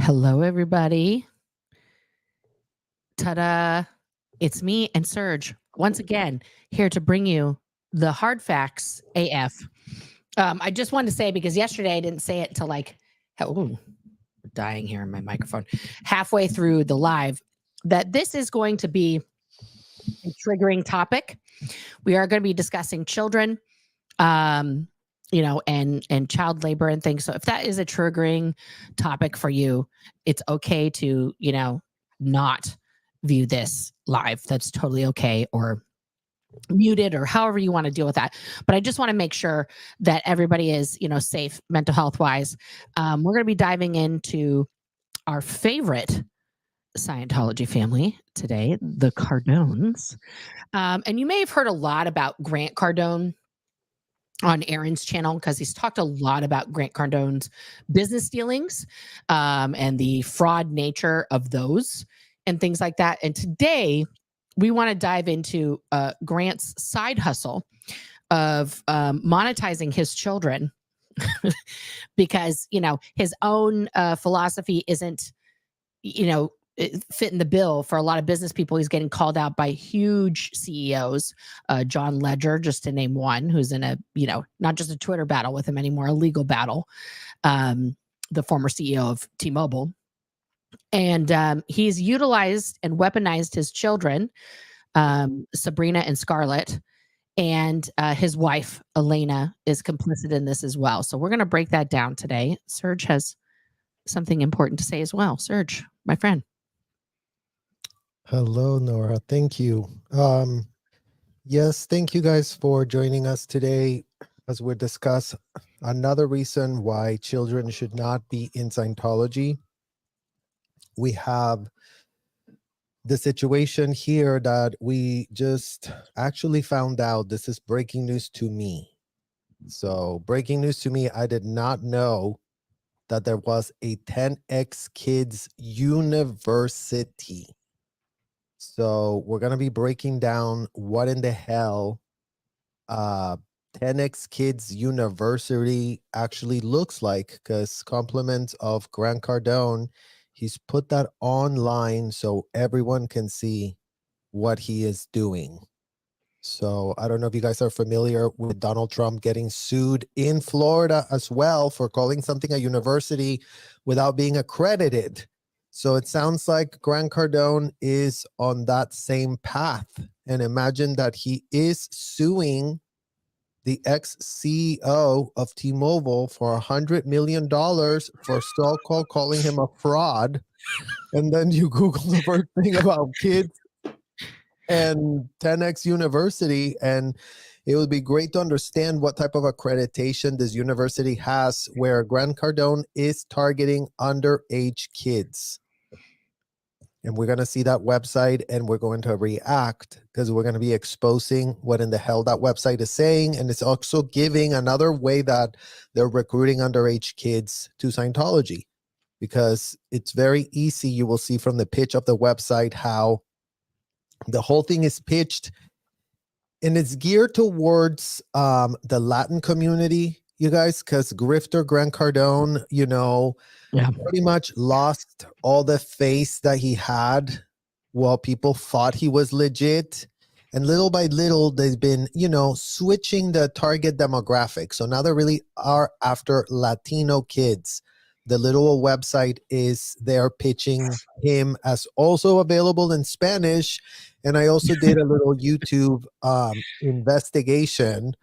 Hello, everybody. Ta-da. It's me and Serge once again here to bring you the hard facts AF. I just wanted to say, because yesterday I didn't say it till dying here in my microphone, halfway through the live, that this is going to be a triggering topic. We are going to be discussing children, and child labor and things. So if that is a triggering topic for you, it's okay to, not view this live. That's totally okay, or muted, or however you want to deal with that. But I just want to make sure that everybody is, safe mental health wise. We're going to be diving into our favorite Scientology family today, the Cardones. And you may have heard a lot about Grant Cardone on Aaron's channel, because he's talked a lot about Grant Cardone's business dealings and the fraud nature of those and things like that. And today we want to dive into Grant's side hustle of monetizing his children because, his own philosophy isn't, fitting the bill for a lot of business people. He's getting called out by huge CEOs, John Ledger, just to name one, who's in a, not just a Twitter battle with him anymore, a legal battle, the former CEO of T-Mobile. And he's utilized and weaponized his children, Sabrina and Scarlett, and his wife, Elena, is complicit in this as well. So we're going to break that down today. Serge has something important to say as well. Serge, my friend. Hello, Nora. Thank you. Yes, thank you guys for joining us today as we discuss another reason why children should not be in Scientology. We have the situation here that we just actually found out. This is breaking news to me. So breaking news to me, I did not know that there was a 10X Kids University. So we're going to be breaking down what in the hell 10X Kids University actually looks like, because compliments of Grant Cardone, he's put that online so everyone can see what he is doing. So I don't know if you guys are familiar with Donald Trump getting sued in Florida as well for calling something a university without being accredited. So it sounds like Grant Cardone is on that same path. And imagine that he is suing the ex-CEO of T-Mobile for $100 million for so-called calling him a fraud. And then you Google the first thing about kids and 10X University, and it would be great to understand what type of accreditation this university has, where Grant Cardone is targeting underage kids. And we're going to see that website, and we're going to react, because we're going to be exposing what in the hell that website is saying. And it's also giving another way that they're recruiting underage kids to Scientology, because it's very easy. You will see from the pitch of the website how the whole thing is pitched, and it's geared towards the Latin community, you guys, because grifter Grant Cardone, pretty much lost all the face that he had while people thought he was legit. And little by little, they've been, switching the target demographic. So now they really are after Latino kids. The little website is they're pitching him as also available in Spanish. And I also did a little YouTube investigation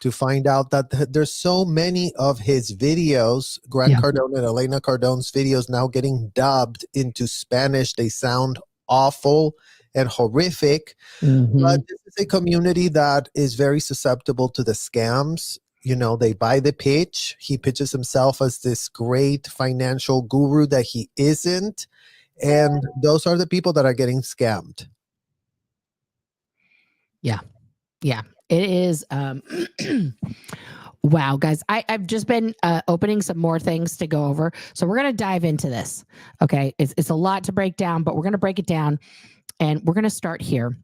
to find out that there's so many of his videos, Grant Cardone and Elena Cardone's videos, now getting dubbed into Spanish. They sound awful and horrific. But this is a community that is very susceptible to the scams. They buy the pitch. He pitches himself as this great financial guru that he isn't. And those are the people that are getting scammed. Yeah. It is. Wow, guys, I've just been opening some more things to go over. So we're going to dive into this. Okay. It's a lot to break down, but we're going to break it down, and we're going to start here.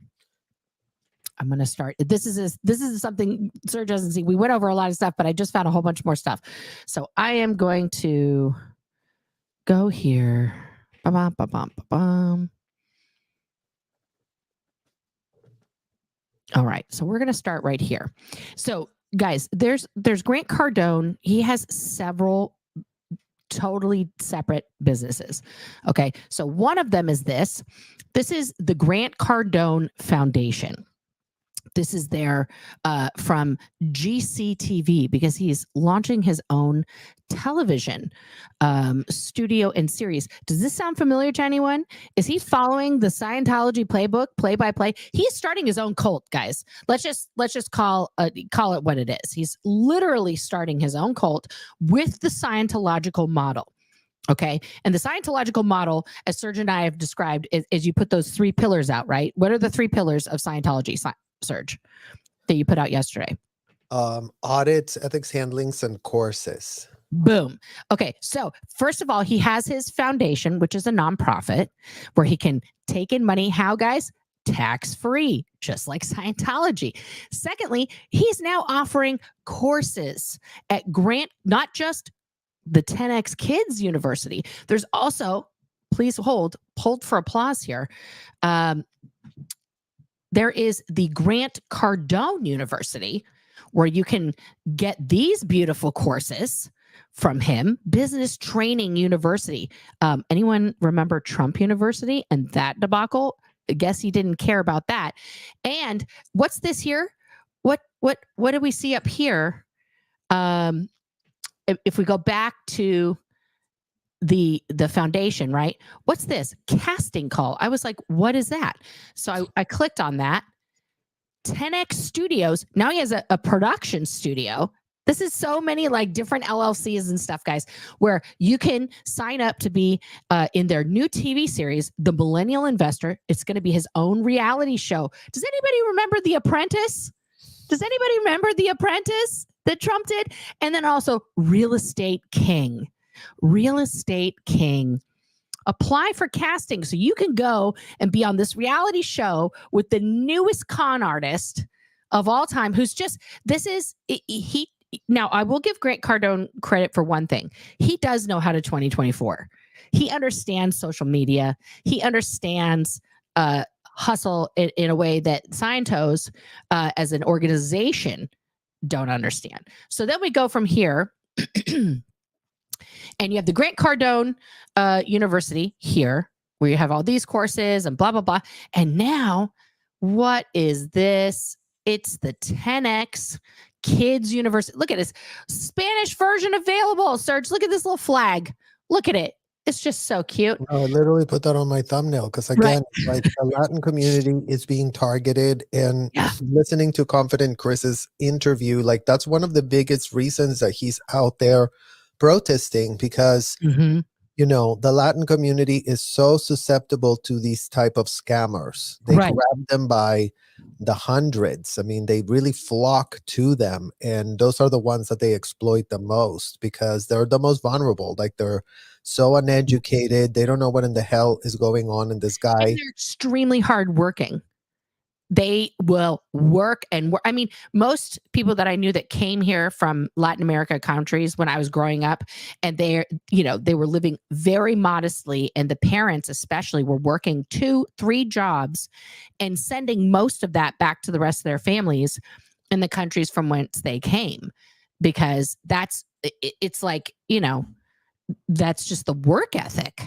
I'm going to start. This is something Serge doesn't see. We went over a lot of stuff, but I just found a whole bunch more stuff. So I am going to go here. Ba-bum, ba-bum, ba-bum. All right, so we're going to start right here. So, guys, there's Grant Cardone. He has several totally separate businesses. Okay, so one of them is this. This is the Grant Cardone Foundation. This is there from GCTV because he's launching his own television studio and series. Does this sound familiar to anyone? Is he following the Scientology playbook, play by play? He's starting his own cult, guys. Let's just call it what it is. He's literally starting his own cult with the Scientological model. Okay. And the Scientological model, as Serge and I have described, is you put those three pillars out, right? What are the three pillars of Scientology, Serge, that you put out yesterday? Audits, ethics handlings, and courses. Boom. Okay. So, first of all, he has his foundation, which is a nonprofit where he can take in money. How, guys? Tax free, just like Scientology. Secondly, he's now offering courses at Grant, not just the 10X Kids University. There's also, please hold for applause here. There is the Grant Cardone University, where you can get these beautiful courses from him. Business Training University. Anyone remember Trump University and that debacle? I guess he didn't care about that. And what's this here? What do we see up here? If we go back to the foundation, right? What's this? Casting call. I was like, what is that? So I clicked on that. 10X Studios. Now he has a production studio. This is so many like different LLCs and stuff, guys, where you can sign up to be in their new TV series, The Millennial Investor. It's going to be his own reality show. Does anybody remember The Apprentice? Does anybody remember The Apprentice that Trump did? And then also Real Estate King. Real Estate King. Apply for casting so you can go and be on this reality show with the newest con artist of all time, who's just, now I will give Grant Cardone credit for one thing. He does know how to 2024. He understands social media. He understands hustle in a way that Scientos as an organization don't understand. So then we go from here. And you have the Grant Cardone University here, where you have all these courses and blah, blah, blah. And now, what is this? It's the 10X Kids University. Look at this Spanish version available. Serge, look at this little flag. Look at it. It's just so cute. I literally put that on my thumbnail because, again, like the Latin community is being targeted. And listening to Confident Chris's interview, like that's one of the biggest reasons that he's out there protesting, because you know, the Latin community is so susceptible to these type of scammers. They grab them by the hundreds. I mean, they really flock to them, and those are the ones that they exploit the most because they're the most vulnerable. Like, they're so uneducated, they don't know what in the hell is going on in this guy. And they're extremely hardworking. They will work and work. I mean, most people that I knew that came here from Latin America countries when I was growing up, and they were living very modestly, and the parents especially were working 2-3 jobs and sending most of that back to the rest of their families in the countries from whence they came, because it's like, that's just the work ethic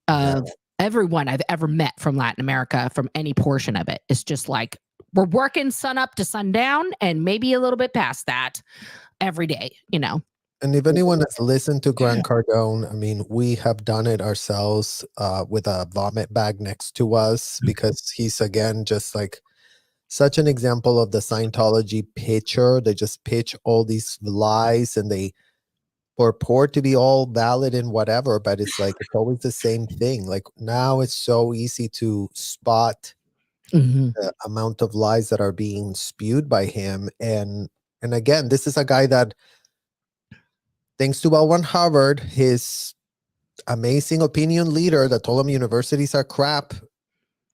of everyone I've ever met from Latin America, from any portion of it. It's just like, we're working sun up to sundown and maybe a little bit past that every day, And if anyone has listened to Grant Cardone, I mean, we have done it ourselves with a vomit bag next to us, because he's, again, just like such an example of the Scientology pitcher. They just pitch all these lies, and they purport to be all valid and whatever, but it's like, it's always the same thing. Like, now it's so easy to spot the amount of lies that are being spewed by him. And again, this is a guy that, thanks to L1 Harvard, his amazing opinion leader that told him universities are crap.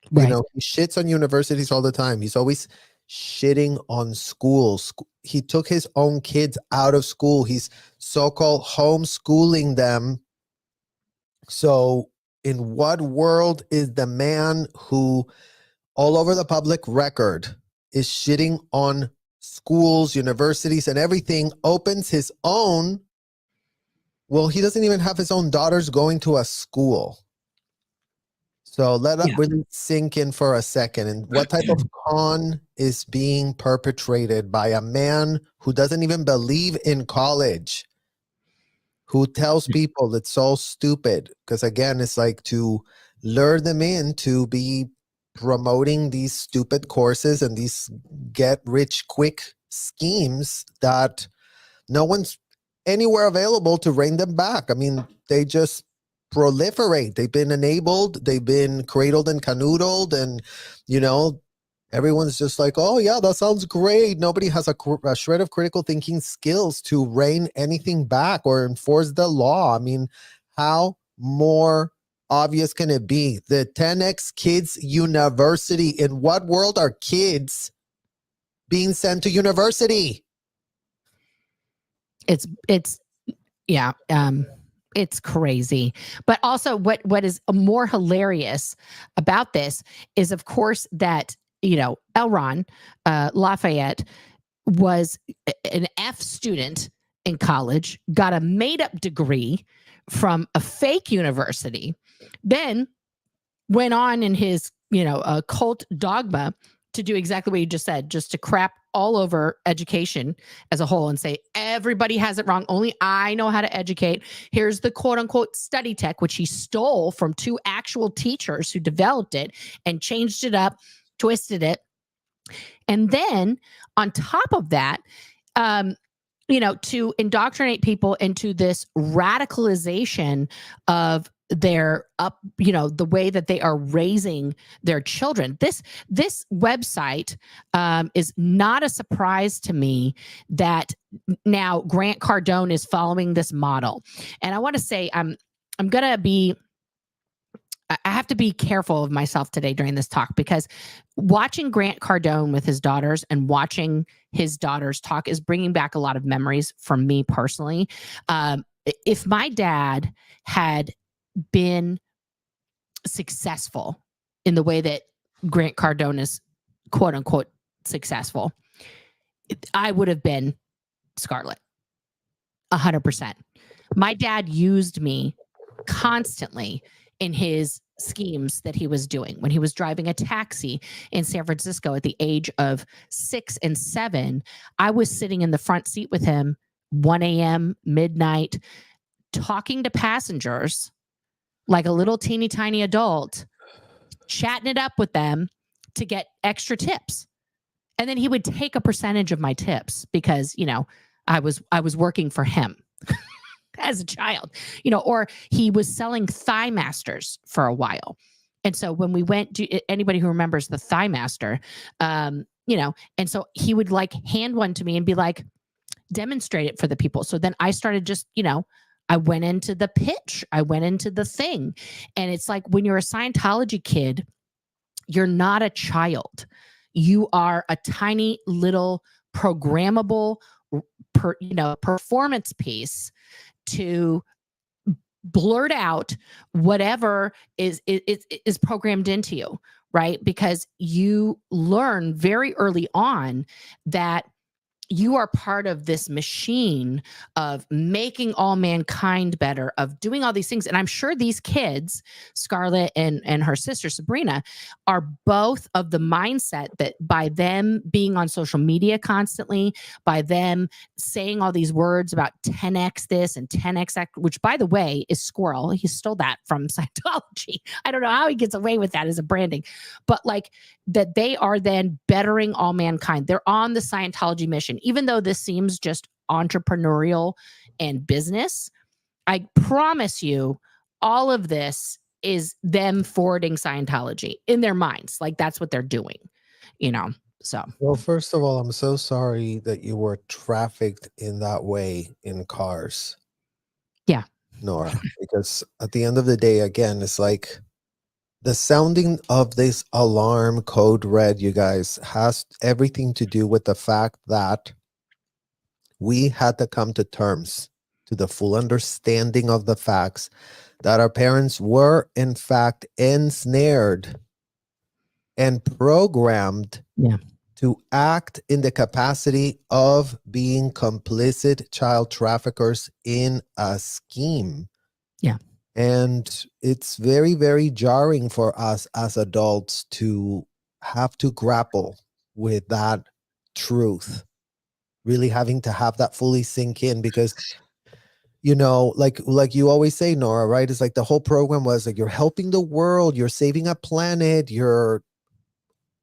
He shits on universities all the time. He's always shitting on schools. He took his own kids out of school. He's so-called homeschooling them So in what world is the man who all over the public record is shitting on schools, universities, and everything, opens his own? Well, he doesn't even have his own daughters going to a school. So let that Yeah. really sink in for a second. And what type of con is being perpetrated by a man who doesn't even believe in college, who tells people it's so stupid? Because again, it's like to lure them in to be promoting these stupid courses and these get rich quick schemes that no one's anywhere available to rein them back. I mean, they just proliferate. They've been enabled, they've been cradled and canoodled, and you know, everyone's just like, oh yeah, that sounds great. Nobody has a shred of critical thinking skills to rein anything back or enforce the law. I mean, how more obvious can it be? The 10X Kids University. In what world are kids being sent to university? It's yeah, it's crazy. But also what is more hilarious about this is, of course, that, you know, Elron Lafayette was an F student in college, got a made up degree from a fake university, then went on in his, you know, cult dogma to do exactly what you just said, just to crap all over education as a whole and say, everybody has it wrong. Only I know how to educate. Here's the quote unquote study tech, which he stole from two actual teachers who developed it and changed it up, twisted it. And then on top of that, you know, to indoctrinate people into this radicalization of their up, you know, the way that they are raising their children. This website is not a surprise to me that now Grant Cardone is following this model. And I want to say I have to be careful of myself today during this talk, because watching Grant Cardone with his daughters and watching his daughters talk is bringing back a lot of memories from me personally. If my dad had been successful in the way that Grant Cardone is quote unquote successful, I would have been Scarlett 100%. My dad used me constantly in his schemes that he was doing. When he was driving a taxi in San Francisco at the age of 6 and 7, I was sitting in the front seat with him 1 a.m., midnight, talking to passengers like a little teeny tiny adult, chatting it up with them to get extra tips. And then he would take a percentage of my tips because, you know, I was working for him as a child, you know, or he was selling Thigh Masters for a while. And so when we went to, anybody who remembers the Thigh Master, you know, and so he would like hand one to me and be like, demonstrate it for the people. So then I started just, you know, I went into the pitch, I went into the thing. And it's like, when you're a Scientology kid, you're not a child. You are a tiny little programmable, you know, performance piece to blurt out whatever is programmed into you, right? Because you learn very early on that you are part of this machine of making all mankind better, of doing all these things. And I'm sure these kids, Scarlett and her sister Sabrina, are both of the mindset that by them being on social media constantly, by them saying all these words about 10x this and 10x that, which by the way is Squirrel. He stole that from Scientology. I don't know how he gets away with that as a branding, but like that they are then bettering all mankind. They're on the Scientology mission. Even though this seems just entrepreneurial and business, I promise you all of this is them forwarding Scientology in their minds. Like that's what they're doing, you know? So, Well, first of all, I'm so sorry that you were trafficked in that way in cars. yeah. Nora, because at the end of the day, again, it's like the sounding of this alarm code red, you guys, has everything to do with the fact that we had to come to terms to the full understanding of the facts that our parents were in fact ensnared and programmed Yeah. to act in the capacity of being complicit child traffickers in a scheme. Yeah. And it's very, very jarring for us as adults to have to grapple with that truth, really having to have that fully sink in, because like you always say, Nora, right? It's like the whole program was like, you're helping the world, you're saving a planet,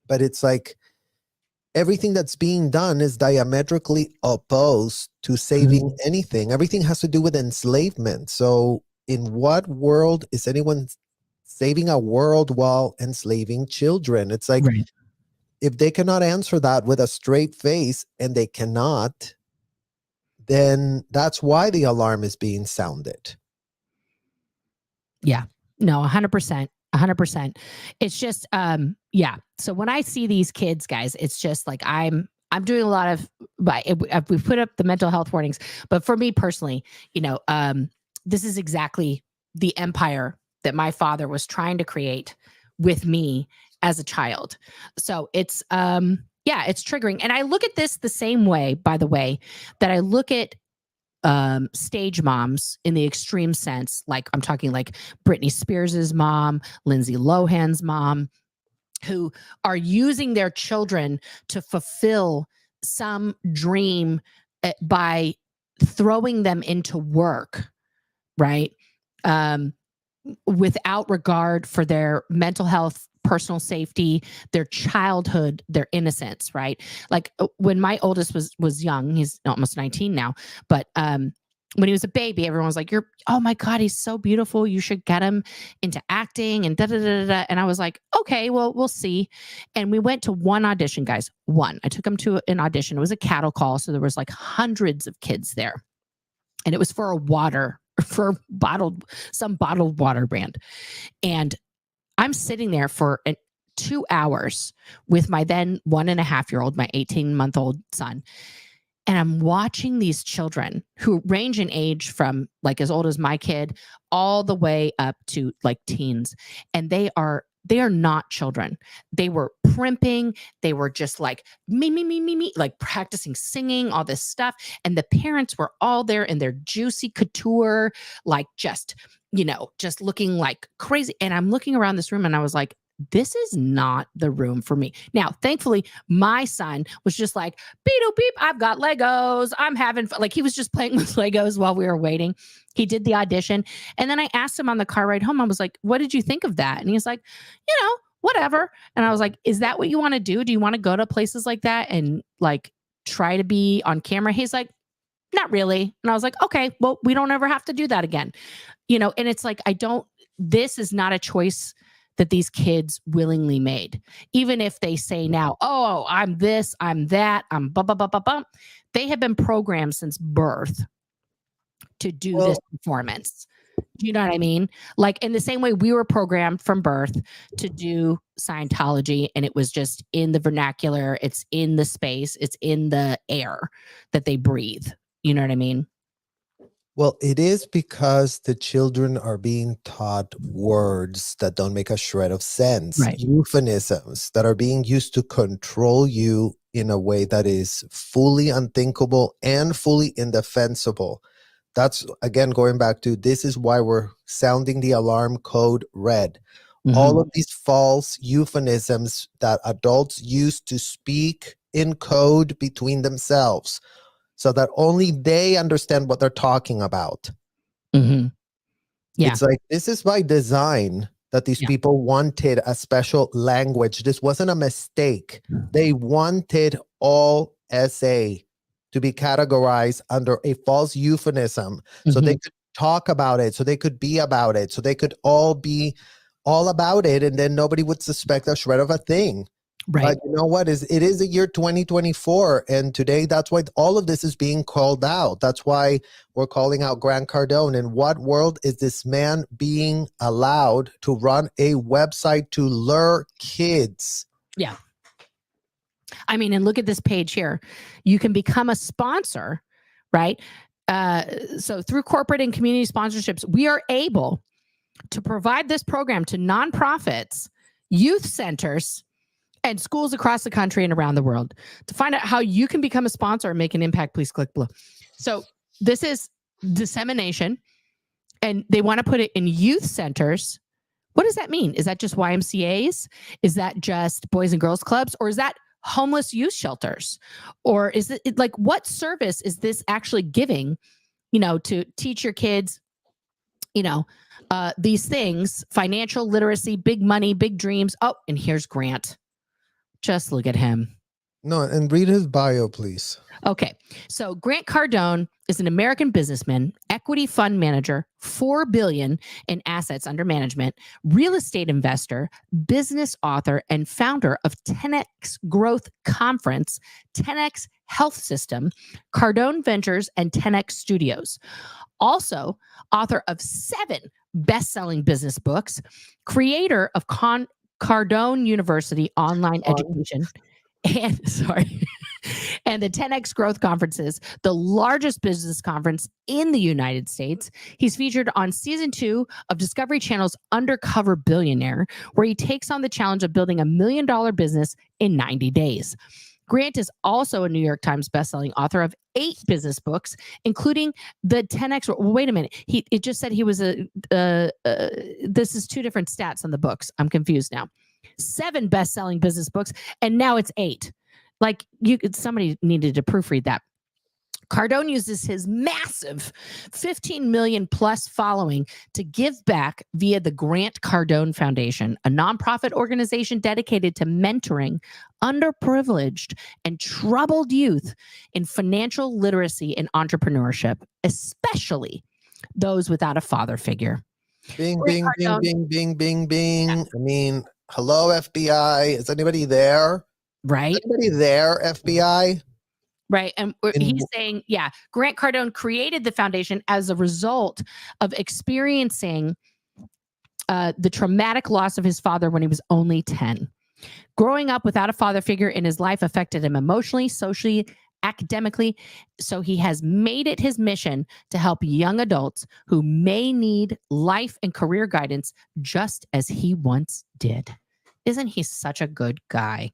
but it's like everything that's being done is diametrically opposed to saving anything. Everything has to do with enslavement. So in what world is anyone saving a world while enslaving children? It's like, Right. if they cannot answer that with a straight face, and they cannot, then that's why the alarm is being sounded. Yeah. No, 100%. 100%. It's just, yeah. So when I see these kids, guys, it's just like I'm doing a lot of, but we've put up the mental health warnings. But for me personally, this is exactly the empire that my father was trying to create with me as a child. So it's, yeah, it's triggering. And I look at this the same way, by the way, that I look at stage moms in the extreme sense. Like I'm talking like Britney Spears's mom, Lindsay Lohan's mom, who are using their children to fulfill some dream by throwing them into work, right? Without regard for their mental health, personal safety, their childhood, their innocence, right? Like when my oldest was young, he's almost 19 now, but when he was a baby, everyone was like, oh my God, he's so beautiful. You should get him into acting and da da da da. And I was like, okay, well, we'll see. And we went to one audition, guys. One. I took him to an audition. It was a cattle call. So there was like hundreds of kids there. And it was for some bottled water brand. And I'm sitting there for 2 hours with my then 1.5-year-old, my 18-month-old son. And I'm watching these children who range in age from like as old as my kid all the way up to like teens. And they are not children. They were primping. They were just like me, like practicing singing, all this stuff. And the parents were all there in their juicy couture, like just looking like crazy. And I'm looking around this room and I was like, this is not the room for me. Now, thankfully, my son was just like, beep, beep, I've got Legos. I'm having fun. Like he was just playing with Legos while we were waiting. He did the audition. And then I asked him on the car ride home, I was like, what did you think of that? And he's like, whatever. And I was like, is that what you want to do? Do you want to go to places like that and like try to be on camera? He's like, not really. And I was like, okay, well, we don't ever have to do that again. And it's like, this is not a choice that these kids willingly made. Even if they say now, oh, I'm this, I'm that, I'm blah, blah, blah, blah, blah. They have been programmed since birth to do this performance. Do you know what I mean? Like in the same way we were programmed from birth to do Scientology, and it was just in the vernacular, it's in the space, it's in the air that they breathe. You know what I mean? Well, it is because the children are being taught words that don't make a shred of sense, Right. euphemisms that are being used to control you in a way that is fully unthinkable and fully indefensible. That's, again, going back to, this is why we're sounding the alarm code red. All of these false euphemisms that adults use to speak in code between themselves, so that only they understand what they're talking about. Yeah. It's like, this is by design that these people wanted a special language. This wasn't a mistake. They wanted all SA to be categorized under a false euphemism, so they could talk about it, so they could be about it, so they could all be all about it, and then nobody would suspect a shred of a thing. Right. But you know what? It is the year 2024, and today that's why all of this is being called out. That's why we're calling out Grant Cardone. In what world is this man being allowed to run a website to lure kids? Yeah. I mean, and look at this page here. You can become a sponsor, right? So through corporate and community sponsorships, we are able to provide this program to nonprofits, youth centers, and schools across the country and around the world. To find out how you can become a sponsor and make an impact, please click below. So this is dissemination, and they want to put it in youth centers. What does that mean? Is that just YMCAs? Is that just Boys and Girls Clubs? Or is that homeless youth shelters? Or is it like, what service is this actually giving, to teach your kids, these things, financial literacy, big money, big dreams. Oh, and here's Grant. Just look at him. No, and read his bio, please. Okay. So Grant Cardone is an American businessman, equity fund manager, $4 billion in assets under management, real estate investor, business author, and founder of 10X Growth Conference, 10X Health System, Cardone Ventures, and 10X Studios. Also, author of 7 best-selling business books, creator of Cardone University online education, and and the 10X Growth Conferences, the largest business conference in the United States. He's featured on season 2 of Discovery Channel's Undercover Billionaire, where he takes on the challenge of building $1 million business in 90 days. Grant is also a New York Times bestselling author of 8 business books, including the 10X. Wait a minute. It just said he was this is 2 different stats on the books. I'm confused now. 7 best-selling business books, and now it's 8. Like, somebody needed to proofread that. Cardone uses his massive 15 million plus following to give back via the Grant Cardone Foundation, a nonprofit organization dedicated to mentoring underprivileged and troubled youth in financial literacy and entrepreneurship, especially those without a father figure. Bing, bing, bing, bing, bing, bing, bing. Yeah. I mean, hello, FBI. Is anybody there? Right. Is anybody there, FBI? Right. And he's saying, Grant Cardone created the foundation as a result of experiencing the traumatic loss of his father when he was only 10. Growing up without a father figure in his life affected him emotionally, socially, academically. So he has made it his mission to help young adults who may need life and career guidance just as he once did. Isn't he such a good guy?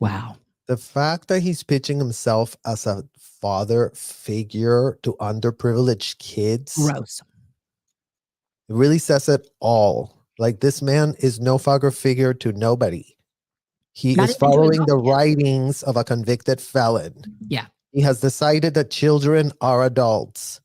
Wow. The fact that he's pitching himself as a father figure to underprivileged kids. Gross. It really says it all. Like, this man is no father figure to nobody. He is following the writings of a convicted felon. Yeah. He has decided that children are adults.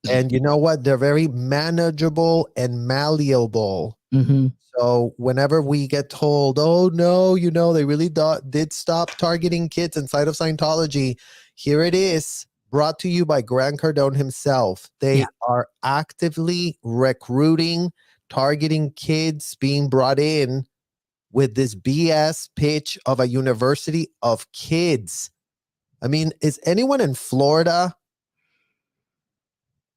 And you know what? They're very manageable and malleable. Mm-hmm. So whenever we get told, oh, no, they really did stop targeting kids inside of Scientology, here it is, brought to you by Grant Cardone himself. They are actively recruiting, targeting kids being brought in with this BS pitch of a university of kids. I mean, is anyone in Florida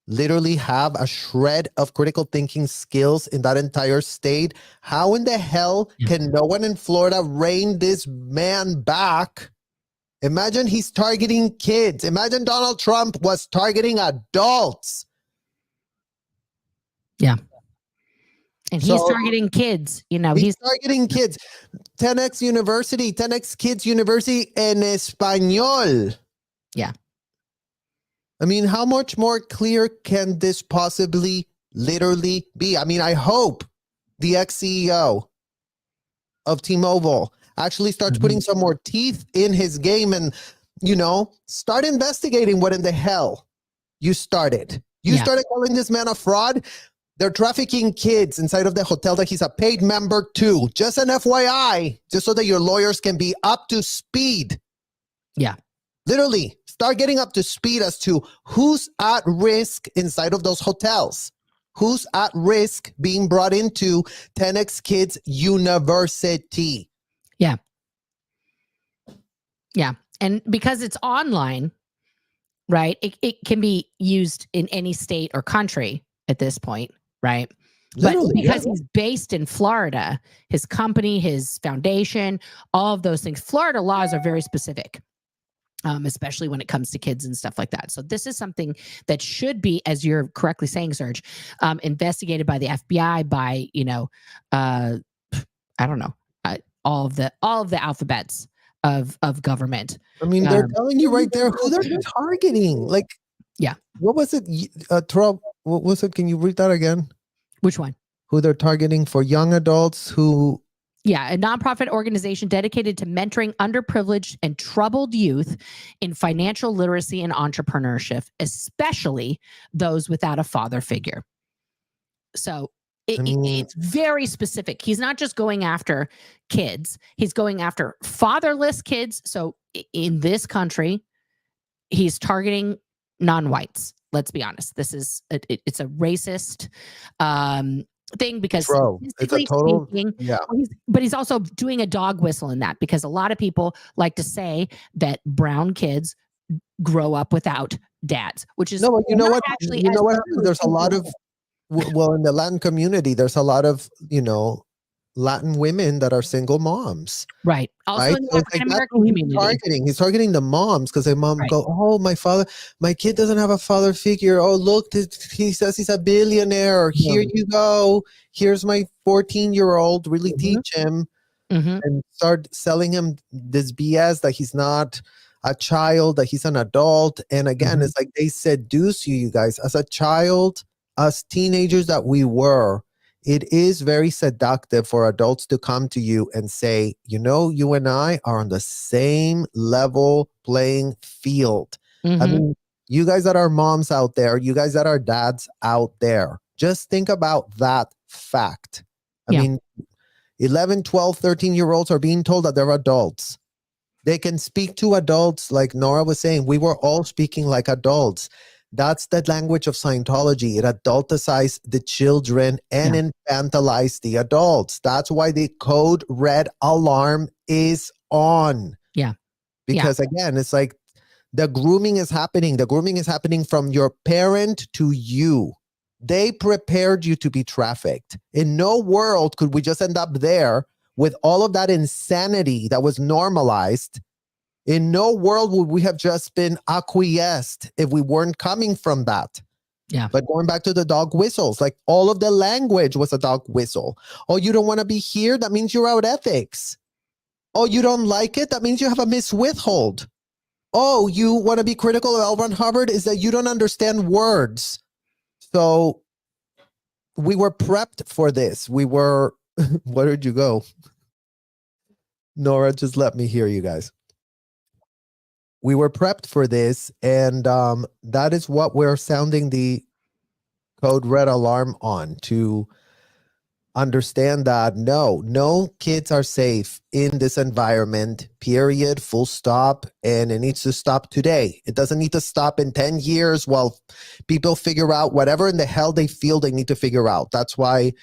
literally have a shred of critical thinking skills in that entire state? How in the hell can no one in Florida rein this man back? Imagine he's targeting kids. Imagine Donald Trump was targeting adults. Yeah. And he's targeting kids, He's targeting kids. 10X University, 10X Kids University en Español. Yeah. I mean, how much more clear can this possibly literally be? I mean, I hope the ex-CEO of T-Mobile actually starts putting some more teeth in his game and, start investigating what in the hell you started. You started calling this man a fraud. They're trafficking kids inside of the hotel that he's a paid member to. Just an FYI, just so that your lawyers can be up to speed. Yeah. Literally, start getting up to speed as to who's at risk inside of those hotels. Who's at risk being brought into 10X Kids University. Yeah. Yeah. And because it's online, right, it can be used in any state or country at this point, right? Literally, but because he's based in Florida, his company, his foundation, all of those things, Florida laws are very specific. especially when it comes to kids and stuff like that. So this is something that should be, as you're correctly saying, Serge, investigated by the FBI, by, I don't know, all of the alphabets of government. I mean, they're telling you right there who they're targeting. Like, yeah. What was it? What was it? Can you read that again? Which one? Who they're targeting for young adults who... Yeah, a nonprofit organization dedicated to mentoring underprivileged and troubled youth in financial literacy and entrepreneurship, especially those without a father figure. So it's very specific. He's not just going after kids. He's going after fatherless kids. So in this country, he's targeting non-whites. Let's be honest. This is it's a racist thing, because it's a total speaking, but he's also doing a dog whistle in that, because a lot of people like to say that brown kids grow up without dads, which is no. You know what? Actually, you know what? There's a lot of in the Latin community, there's a lot of Latin women that are single moms. Right. Also right? in the African American community. He's targeting the moms, because the mom go, oh, my kid doesn't have a father figure. Oh, look, he says he's a billionaire. Here you go. Here's my 14-year-old. Really teach him and start selling him this BS that he's not a child, that he's an adult. And again, it's like they seduce you guys. As a child, as teenagers that we were, it is very seductive for adults to come to you and say, you and I are on the same level playing field. I mean, you guys that are moms out there, you guys that are dads out there, just think about that fact. I mean, 11, 12, 13-year-olds are being told that they're adults. They can speak to adults, like Nora was saying. We were all speaking like adults. That's the language of Scientology. It adulticized the children and infantilized the adults. That's why the code red alarm is on. Yeah. Because again, it's like the grooming is happening. The grooming is happening from your parent to you. They prepared you to be trafficked. In no world could we just end up there with all of that insanity that was normalized. In no world would we have just been acquiesced if we weren't coming from that. Yeah. But going back to the dog whistles, like all of the language was a dog whistle. Oh, you don't want to be here? That means you're out ethics. Oh, you don't like it? That means you have a miswithhold. Oh, you want to be critical of L. Ron Hubbard? Is that you don't understand words. So we were prepped for this. We were, where did you go? Nora, just let me hear you guys. We were prepped for this, and that is what we're sounding the code red alarm on, to understand that no kids are safe in this environment, period, full stop, and it needs to stop today. It doesn't need to stop in 10 years while people figure out whatever in the hell they feel they need to figure out. That's why,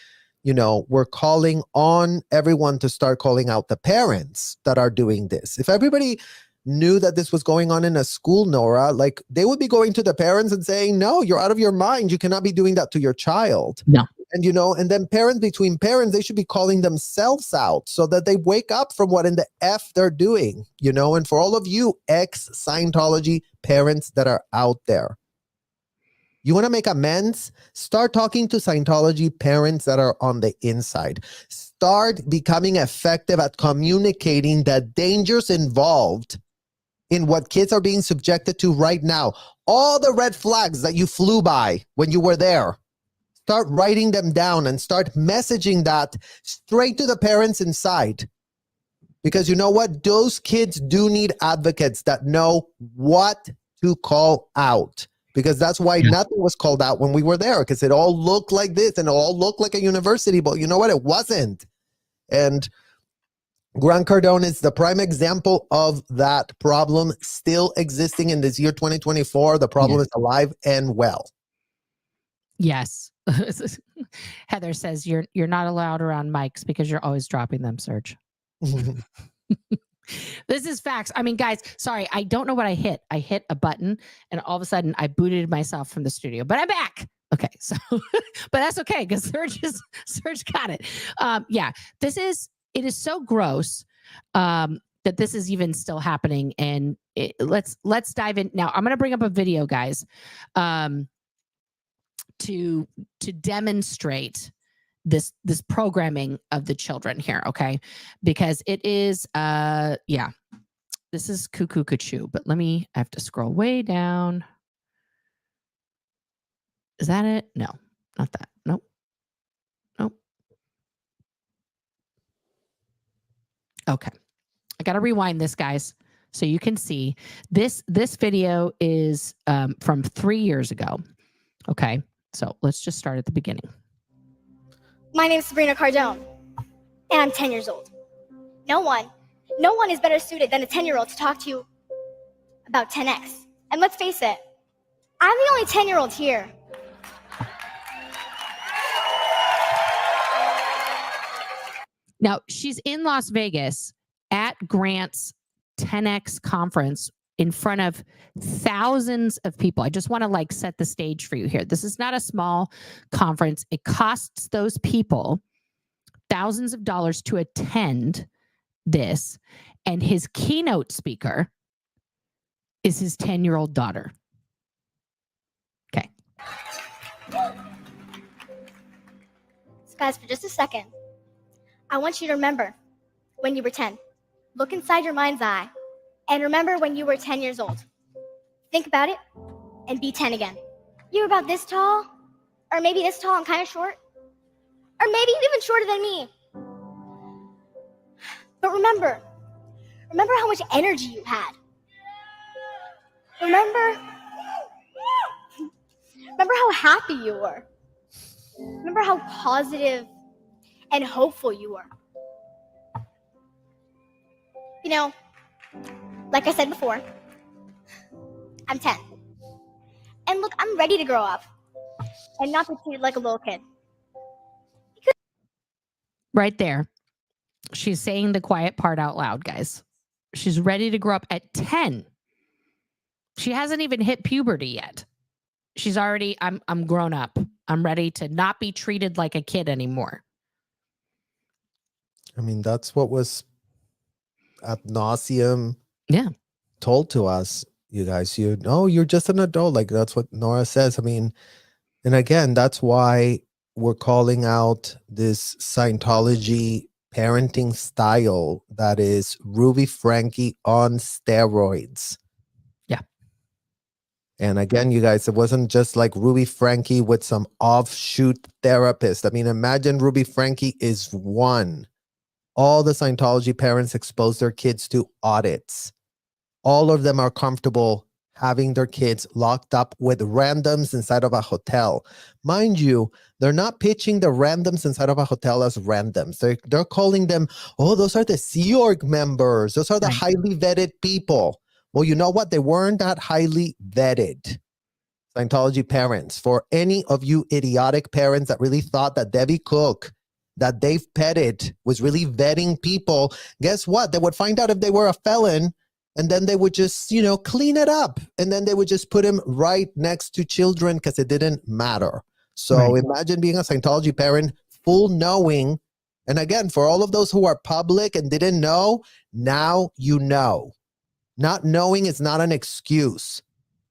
we're calling on everyone to start calling out the parents that are doing this. If everybody knew that this was going on in a school, Nora, like they would be going to the parents and saying, no, you're out of your mind. You cannot be doing that to your child. No. And, and then between parents, they should be calling themselves out so that they wake up from what in the F they're doing, and for all of you ex-Scientology parents that are out there, you want to make amends? Start talking to Scientology parents that are on the inside. Start becoming effective at communicating the dangers involved in what kids are being subjected to right now. All the red flags that you flew by when you were there, start writing them down and start messaging that straight to the parents inside. Because you know what? Those kids do need advocates that know what to call out. Because that's why nothing was called out when we were there, because it all looked like this and it all looked like a university, but you know what? It wasn't. And Grant Cardone is the prime example of that problem still existing in this year 2024. The problem is alive and well. Yes. Heather says you're not allowed around mics because you're always dropping them, Serge. This is facts. I mean, guys, sorry, I don't know what I hit. I hit a button and all of a sudden I booted myself from the studio, but I'm back. Okay, so, but that's okay because Serge got it. Yeah, it is so gross. that this is even still happening. And let's dive in now. I'm going to bring up a video, guys, to demonstrate this programming of the children here, okay? Because it is yeah, this is cuckoo cuckoo, but I have to scroll way down. Is that it? No, not that. Nope. Okay, I got to rewind this, guys, so you can see this video is from 3 years ago. Okay, so let's just start at the beginning. My name is Sabrina Cardone, and I'm 10 years old. No one is better suited than a 10-year-old to talk to you about 10X. And let's face it, I'm the only 10-year-old here. Now, she's in Las Vegas at Grant's 10X conference in front of thousands of people. I just want to set the stage for you here. This is not a small conference. It costs those people thousands of dollars to attend this. And his keynote speaker is his 10-year-old daughter. Okay. So guys, for just a second, I want you to remember when you were 10. Look inside your mind's eye and remember when you were 10 years old. Think about it and be 10 again. You were about this tall, or maybe this tall and kind of short, or maybe even shorter than me. But remember how much energy you had. Remember how happy you were. Remember how positive and hopeful you were. You know, like I said before, I'm 10. And look, I'm ready to grow up and not be treated like a little kid. Right there. She's saying the quiet part out loud, guys. She's ready to grow up at 10. She hasn't even hit puberty yet. She's already, I'm grown up. I'm ready to not be treated like a kid anymore. I mean, that's what was ad nauseum told to us, you guys. You're just an adult. Like, that's what Nora says. I mean, and again, that's why we're calling out this Scientology parenting style that is Ruby Frankie on steroids. Yeah. And again, you guys, it wasn't just like Ruby Frankie with some offshoot therapist. I mean, imagine Ruby Frankie is one. All the Scientology parents expose their kids to audits. All of them are comfortable having their kids locked up with randoms inside of a hotel. Mind you, they're not pitching the randoms inside of a hotel as randoms. They're calling them, oh, those are the Sea Org members. Those are the highly vetted people. Well, you know what? They weren't that highly vetted. Scientology parents, for any of you idiotic parents that really thought that Debbie Cook, that Dave Pettit was really vetting people, guess what? They would find out if they were a felon, and then they would just, clean it up. And then they would just put him right next to children because it didn't matter. So imagine being a Scientology parent, full knowing. And again, for all of those who are public and didn't know, now you know. Not knowing is not an excuse.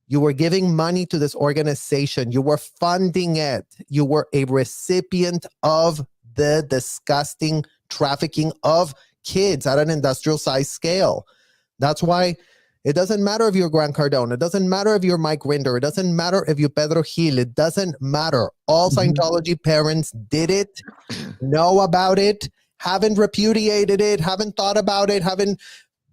You were giving money to this organization. You were funding it. You were a recipient of the disgusting trafficking of kids at an industrial size scale. That's why it doesn't matter if you're Grant Cardone. It doesn't matter if you're Mike Rinder. It doesn't matter if you're Pedro Gil. It doesn't matter. All Scientology parents did it, know about it, haven't repudiated it, haven't thought about it, haven't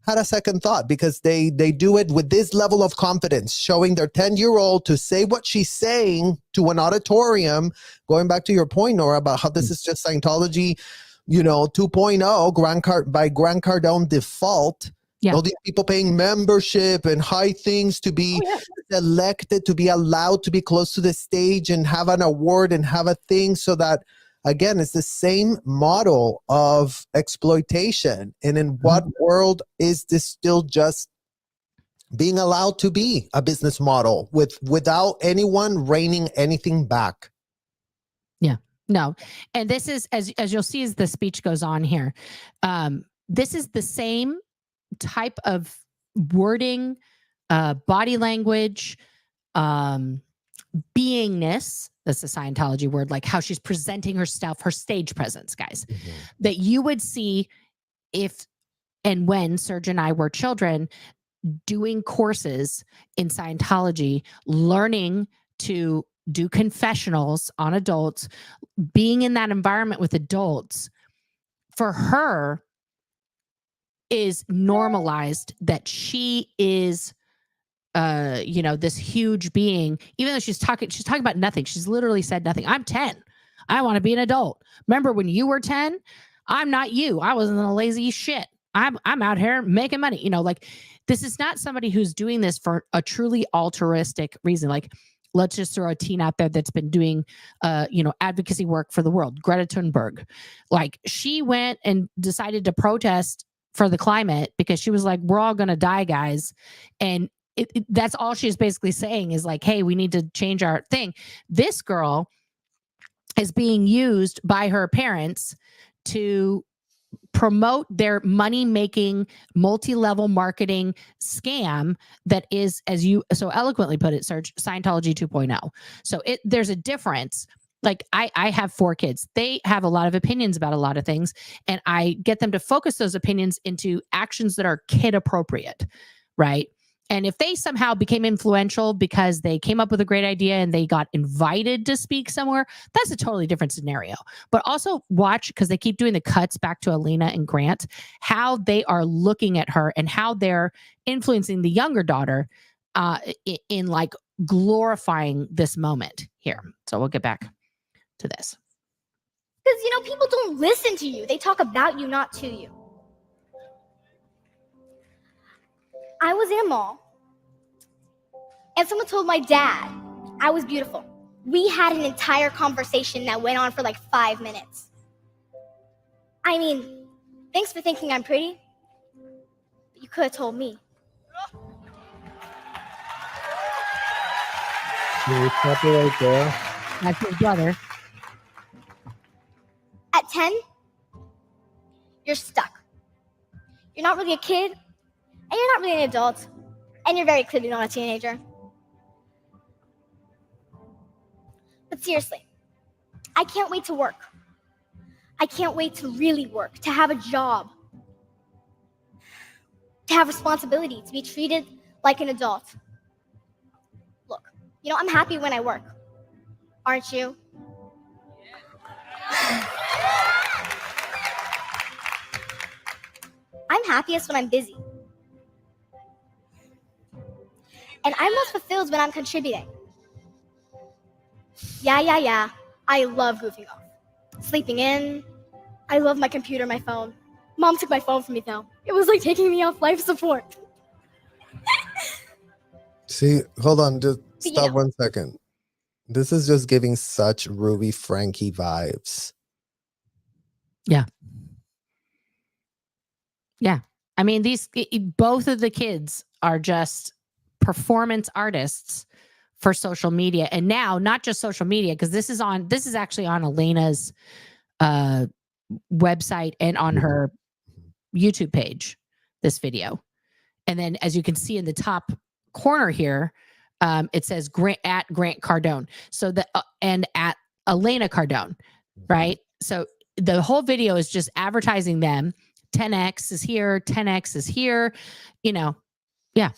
had a second thought, because they do it with this level of confidence, showing their 10-year-old to say what she's saying to an auditorium. Going back to your point, Nora, about how this is just Scientology, 2.0, by Grant Cardone default. Yeah. All these people paying membership and high things to be elected, to be allowed to be close to the stage and have an award and have a thing, so that, again, it's the same model of exploitation. And in what world is this still just being allowed to be a business model without anyone reining anything back? Yeah, no. And this is, as you'll see as the speech goes on here, this is the same type of wording, body language, beingness, that's the Scientology word, like how she's presenting herself, her stage presence, guys, that you would see if and when Serge and I were children, doing courses in Scientology, learning to do confessionals on adults, being in that environment with adults, for her is normalized that she is this huge being, even though she's talking about nothing. She's literally said nothing. I'm 10. I want to be an adult. Remember when you were 10? I'm not you. I wasn't a lazy shit. I'm out here making money. Like, this is not somebody who's doing this for a truly altruistic reason. Like, let's just throw a teen out there that's been doing advocacy work for the world. Greta Thunberg. Like, she went and decided to protest for the climate because she was like, we're all going to die, guys. And that's all she's basically saying is like, hey, we need to change our thing. This girl is being used by her parents to promote their money-making, multi-level marketing scam that is, as you so eloquently put it, Serge, Scientology 2.0. So there's a difference. Like, I have 4 kids. They have a lot of opinions about a lot of things, and I get them to focus those opinions into actions that are kid appropriate, right? And if they somehow became influential because they came up with a great idea and they got invited to speak somewhere, that's a totally different scenario. But also watch, because they keep doing the cuts back to Elena and Grant, how they are looking at her and how they're influencing the younger daughter in like glorifying this moment here. So we'll get back to this. Because, people don't listen to you. They talk about you, not to you. I was in a mall, and someone told my dad I was beautiful. We had an entire conversation that went on for like 5 minutes. I mean, thanks for thinking I'm pretty, but you could have told me. Can you stop it right there? That's his brother. At 10, you're stuck. You're not really a kid, and you're not really an adult, and you're very clearly not a teenager. But seriously, I can't wait to work. I can't wait to really work, to have a job, to have responsibility, to be treated like an adult. Look, I'm happy when I work. Aren't you? I'm happiest when I'm busy. And I'm most fulfilled when I'm contributing. Yeah. I love goofing off. Sleeping in. I love my computer, my phone. Mom took my phone from me, though. It was like taking me off life support. See, hold on, just stop 1 second. This is just giving such Ruby Frankie vibes. Yeah. I mean, both of the kids are just performance artists for social media, and now not just social media, because this is actually on Elena's website and on her YouTube page, this video. And then, as you can see in the top corner here, it says at Grant Cardone. So and at Elena Cardone, right? So the whole video is just advertising them. 10X is here, 10X is here. Yeah.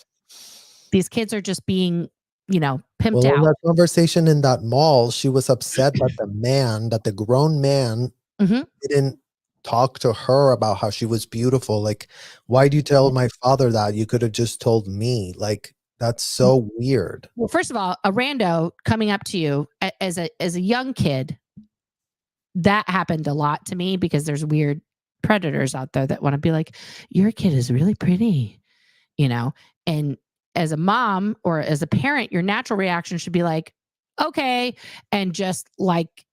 These kids are just being, pimped out. In that conversation in that mall, she was upset that the grown man didn't talk to her about how she was beautiful. Like, why do you tell my father that? You could have just told me. Like, that's so weird. Well, first of all, a rando coming up to you as a young kid, that happened a lot to me, because there's weird predators out there that want to be like, your kid is really pretty, and as a mom or as a parent, your natural reaction should be like, okay, and just like,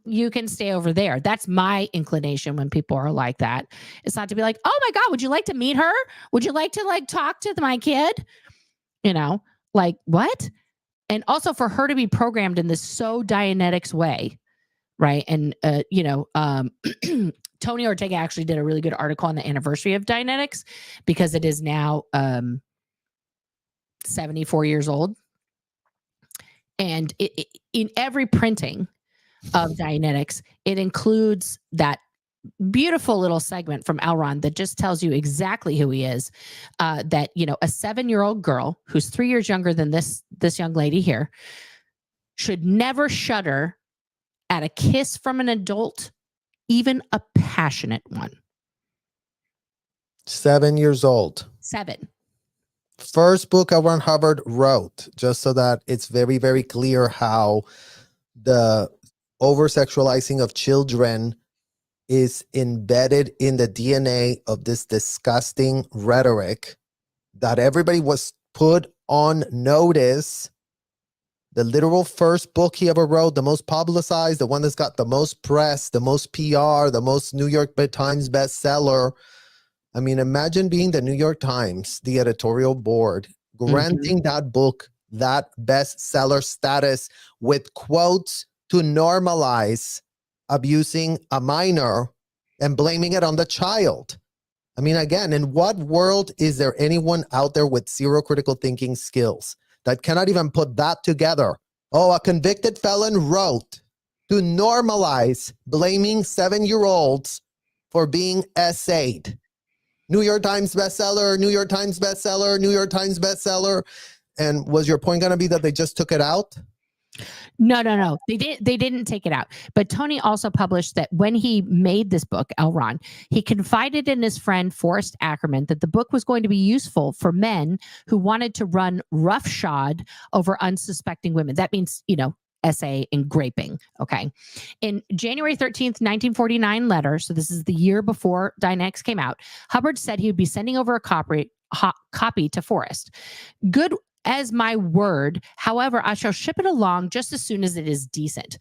you can stay over there. That's my inclination when people are like that. It's not to be like, oh my God, would you like to meet her? Would you like to talk to my kid? Like, what? And also for her to be programmed in this so Dianetics way, right? And Tony Ortega actually did a really good article on the anniversary of Dianetics because it is now 74 years old. And in every printing of Dianetics, it includes that beautiful little segment from L. Ron that just tells you exactly who he is. That, you know, a 7-year-old girl who's 3 years younger than this young lady here should never shudder at a kiss from an adult, even a passionate one. 7 years old. 7. First book L. Ron Hubbard wrote, just so that it's very, very clear how the over-sexualizing of children is embedded in the DNA of this disgusting rhetoric that everybody was put on notice. The literal first book he ever wrote, the most publicized, the one that's got the most press, the most PR, the most New York Times bestseller. I mean, imagine being the New York Times, the editorial board, granting that book that bestseller status with quotes to normalize abusing a minor and blaming it on the child. I mean, again, in what world is there anyone out there with zero critical thinking skills that cannot even put that together? Oh, a convicted felon wrote to normalize blaming 7-year-olds for being essayed. New York Times bestseller, New York Times bestseller, New York Times bestseller. And was your point going to be that they just took it out? No. They didn't take it out. But Tony also published that when he made this book, L. Ron, he confided in his friend Forrest Ackerman that the book was going to be useful for men who wanted to run roughshod over unsuspecting women. That means, you know, essay and graping. Okay. In January 13th, 1949 letter, so this is the year before Dianetics came out, Hubbard said he would be sending over a copy to Forrest. Good as my word. However, I shall ship it along just as soon as it is decent.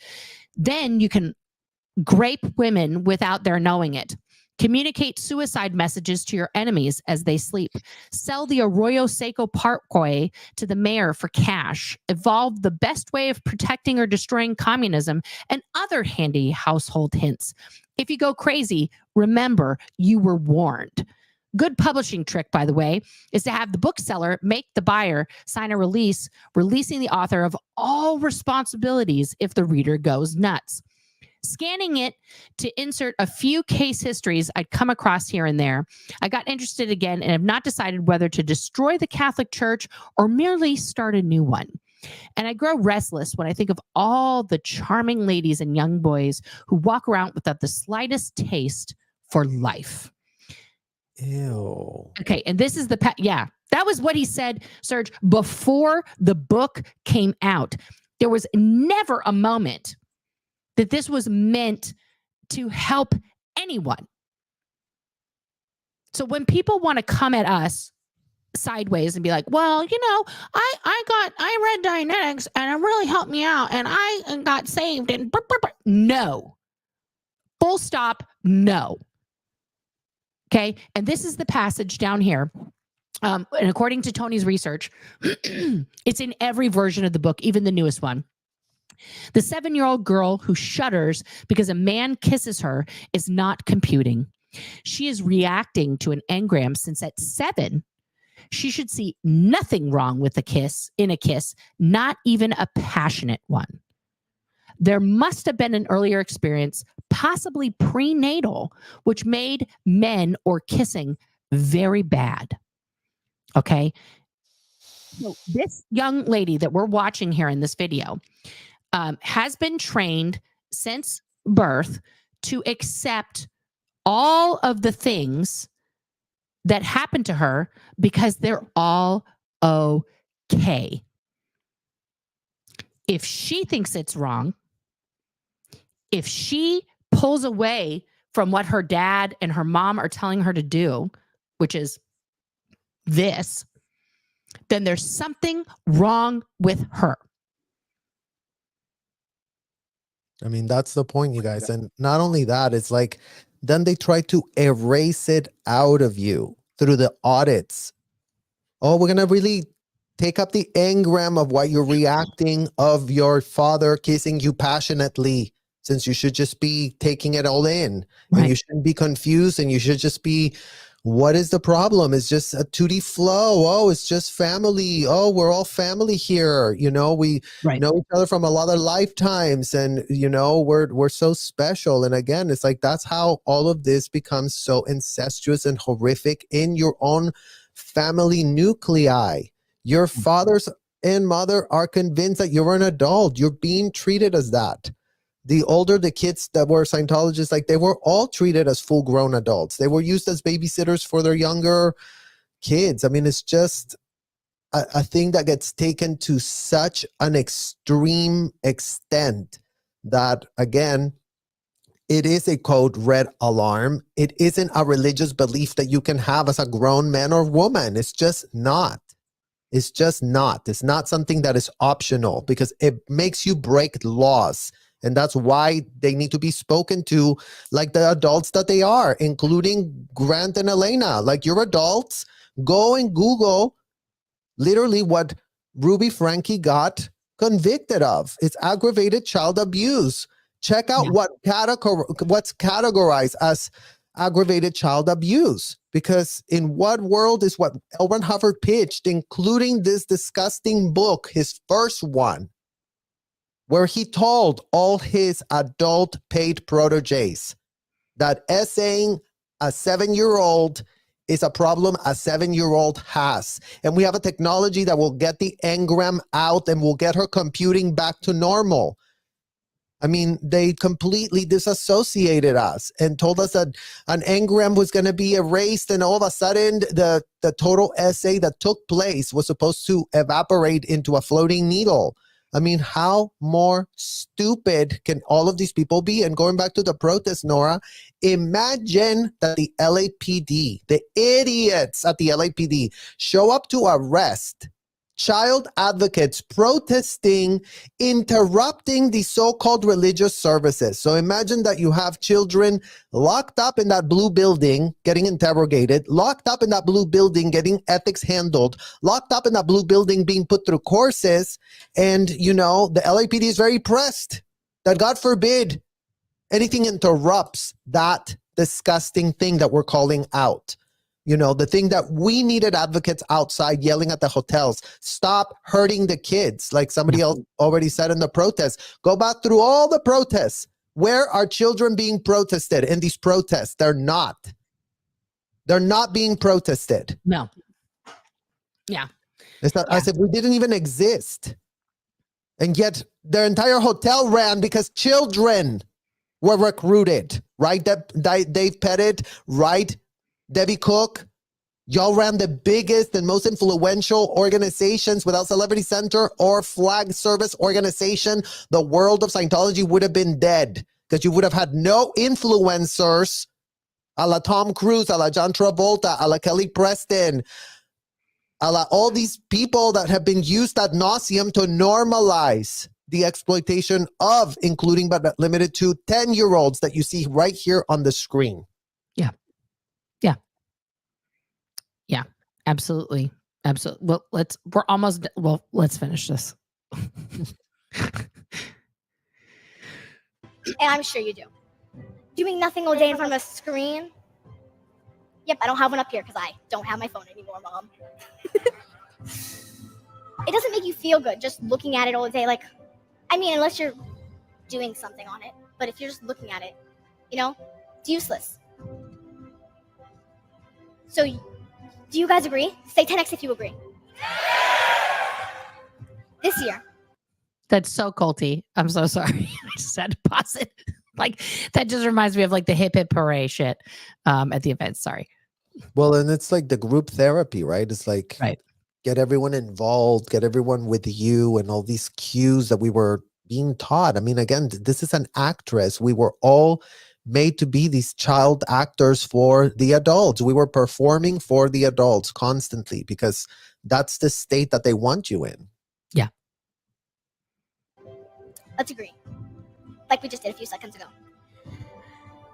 Then you can grape women without their knowing it. Communicate suicide messages to your enemies as they sleep. Sell the Arroyo Seco Parkway to the mayor for cash. Evolve the best way of protecting or destroying communism and other handy household hints. If you go crazy, remember you were warned. Good publishing trick, by the way, is to have the bookseller make the buyer sign a release, releasing the author of all responsibilities if the reader goes nuts. Scanning it to insert a few case histories I'd come across here and there, I got interested again and have not decided whether to destroy the Catholic Church or merely start a new one. And I grow restless when I think of all the charming ladies and young boys who walk around without the slightest taste for life. Ew. Okay, and this is yeah, that was what he said, Serge, before the book came out. There was never a moment that this was meant to help anyone. So when people want to come at us sideways and be like, well, you know, I read Dianetics and it really helped me out and I got saved and no. Full stop, no. Okay, and this is the passage down here. And according to Tony's research, it's in every version of the book, even the newest one. The 7-year-old girl who shudders because a man kisses her is not computing. She is reacting to an engram since at 7, she should see nothing wrong with a kiss, not even a passionate one. There must have been an earlier experience, possibly prenatal, which made men or kissing very bad. Okay. So this young lady that we're watching here in this video has been trained since birth to accept all of the things that happen to her because they're all okay. If she thinks it's wrong, if she pulls away from what her dad and her mom are telling her to do, which is this, then there's something wrong with her. I mean, that's the point, you guys. And not only that, it's like, then they try to erase it out of you through the audits. Oh, we're going to really take up the engram of why you're reacting of your father kissing you passionately. since you should just be taking it all in, and Right. you shouldn't be confused, and you should just be, what is the problem? It's just a 2D flow. Oh, it's just family. Oh, we're all family here. You know, we Right. know each other from a lot of lifetimes, and you know, we're so special. And again, it's like that's how all of this becomes so incestuous and horrific in your own family nuclei. Your fathers and mother are convinced that you're an adult. You're being treated as that. The older the kids that were Scientologists, like they were all treated as full-grown adults. They were used as babysitters for their younger kids. I mean, it's just a thing that gets taken to such an extreme extent that, again, it is a code red alarm. It isn't a religious belief that you can have as a grown man or woman. It's just not. It's just not. It's not something that is optional, because it makes you break laws. And that's why they need to be spoken to like the adults that they are, including Grant and Elena. Like, you're adults. Go and Google literally what Ruby Frankie got convicted of. It's aggravated child abuse. Check out what's categorized as aggravated child abuse. Because in what world is what L. Ron Hubbard pitched, including this disgusting book, his first one, where he told all his adult paid proteges that essaying a 7-year-old is a problem a 7-year-old has. And we have a technology that will get the engram out and will get her computing back to normal. I mean, they completely disassociated us and told us that an engram was going to be erased, and all of a sudden the total essay that took place was supposed to evaporate into a floating needle. I mean, how more stupid can all of these people be? And going back to the protest, Nora, imagine that the LAPD, the idiots at the LAPD, show up to arrest child advocates protesting, interrupting the so-called religious services. So imagine that you have children locked up in that blue building getting interrogated, locked up in that blue building getting ethics handled, locked up in that blue building being put through courses, and you know, the LAPD is very pressed that, God forbid, anything interrupts that disgusting thing that we're calling out. You know, the thing that we needed advocates outside yelling at the hotels. Stop hurting the kids, like somebody else already said in the protest. Go back through all the protests. Where are children being protested in these protests? They're not. They're not being protested. No. Yeah. It's not, as if we didn't even exist. And yet their entire hotel ran because children were recruited, right? Dave Pettit, right? Debbie Cook, y'all ran the biggest and most influential organizations. Without Celebrity Center or flag service organization, the world of Scientology would have been dead, because you would have had no influencers a la Tom Cruise, a la John Travolta, a la Kelly Preston, a la all these people that have been used ad nauseum to normalize the exploitation of, including but not limited to, 10-year-olds that you see right here on the screen. Yeah, absolutely. Absolutely. Well, let's finish this. And I'm sure you do. Doing nothing all day in front of a screen. Yep, I don't have one up here because I don't have my phone anymore, Mom. It doesn't make you feel good just looking at it all day. Like, I mean, unless you're doing something on it. But if you're just looking at it, you know, it's useless. So, do you guys agree? Say 10x if you agree. This year. That's so culty. I'm so sorry. I just had to pause it. Like, that just reminds me of like the hip hip hooray shit at the event. Sorry. Well, and it's like the group therapy, right? It's like, get everyone involved, get everyone with you, and all these cues that we were being taught. I mean, again, this is an actress. We were all made to be these child actors for the adults. We were performing for the adults constantly because that's the state that they want you in. Yeah. Let's agree. Like we just did a few seconds ago.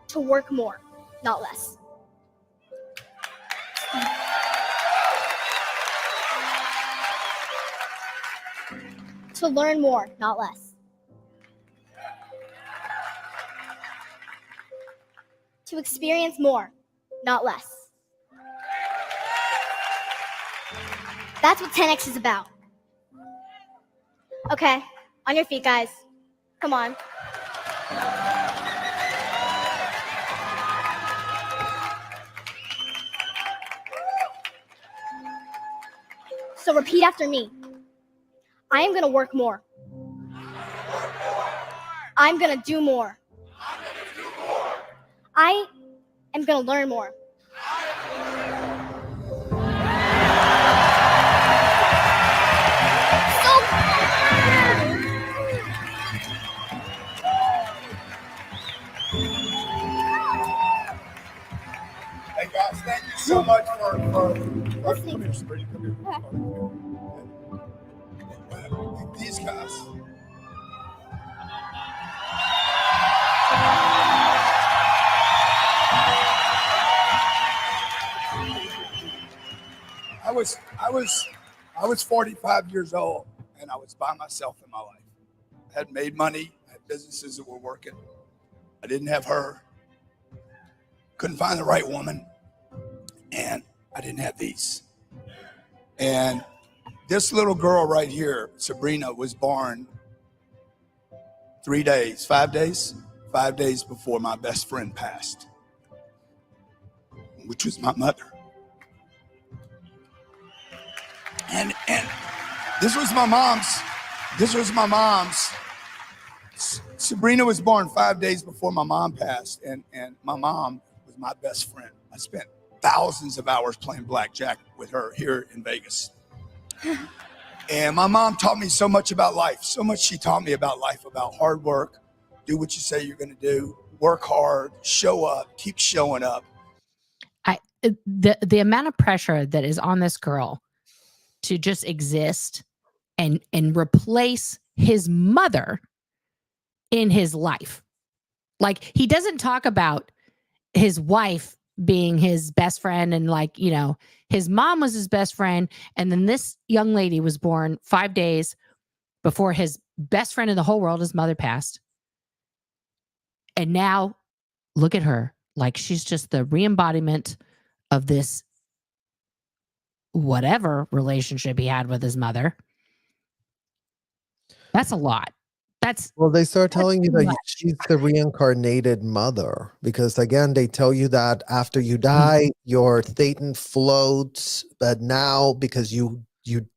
To work more, not less. To learn more, not less. to experience more, not less. That's what 10X is about. Okay, on your feet, guys. Come on. So repeat after me. I am going to work more. I'm going to do more. I am going to learn more. Hey guys, thank you so much for Listening. come here, Sabrina, come here. These guys. I was 45 years old and I was by myself in my life. I had made money, I had businesses that were working. I didn't have her. Couldn't find the right woman. And I didn't have these. And this little girl right here, Sabrina, was born 5 days before my best friend passed, which was my mother. And this was my mom's. Sabrina was born 5 days before my mom passed, and my mom was my best friend. I spent thousands of hours playing blackjack with her here in Vegas. And my mom taught me so much about life. So much she taught me about life, about hard work, do what you say you're going to do, work hard, show up, keep showing up. The amount of pressure that is on this girl to just exist and replace his mother in his life. Like, he doesn't talk about his wife being his best friend, and like, you know, his mom was his best friend, and then this young lady was born 5 days before his best friend in the whole world, his mother, passed. And now look at her, like she's just the re-embodiment of this whatever relationship he had with his mother. That's a lot. Well, they start telling you that she's the reincarnated mother, because again, they tell you that after you die, your thetan floats. But now, because you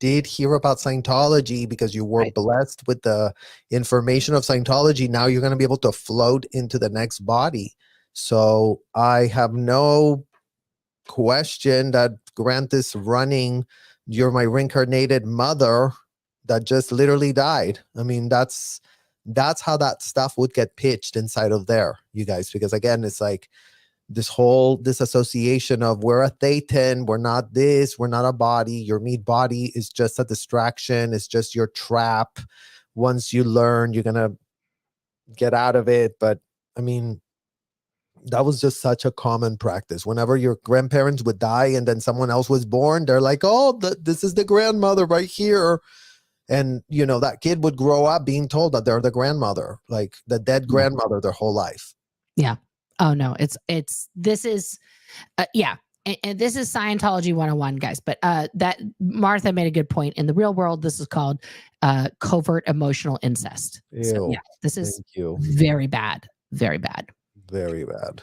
did hear about Scientology, because you were blessed with the information of Scientology, now you're going to be able to float into the next body. So I have no question that Grant is running, you're my reincarnated mother that just literally died. I mean, that's how that stuff would get pitched inside of there, you guys, because again, it's like this association of we're a thetan, we're not this, we're not a body, your meat body is just a distraction, it's just your trap. Once you learn, you're gonna get out of it. But I mean, that was just such a common practice. Whenever your grandparents would die and then someone else was born, they're like, oh, this is the grandmother right here. And, you know, that kid would grow up being told that they're the grandmother, like the dead grandmother their whole life. Yeah. Oh, no, this is Scientology 101, guys. But that Martha made a good point. In the real world, this is called covert emotional incest. Ew, so, yeah, this is very bad. Very bad. Very bad.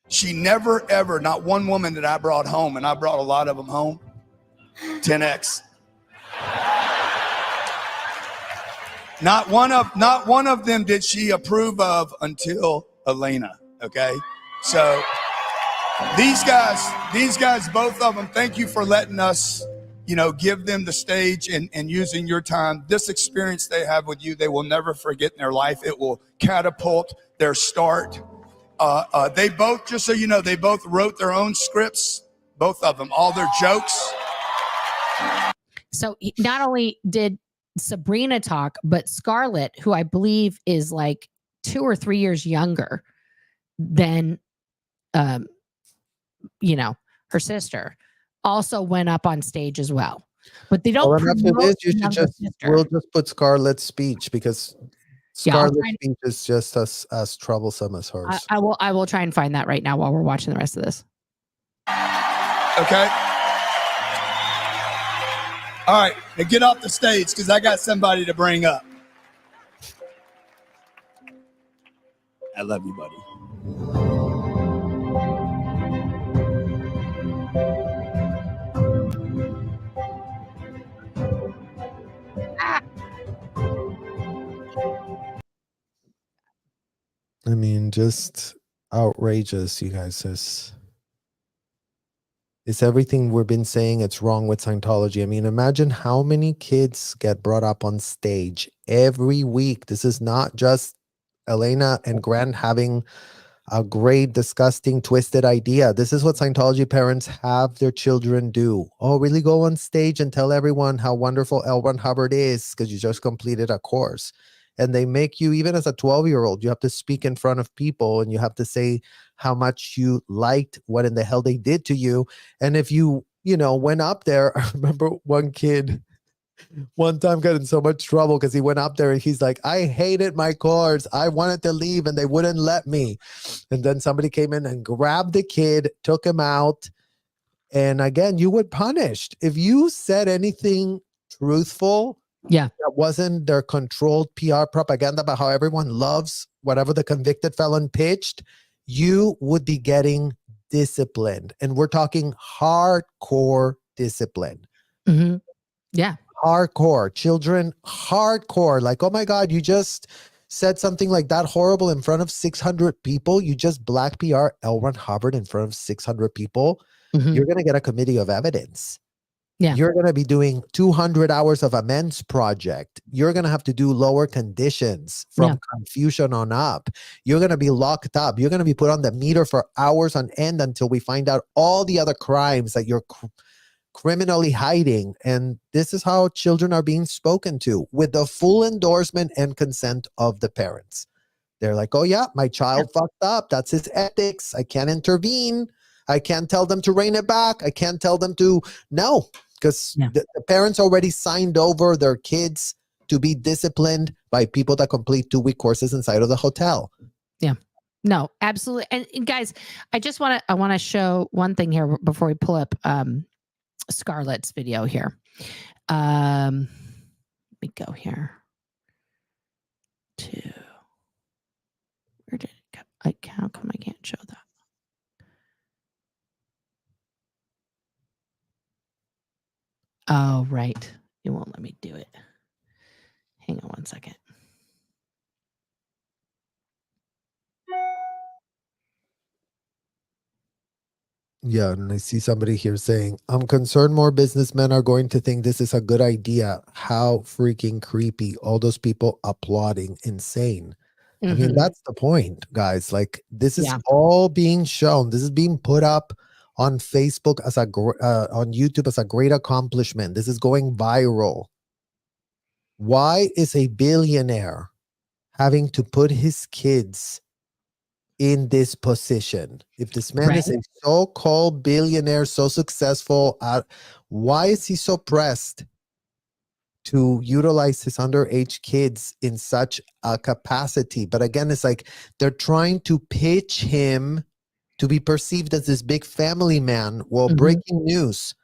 She never, ever, not one woman that I brought home, and I brought a lot of them home, 10X. Not one of them did she approve of until Elena. Okay, so these guys, both of them, thank you for letting us, you know, give them the stage and using your time. This experience they have with you, they will never forget in their life. It will catapult their start. They both, just so you know, they both wrote their own scripts, both of them, all their jokes. So not only did Sabrina talk, but Scarlett, who I believe is like 2 or 3 years younger than, you know, her sister, also went up on stage as well. But they don't. Well, after this, we'll just put Scarlett's speech, because Yeah, I'll Scarlet's try speech is just as troublesome as and, hers. I will try and find that right now while we're watching the rest of this. Okay. All right. Now get off the stage because I got somebody to bring up. I love you, buddy. I mean, just outrageous, you guys. It's everything we've been saying. It's wrong with Scientology. I mean, imagine how many kids get brought up on stage every week. This is not just Elena and Grant having a great, disgusting, twisted idea. This is what Scientology parents have their children do. Oh, really go on stage and tell everyone how wonderful L. Ron Hubbard is because you just completed a course. And they make you, even as a 12-year-old, you have to speak in front of people and you have to say how much you liked what in the hell they did to you. And if you went up there, I remember one kid one time got in so much trouble because he went up there and he's like, I hated my course. I wanted to leave and they wouldn't let me. And then somebody came in and grabbed the kid, took him out. And again, you were punished. If you said anything truthful, Yeah. that wasn't their controlled PR propaganda about how everyone loves whatever the convicted felon pitched, you would be getting disciplined. And we're talking hardcore discipline. Mm-hmm. Yeah. Hardcore. Children, hardcore. Like, oh my God, you just said something like that horrible in front of 600 people. You just black PR L. Ron Hubbard in front of 600 people. Mm-hmm. You're going to get a committee of evidence. Yeah. You're going to be doing 200 hours of amends project. You're going to have to do lower conditions from confusion on up. You're going to be locked up. You're going to be put on the meter for hours on end until we find out all the other crimes that you're criminally hiding. And this is how children are being spoken to with the full endorsement and consent of the parents. They're like, oh yeah, my child fucked up. That's his ethics. I can't intervene. I can't tell them to rein it back. I can't tell them to no. Because the parents already signed over their kids to be disciplined by people that complete 2-week courses inside of the hotel. Yeah, no, absolutely. And guys, I want to show one thing here before we pull up Scarlett's video here. Let me go here to where did it go? How come I can't show that? Oh, right. It won't let me do it. Hang on one second. Yeah, and I see somebody here saying, I'm concerned more businessmen are going to think this is a good idea. How freaking creepy. All those people applauding. Insane. I mean, that's the point, guys. Like, this is all being shown. This is being put up on Facebook as on YouTube as a great accomplishment. This is going viral. Why is a billionaire having to put his kids in this position? If this man is a so-called billionaire, so successful, why is he so pressed to utilize his underage kids in such a capacity? But again, it's like they're trying to pitch him to be perceived as this big family man. Well, breaking news.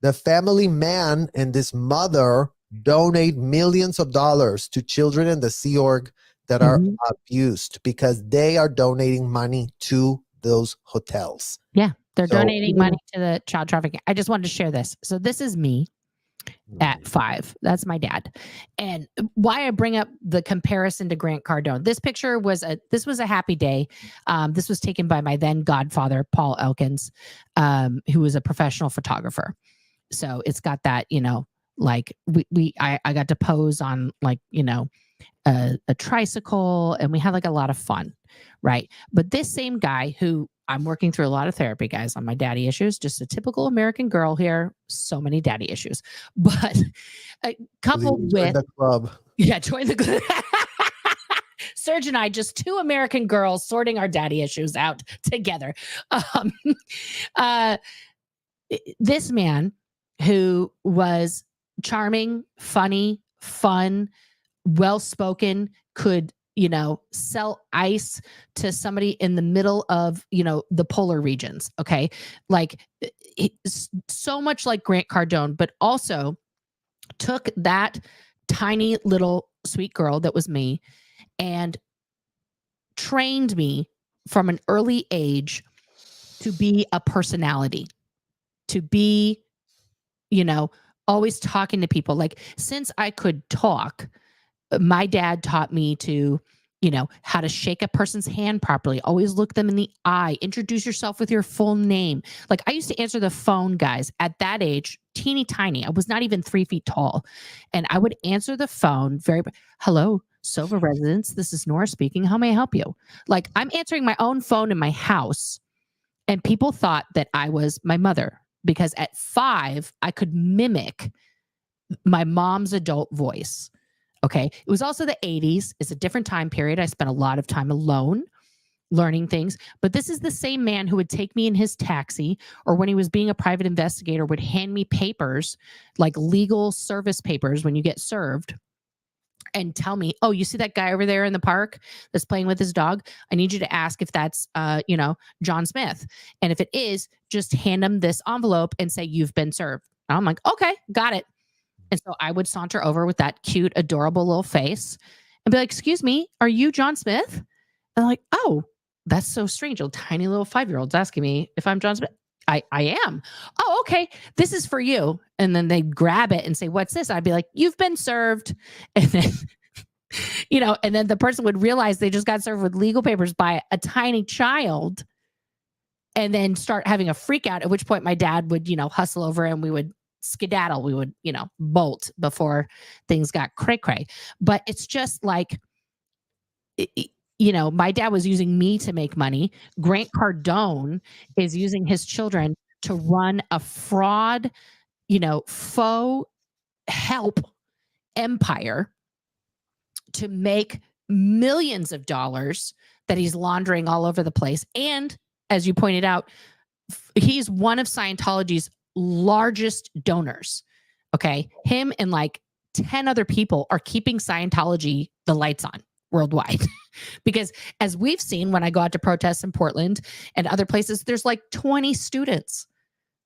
The family man and this mother donate millions of dollars to children in the Sea Org that are abused because they are donating money to those hotels. Yeah, they're donating money to the child trafficking. I just wanted to share this. So this is me at 5. That's my dad. And why I bring up the comparison to Grant Cardone. This picture was a happy day. This was taken by my then godfather, Paul Elkins, who was a professional photographer. So it's got that, like I got to pose on like, a tricycle, and we had like a lot of fun. Right. But this same guy who I'm working through a lot of therapy, guys, on my daddy issues, just a typical American girl here. So many daddy issues, but coupled with the club. Yeah. Join the club. Serge and I, just 2 American girls sorting our daddy issues out together. This man who was charming, funny, fun, well-spoken, could, you know, sell ice to somebody in the middle of, you know, the polar regions. Okay. Like so much like Grant Cardone, but also took that tiny little sweet girl that was me and trained me from an early age to be a personality, to be, you know, always talking to people. Like, since I could talk, my dad taught me to, you know, how to shake a person's hand properly, always look them in the eye, introduce yourself with your full name. Like, I used to answer the phone, guys, at that age, teeny tiny. I was not even 3 feet tall. And I would answer the phone hello, Silva residence. This is Nora speaking. How may I help you? Like, I'm answering my own phone in my house. And people thought that I was my mother, because at 5, I could mimic my mom's adult voice. Okay. It was also the 80s. It's a different time period. I spent a lot of time alone learning things, but this is the same man who would take me in his taxi, or when he was being a private investigator, would hand me papers, like legal service papers when you get served, and tell me, oh, you see that guy over there in the park that's playing with his dog? I need you to ask if that's, you know, John Smith. And if it is, just hand him this envelope and say, you've been served. And I'm like, okay, got it. And so I would saunter over with that cute, adorable little face and be like, excuse me, are you John Smith? And they're like, oh, that's so strange. A tiny little 5-year-old's asking me if I'm John Smith. I am. Oh, okay. This is for you. And then they'd grab it and say, what's this? I'd be like, you've been served. And then, you know, and then the person would realize they just got served with legal papers by a tiny child, and then start having a freak out, at which point my dad would, you know, hustle over and we would skedaddle. We would, you know, bolt before things got cray cray. But it's just like, you know, my dad was using me to make money. Grant Cardone is using his children to run a fraud, you know, faux help empire to make millions of dollars that he's laundering all over the place. And as you pointed out, he's one of Scientology's largest donors. Okay. Him and like 10 other people are keeping Scientology the lights on worldwide. Because as we've seen when I go out to protests in Portland and other places, there's like 20 students.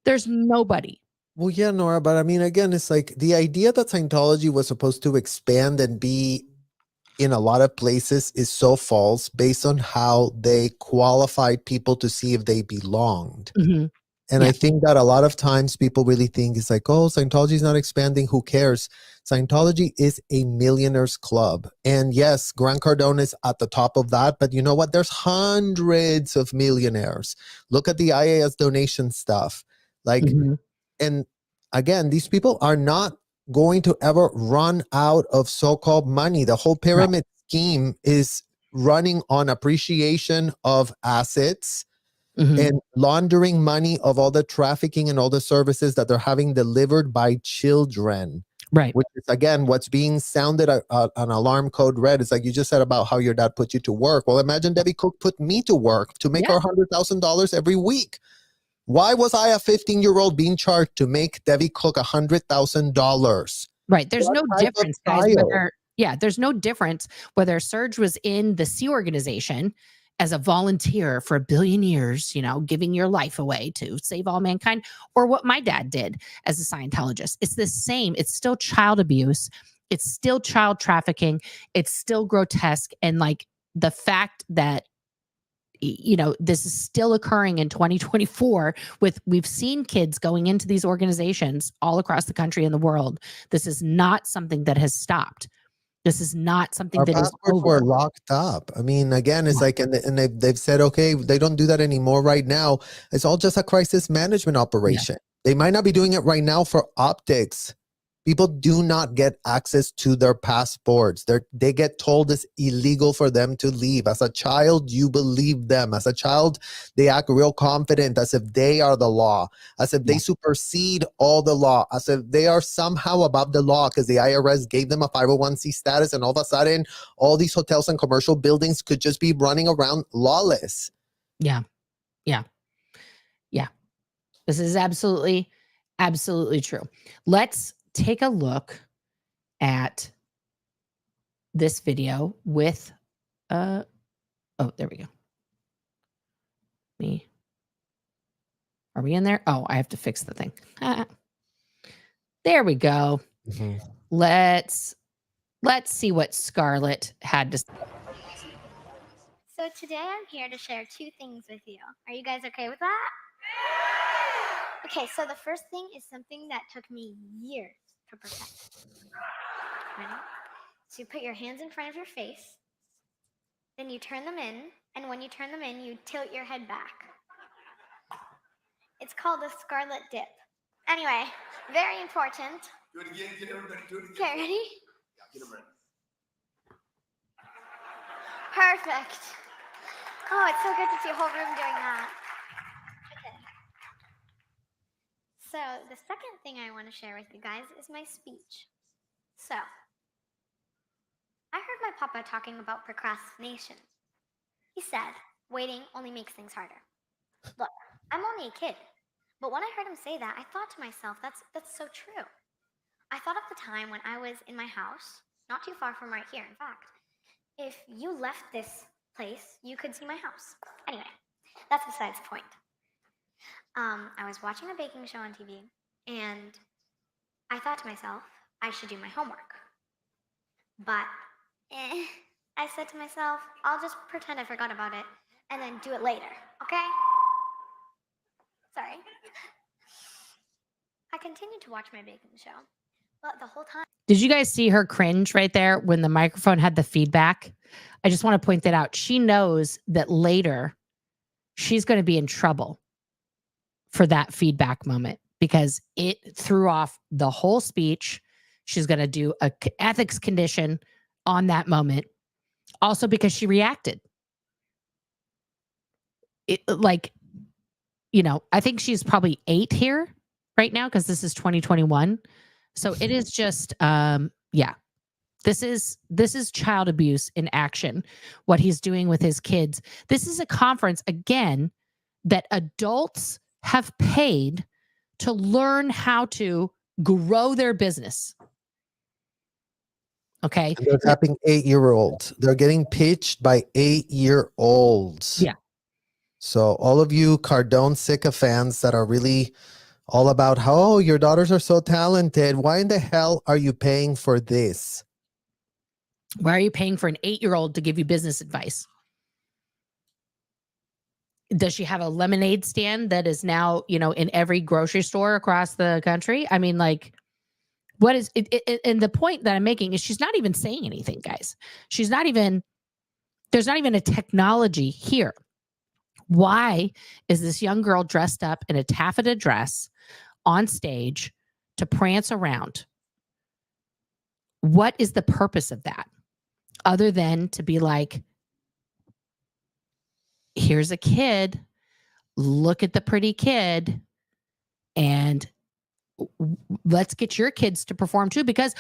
There's nobody. Well, yeah, Nora, but I mean, again, it's like the idea that Scientology was supposed to expand and be in a lot of places is so false based on how they qualified people to see if they belonged. Mm-hmm. And I think that a lot of times people really think it's like, oh, Scientology is not expanding. Who cares? Scientology is a millionaires club. And yes, Grant Cardone is at the top of that. But you know what? There's hundreds of millionaires. Look at the IAS donation stuff. Like, and again, these people are not going to ever run out of so-called money. The whole pyramid scheme is running on appreciation of assets, and laundering money of all the trafficking and all the services that they're having delivered by children. Right. Which is, again, what's being sounded an alarm code red. It's like you just said about how your dad put you to work. Well, imagine Debbie Cook put me to work to make her $100,000 every week. Why was I a 15-year-old being charged to make Debbie Cook $100,000? Right. There's no difference, guys. There's no difference whether Serge was in the Sea Organization as a volunteer for 1 billion years, you know, giving your life away to save all mankind, or what my dad did as a Scientologist. It's the same. It's still child abuse. It's still child trafficking. It's still grotesque. And like the fact that, you know, this is still occurring in 2024 we've seen kids going into these organizations all across the country and the world. This is not something that has stopped. This is not something that is over. Were locked up. I mean, again, it's like, and they've said, okay, they don't do that anymore right now. It's all just a crisis management operation. They might not be doing it right now for optics. People do not get access to their passports. They get told it's illegal for them to leave. As a child, you believe them. As a child, they act real confident, as if they are the law, as if they supersede all the law, as if they are somehow above the law because the IRS gave them a 501c status, and all of a sudden, all these hotels and commercial buildings could just be running around lawless. Yeah. This is absolutely true. Let's take a look at this video with, oh, there we go. Are we in there? Oh, I have to fix the thing. There we go. Mhm. Let's see what Scarlett had to say. So today I'm here to share 2 things with you. Are you guys okay with that? Okay, so the first thing is something that took me years to perfect. Ready? So you put your hands in front of your face, then you turn them in, and when you turn them in, you tilt your head back. It's called a scarlet dip. Anyway, very important. Do it again. Get everybody. Do it again. Okay, ready? Yeah, get them ready. Perfect. Oh, it's so good to see a whole room doing that. Okay. So the second thing I want to share with you guys is my speech. So, I heard my papa talking about procrastination. He said, waiting only makes things harder. Look, I'm only a kid, but when I heard him say that, I thought to myself, that's so true. I thought of the time when I was in my house, not too far from right here, in fact. If you left this place, you could see my house. Anyway, that's besides the point. I was watching a baking show on TV, and I thought to myself, I should do my homework. But I said to myself, I'll just pretend I forgot about it and then do it later, okay? Sorry. I continued to watch my baking show, but the whole time. Did you guys see her cringe right there when the microphone had the feedback? I just want to point that out. She knows that later she's going to be in trouble for that feedback moment because it threw off the whole speech. She's going to do a ethics condition on that moment. Also because she reacted. I think she's probably 8 here right now because this is 2021. So it is just, this is child abuse in action, what he's doing with his kids. This is a conference, again, that adults have paid to learn how to grow their business. Okay. And they're tapping 8-year-olds. They're getting pitched by 8-year-olds. Yeah. So all of you Cardone sycophants that are really all about how your daughters are so talented, why in the hell are you paying for this? Why are you paying for an 8-year-old to give you business advice? Does she have a lemonade stand that is now, in every grocery store across the country? I mean, like, what is it? And the point that I'm making is she's not even saying anything, guys. There's not even a technology here. Why is this young girl dressed up in a taffeta dress on stage to prance around? What is the purpose of that? Other than to be like, here's a kid, look at the pretty kid, and let's get your kids to perform too. Because,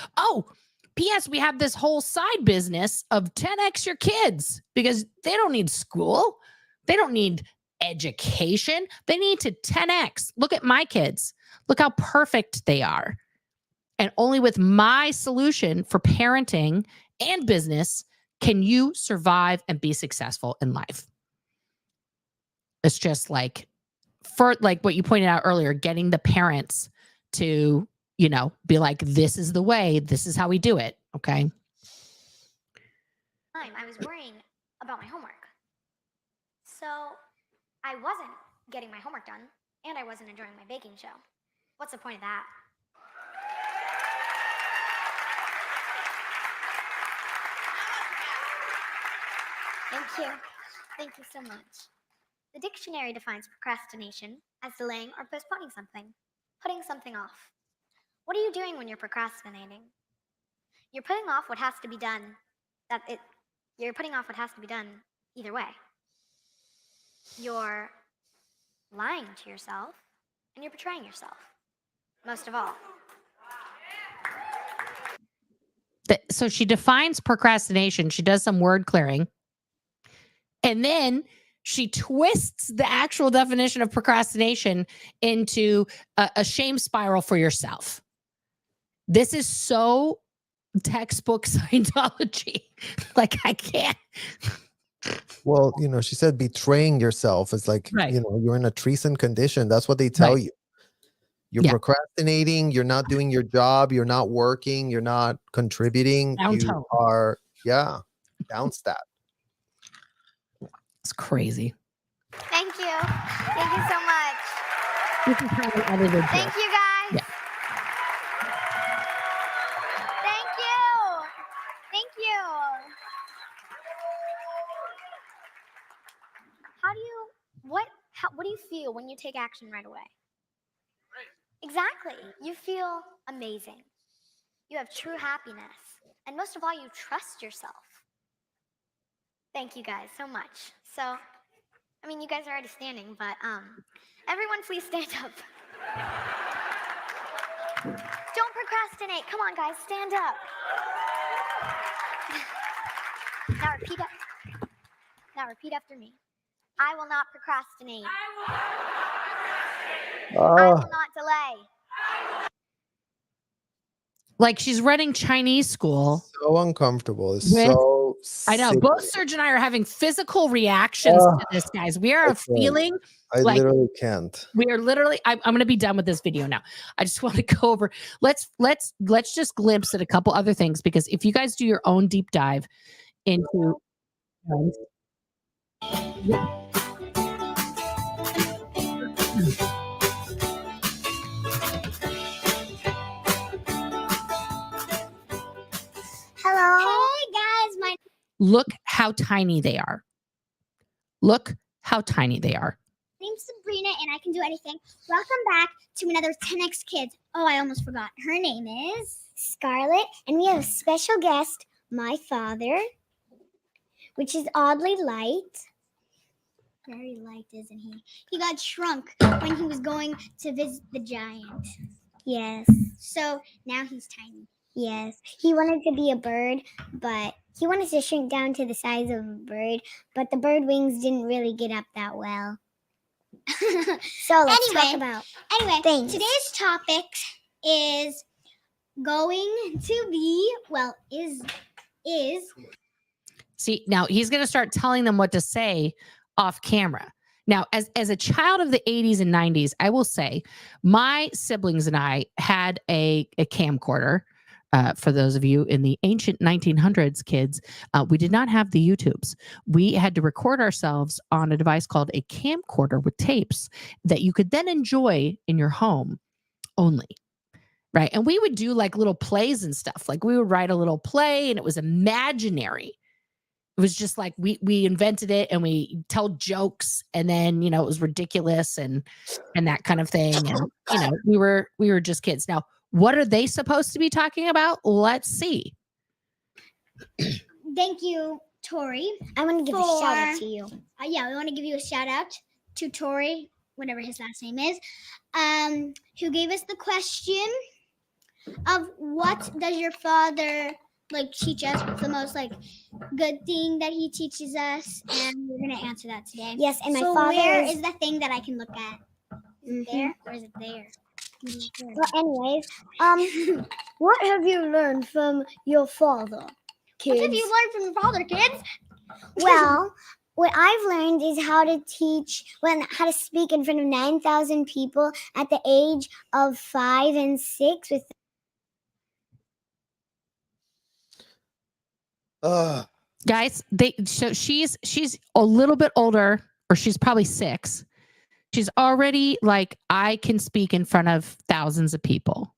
P.S., we have this whole side business of 10x your kids because they don't need school. They don't need education. They need to 10x. Look at my kids. Look how perfect they are. And only with my solution for parenting and business can you survive and be successful in life. It's just like what you pointed out earlier, getting the parents to, be like, this is the way, this is how we do it. Okay. I was worrying about my homework. So I wasn't getting my homework done and I wasn't enjoying my baking show. What's the point of that? Thank you. Thank you so much. The dictionary defines procrastination as delaying or postponing something, putting something off. What are you doing when you're procrastinating? You're putting off what has to be done. You're putting off what has to be done either way. You're lying to yourself and you're betraying yourself. Most of all. So she defines procrastination. She does some word clearing. And then she twists the actual definition of procrastination into a shame spiral for yourself. This is so textbook Scientology. Like, I can't. Well, she said betraying yourself is like, Right. you're in a treason condition. That's what they tell Right. you. You're Yeah. procrastinating. You're not doing your job. You're not working. You're not contributing. Down You tone. are, down stat. It's crazy. Thank you. Thank you so much. This is probably edited. Thank you, guys. Yeah. Thank you. Thank you. What do you feel when you take action right away? Exactly. You feel amazing. You have true happiness. And most of all, you trust yourself. Thank you guys so much. So, I mean, you guys are already standing, but everyone please stand up. Don't procrastinate. Come on, guys, stand up. Now repeat after me. I will not procrastinate. I will not delay. Like, she's running Chinese school. So uncomfortable. It's With- so I know. sick. Both Serge and I are having physical reactions to this, guys. We are I can't. feeling. I like- literally can't. We are literally. I'm going to be done with this video now. I just want to go over. Let's just glimpse at a couple other things, because if you guys do your own deep dive into. Hello. Hey guys, Look how tiny they are. Look how tiny they are. my name's Sabrina and I can do anything. Welcome back to another 10X Kids. Oh, I almost forgot. Her name is Scarlett, and we have a special guest, my father, which is oddly light. Very light, isn't he? He got shrunk when he was going to visit the giant. Yes. So now he's tiny. Yes. He wanted to be a bird, but he wanted to shrink down to the size of a bird, but the bird wings didn't really get up that well. So let's talk about things. Today's topic is going to be, well, is See, now he's going to start telling them what to say off camera. Now, as a child of the 80s and 90s, I will say my siblings and I had a camcorder. For those of you in the ancient 1900s, kids, we did not have the YouTubes. We had to record ourselves on a device called a camcorder with tapes that you could then enjoy in your home only. Right. And we would do like little plays and stuff. Like, we would write a little play and it was imaginary. It was just like we invented it and we tell jokes, and then, it was ridiculous and that kind of thing. And, we were just kids. Now, what are they supposed to be talking about? Let's see. Thank you, Tori. I want to give a shout out to you. Yeah, we want to give you a shout out to Tori, whatever his last name is, who gave us the question of what does your father teach us? What's the most good thing that he teaches us? And we're gonna answer that today. Yes, and my father. Where is the thing that I can look at? Is it there or is it there? Well, anyways, what have you learned from your father, kids? What have you learned from your father, kids? Well, what I've learned is how to how to speak in front of 9,000 people at the age of 5 and 6 with. Guys, so she's a little bit older, or she's probably 6. She's already like, I can speak in front of thousands of people.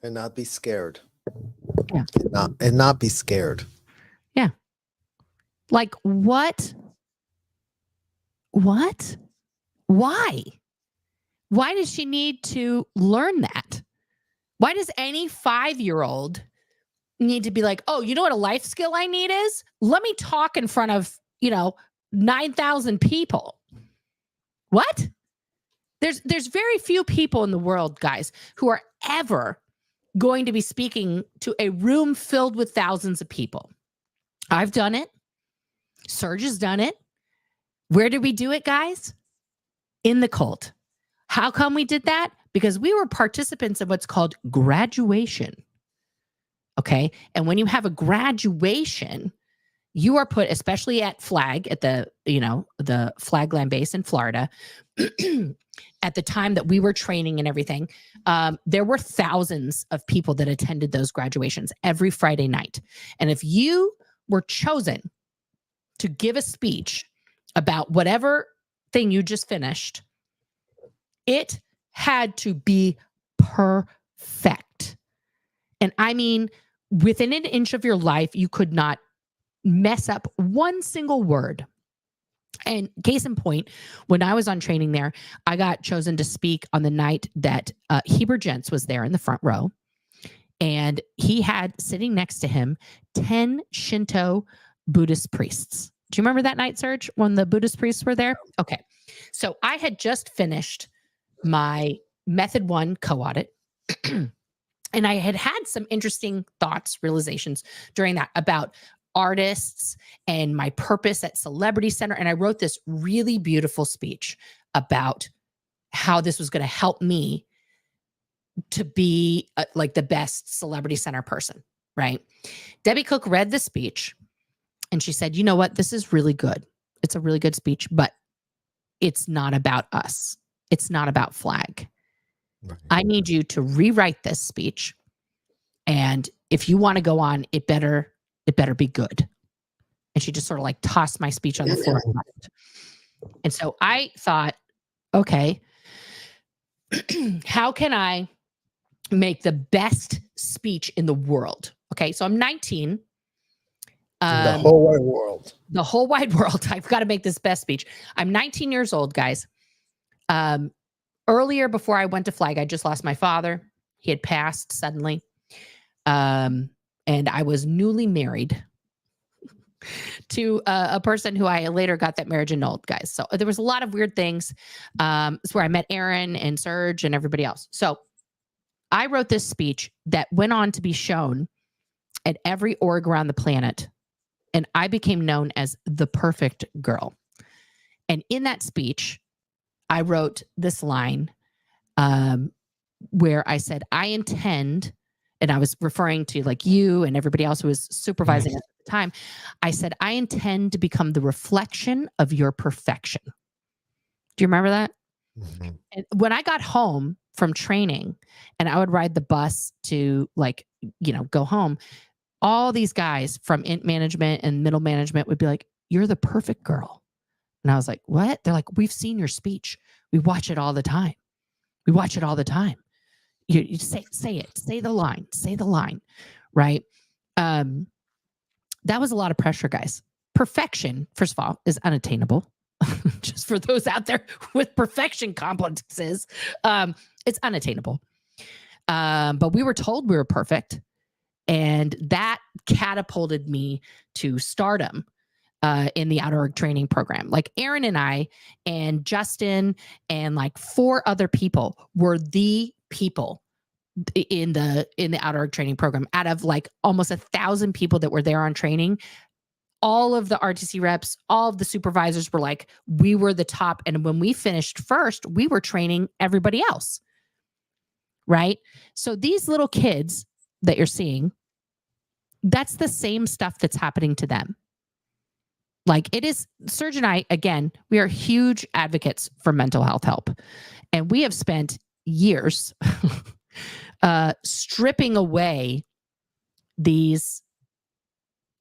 And not be scared. Yeah. And not be scared. Yeah. Like, what? What? Why? Why does she need to learn that? Why does any 5-year-old need to be like, oh, you know what a life skill I need is? Let me talk in front of, 9,000 people. What? There's very few people in the world, guys, who are ever going to be speaking to a room filled with thousands of people. I've done it. Serge has done it. Where did we do it, guys? In the cult. How come we did that? Because we were participants in what's called graduation. Okay. And when you have a graduation, you are put, especially at Flag, at the, the Flag Land Base in Florida, at the time that we were training and everything, there were thousands of people that attended those graduations every Friday night. And if you were chosen to give a speech about whatever thing you just finished, it had to be perfect. And I mean, within an inch of your life, you could not mess up one single word. And case in point, when I was on training there, I got chosen to speak on the night that Heber Gents was there in the front row. And he had sitting next to him 10 Shinto Buddhist priests. Do you remember that night, Serge, when the Buddhist priests were there? Okay. So I had just finished my Method 1 co-audit. And I had had some interesting thoughts, realizations during that about artists and my purpose at Celebrity Center. And I wrote this really beautiful speech about how this was going to help me to be like the best Celebrity Center person, right? Debbie Cook read the speech and she said, you know what? This is really good. It's a really good speech, but it's not about us. It's not about Flag. Right. I need you to rewrite this speech. And if you want to go on, it better be good. And she just sort of like tossed my speech on the floor. And so I thought, okay, how can I make the best speech in the world? Okay, so I'm 19. The whole wide world. The whole wide world. I've got to make this best speech. I'm 19 years old, guys. Earlier, before I went to Flag, I just lost my father. He had passed suddenly. And I was newly married to a person who I later got that marriage annulled, guys. So there was a lot of weird things. It's where I met Aaron and Serge and everybody else. So I wrote this speech that went on to be shown at every org around the planet. And I became known as the perfect girl. And in that speech, I wrote this line where I said, I intend, and I was referring to like you and everybody else who was supervising at the time. I said, I intend to become the reflection of your perfection. Do you remember that? Mm-hmm. And when I got home from training and I would ride the bus to go home, all these guys from management and middle management would be like, you're the perfect girl. And I was like, what? They're like, we've seen your speech. We watch it all the time. We watch it all the time. You say it, say the line, right? That was a lot of pressure, guys. Perfection, first of all, is unattainable. Just for those out there with perfection complexes, it's unattainable. But we were told we were perfect. And that catapulted me to stardom in the outer org training program. Like Aaron and I and Justin and like 4 other people were the people in the outer org training program. Out of like almost 1,000 people that were there on training, all of the RTC reps, all of the supervisors were like, we were the top. And when we finished first, we were training everybody else. Right? So these little kids that you're seeing, that's the same stuff that's happening to them. Like it is, Serge and I, again, we are huge advocates for mental health help. And we have spent years stripping away these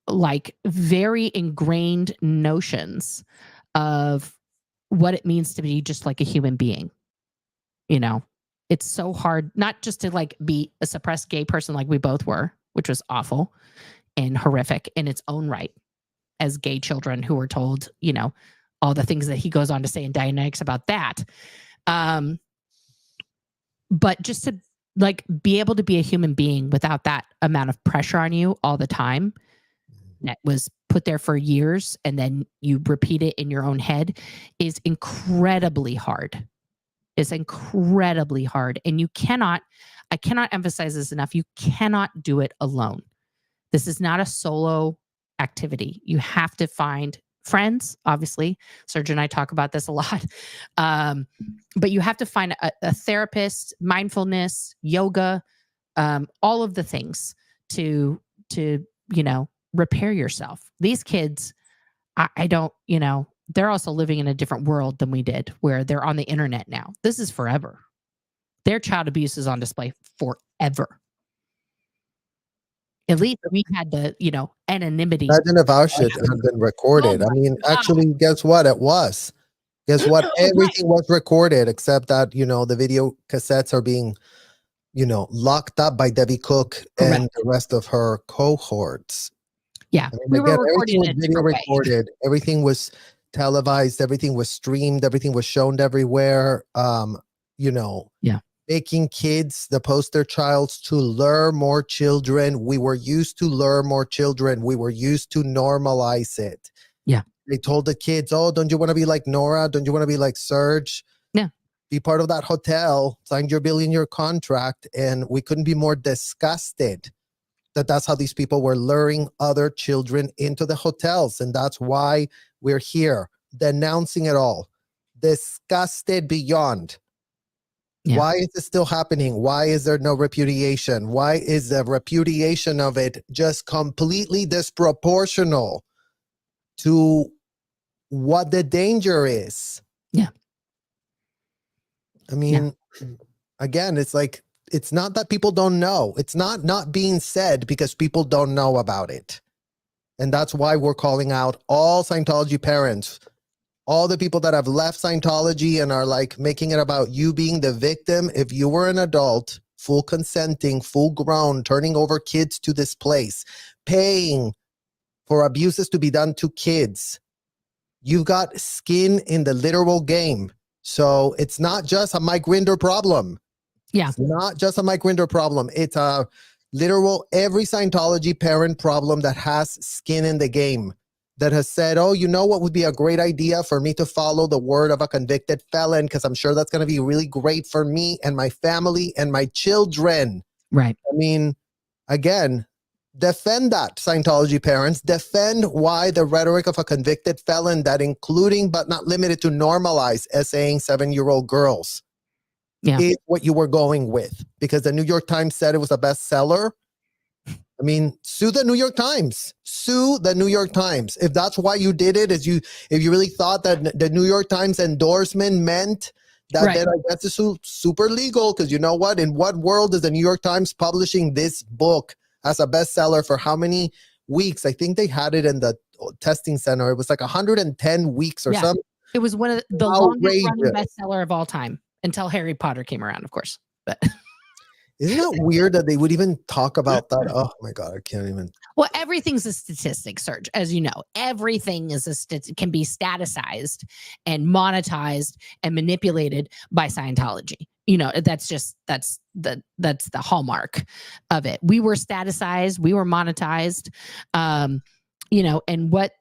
like very ingrained notions of what it means to be just like a human being. You know, it's so hard not just to like be a suppressed gay person like we both were, which was awful and horrific in its own right, as gay children who were told, you know, all the things that he goes on to say in Dianetics about that. But just to like be able to be a human being without that amount of pressure on you all the time that was put there for years and then you repeat it in your own head is incredibly hard. It's incredibly hard. And I cannot emphasize this enough. You cannot do it alone. This is not a solo activity. You have to find friends, obviously. Serge and I talk about this a lot. But you have to find a therapist, mindfulness, yoga, all of the things to repair yourself. These kids, I don't, they're also living in a different world than we did, where they're on the internet now. This is forever. Their child abuse is on display forever. At least we had the, anonymity. Imagine if our shit had been recorded. I mean, actually, guess what? It was. Guess what? Everything was recorded except that, the video cassettes are being, locked up by Debbie Cook and the rest of her cohorts. Yeah. I mean, We were everything recording was in a video different way. recorded. Everything was televised. Everything was streamed. Everything was shown everywhere. Making kids the poster childs to lure more children. We were used to lure more children. We were used to normalize it. Yeah. They told the kids, oh, don't you want to be like Nora? Don't you want to be like Serge? Yeah. Be part of that hotel, sign your billion-year contract. And we couldn't be more disgusted that that's how these people were luring other children into the hotels. And that's why we're here denouncing it all. Disgusted beyond. Yeah. Why is it still happening? Why is there no repudiation? Why is the repudiation of it just completely disproportional to what the danger is? Yeah. I mean, again, it's like, it's not that people don't know. It's not being said because people don't know about it. And that's why we're calling out all Scientology parents, all the people that have left Scientology and are like making it about you being the victim. If you were an adult, full consenting, full grown, turning over kids to this place, paying for abuses to be done to kids, you've got skin in the literal game. So it's not just a Mike Rinder problem. Yeah. It's not just a Mike Rinder problem. It's a literal every Scientology parent problem that has skin in the game, that has said, oh, you know what would be a great idea for me to follow the word of a convicted felon, because I'm sure that's going to be really great for me and my family and my children. Right. I mean, again, defend that, Scientology parents. Defend why the rhetoric of a convicted felon, that including but not limited to normalize essaying 7-year-old girls, is what you were going with. Because the New York Times said it was a bestseller. I mean, sue the New York Times. Sue the New York Times. If that's why you did it, if you really thought that the New York Times endorsement meant that, then I guess it's super legal. Because you know what? In what world is the New York Times publishing this book as a bestseller for how many weeks? I think they had it in the testing center. It was like 110 weeks or something. It was one of the longest running bestseller of all time until Harry Potter came around, of course. But isn't that weird that they would even talk about that? Oh my God, I can't even. Well, everything's a statistic, Serge. As you know, everything is can be staticized and monetized and manipulated by Scientology. That's the hallmark of it. We were staticized, we were monetized, and what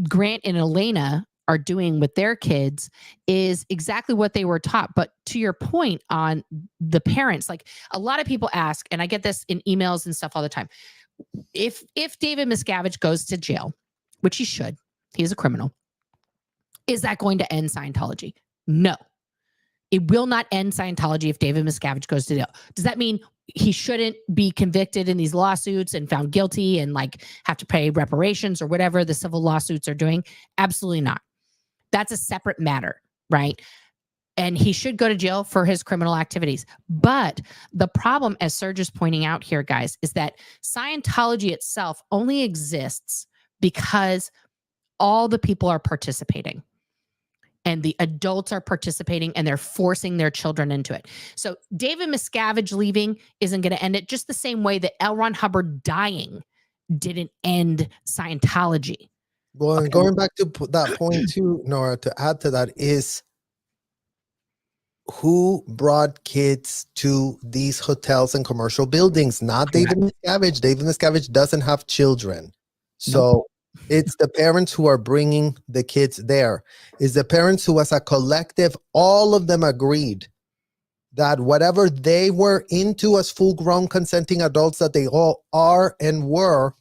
Grant and Elena are doing with their kids is exactly what they were taught. But to your point on the parents, like a lot of people ask, and I get this in emails and stuff all the time, if David Miscavige goes to jail, which he should, he's a criminal, is that going to end Scientology? No. It will not end Scientology if David Miscavige goes to jail. Does that mean he shouldn't be convicted in these lawsuits and found guilty and like have to pay reparations or whatever the civil lawsuits are doing? Absolutely not. That's a separate matter, right? And he should go to jail for his criminal activities. But the problem, as Serge is pointing out here, guys, is that Scientology itself only exists because all the people are participating. And the adults are participating and they're forcing their children into it. So David Miscavige leaving isn't going to end it, just the same way that L. Ron Hubbard dying didn't end Scientology. Well, and going back to that point too, Nora, to add to that is, who brought kids to these hotels and commercial buildings? Not David Miscavige. David Miscavige doesn't have children. So it's the parents who are bringing the kids there. It's the parents who, as a collective, all of them agreed that whatever they were into as full-grown consenting adults that they all are and were,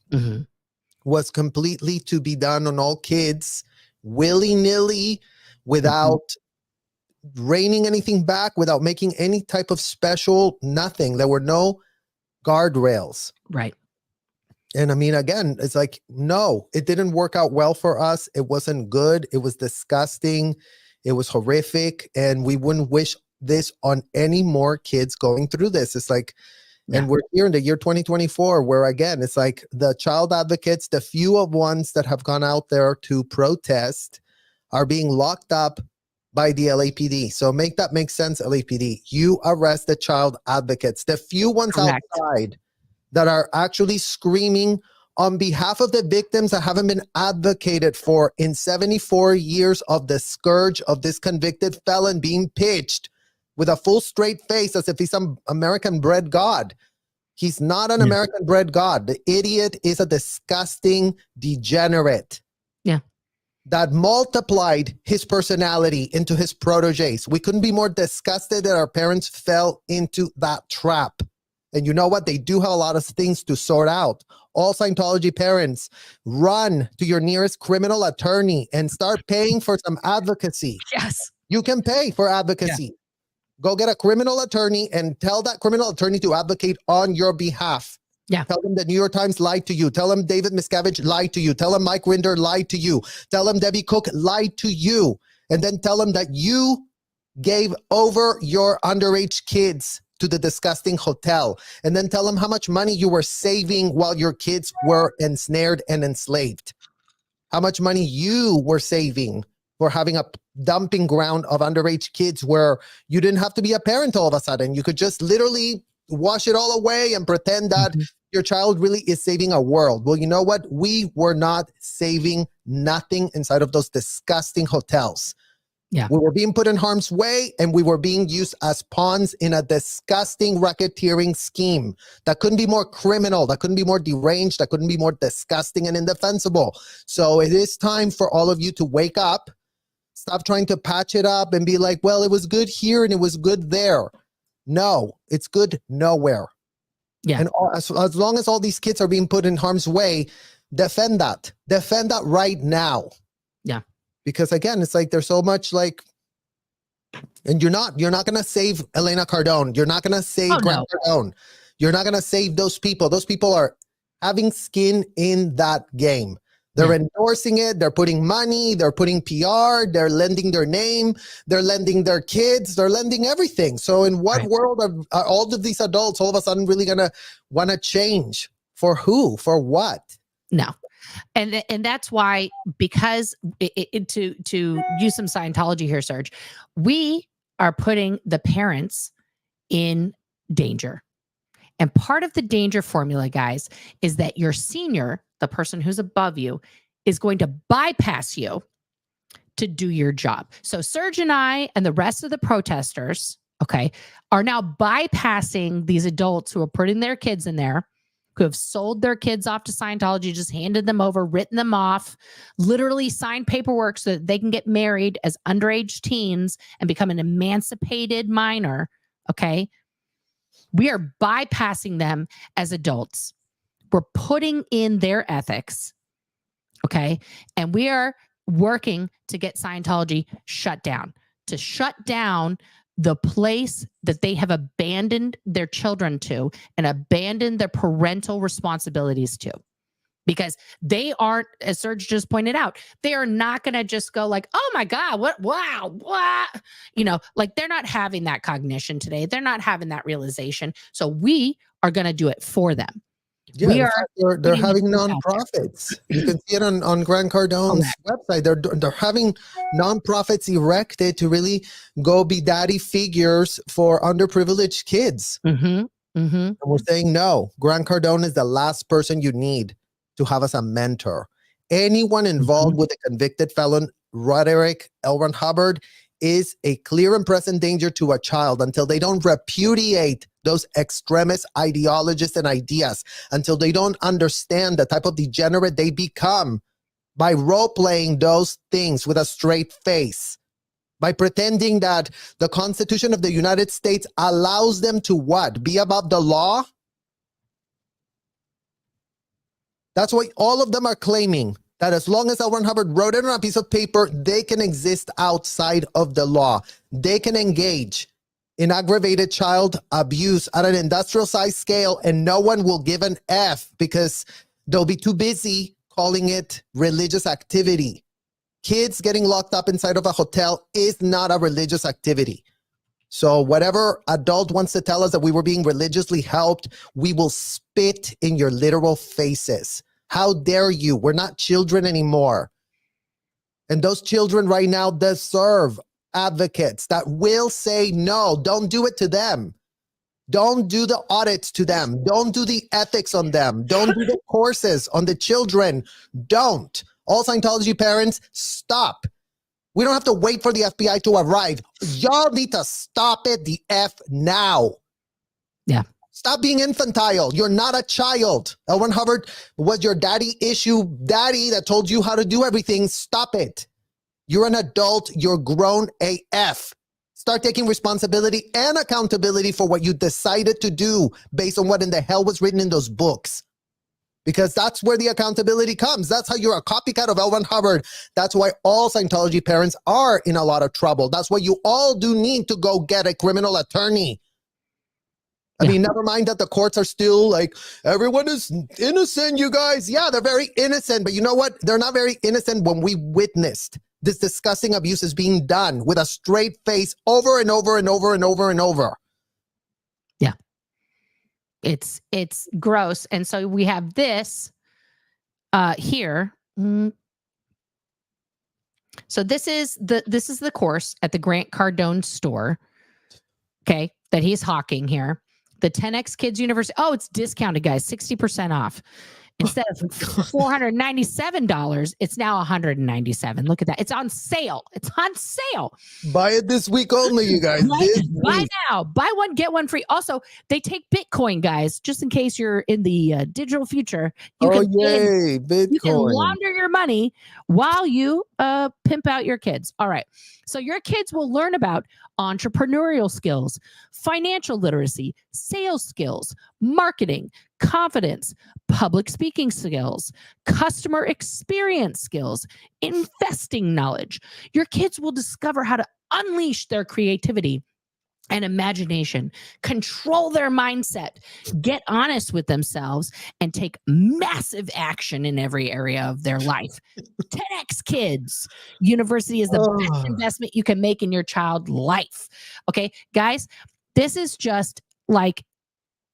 was completely to be done on all kids, willy-nilly, without reining anything back, without making any type of special nothing. There were no guardrails. Right. And I mean, again, it's like, no, it didn't work out well for us. It wasn't good. It was disgusting. It was horrific. And we wouldn't wish this on any more kids going through this. It's like, and we're here in the year 2024, where again, it's like the child advocates, the few of ones that have gone out there to protest, are being locked up by the LAPD. So make that make sense, LAPD. You arrest the child advocates, the few ones Correct. outside that are actually screaming on behalf of the victims that haven't been advocated for in 74 years of the scourge of this convicted felon being pitched with a full straight face as if he's some American-bred god. He's not an American-bred god. The idiot is a disgusting degenerate. Yeah. That multiplied his personality into his proteges. We couldn't be more disgusted that our parents fell into that trap. And you know what? They do have a lot of things to sort out. All Scientology parents, run to your nearest criminal attorney and start paying for some advocacy. Yes. You can pay for advocacy. Go get a criminal attorney and tell that criminal attorney to advocate on your behalf. Yeah. Tell them the New York Times lied to you. Tell them David Miscavige lied to you. Tell them Mike Rinder lied to you. Tell them Debbie Cook lied to you. And then tell them that you gave over your underage kids to the disgusting hotel. And then tell them how much money you were saving while your kids were ensnared and enslaved. How much money you were saving for having a dumping ground of underage kids where you didn't have to be a parent all of a sudden. You could just literally wash it all away and pretend that your child really is saving a world. Well, you know what? We were not saving nothing inside of those disgusting hotels. Yeah. We were being put in harm's way, and we were being used as pawns in a disgusting racketeering scheme that couldn't be more criminal, that couldn't be more deranged, that couldn't be more disgusting and indefensible. So it is time for all of you to wake up. Stop trying to patch it up and be like, well, it was good here and it was good there. No, it's good nowhere. Yeah. And as long as all these kids are being put in harm's way, defend that. Defend that right now. Yeah. Because again, it's like there's so much like, and you're not going to save Elena Cardone. You're not going to save Grant Cardone. You're not going to save those people. Those people are having skin in that game. They're endorsing it. They're putting money. They're putting PR. They're lending their name. They're lending their kids. They're lending everything. So in what world are all of these adults all of a sudden really going to want to change? For who? For what? No. And that's why, because to use some Scientology here, Serge, we are putting the parents in danger. And part of the danger formula, guys, is that your senior, the person who's above you, is going to bypass you to do your job. So Serge and I and the rest of the protesters, are now bypassing these adults who are putting their kids in there, who have sold their kids off to Scientology, just handed them over, written them off, literally signed paperwork so that they can get married as underage teens and become an emancipated minor. We are bypassing them as adults. We're putting in their ethics. And we are working to get Scientology shut down, to shut down the place that they have abandoned their children to and abandoned their parental responsibilities to. Because they aren't, as Serge just pointed out, they are not going to just go like, oh my God, what? Like they're not having that cognition today. They're not having that realization. So we are going to do it for them. Yeah, they're having nonprofits. You can see it on Grant Cardone's website. They're having nonprofits erected to really go be daddy figures for underprivileged kids. And we're saying no. Grant Cardone is the last person you need to have as a mentor. Anyone involved with a convicted felon, Roderick L. Ron Hubbard, is a clear and present danger to a child until they don't repudiate those extremist ideologies and ideas, until they don't understand the type of degenerate they become by role-playing those things with a straight face, by pretending that the Constitution of the United States allows them to what? Be above the law? That's what all of them are claiming. That as long as L. Ron Hubbard wrote it on a piece of paper, they can exist outside of the law. They can engage in aggravated child abuse at an industrial size scale, and no one will give an F because They'll be too busy calling it religious activity. Kids getting locked up inside of a hotel is not a religious activity. So whatever adult wants to tell us that we were being religiously helped, we will spit in your literal faces. How dare you? We're not children anymore. And those children right now deserve advocates that will say, no, don't do it to them. Don't do the audits to them. Don't do the ethics on them. Don't do the courses on the children. Don't. All Scientology parents, stop. We don't have to wait for the FBI to arrive. Y'all need to stop it the F now. Yeah. Stop being infantile. You're not a child. L. Ron Hubbard was your daddy issue daddy that told you how to do everything. Stop it. You're an adult. You're grown AF. Start taking responsibility and accountability for what you decided to do based on what in the hell was written in those books. Because that's where the accountability comes. That's how you're a copycat of L. Ron Hubbard. That's why all Scientology parents are in a lot of trouble. That's why you all do need to go get a criminal attorney. I mean, never mind that the courts are still like, everyone is innocent, you guys. Yeah, they're very innocent. But you know what? They're not very innocent when we witnessed this disgusting abuse is being done with a straight face over and over and over and over and over. Yeah. It's gross. And so we have this here. So this is the course at the Grant Cardone store. Okay, that he's hawking here. The 10X Kids University. Oh, it's discounted, guys. 60% off. Instead of $497, it's now $197. Look at that. It's on sale. It's on sale. Buy it this week only, you guys. Buy now. Buy one, get one free. Also, they take Bitcoin, guys, just in case you're in the digital future. Bitcoin. You can launder your money while you pimp out your kids. All right. So your kids will learn about entrepreneurial skills, financial literacy, sales skills, marketing, confidence, public speaking skills, customer experience skills, investing knowledge. Your kids will discover how to unleash their creativity and imagination, control their mindset, get honest with themselves, and take massive action in every area of their life. 10X Kids University is the best investment you can make in your child's life. Okay, guys, this is just like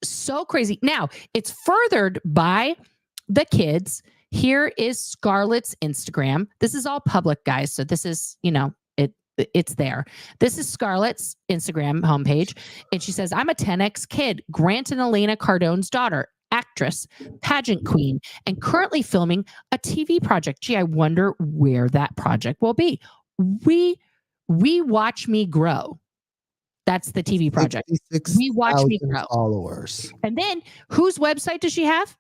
so crazy. Now, it's furthered by the kids. Here is Scarlett's Instagram. This is all public, guys. So this is, it's there. This is Scarlett's Instagram homepage. And she says, I'm a 10X kid, Grant and Elena Cardone's daughter, actress, pageant queen, and currently filming a TV project. Gee, I wonder where that project will be. We Watch Me Grow. That's the TV project. We Watch Me Grow. Followers. And then whose website does she have?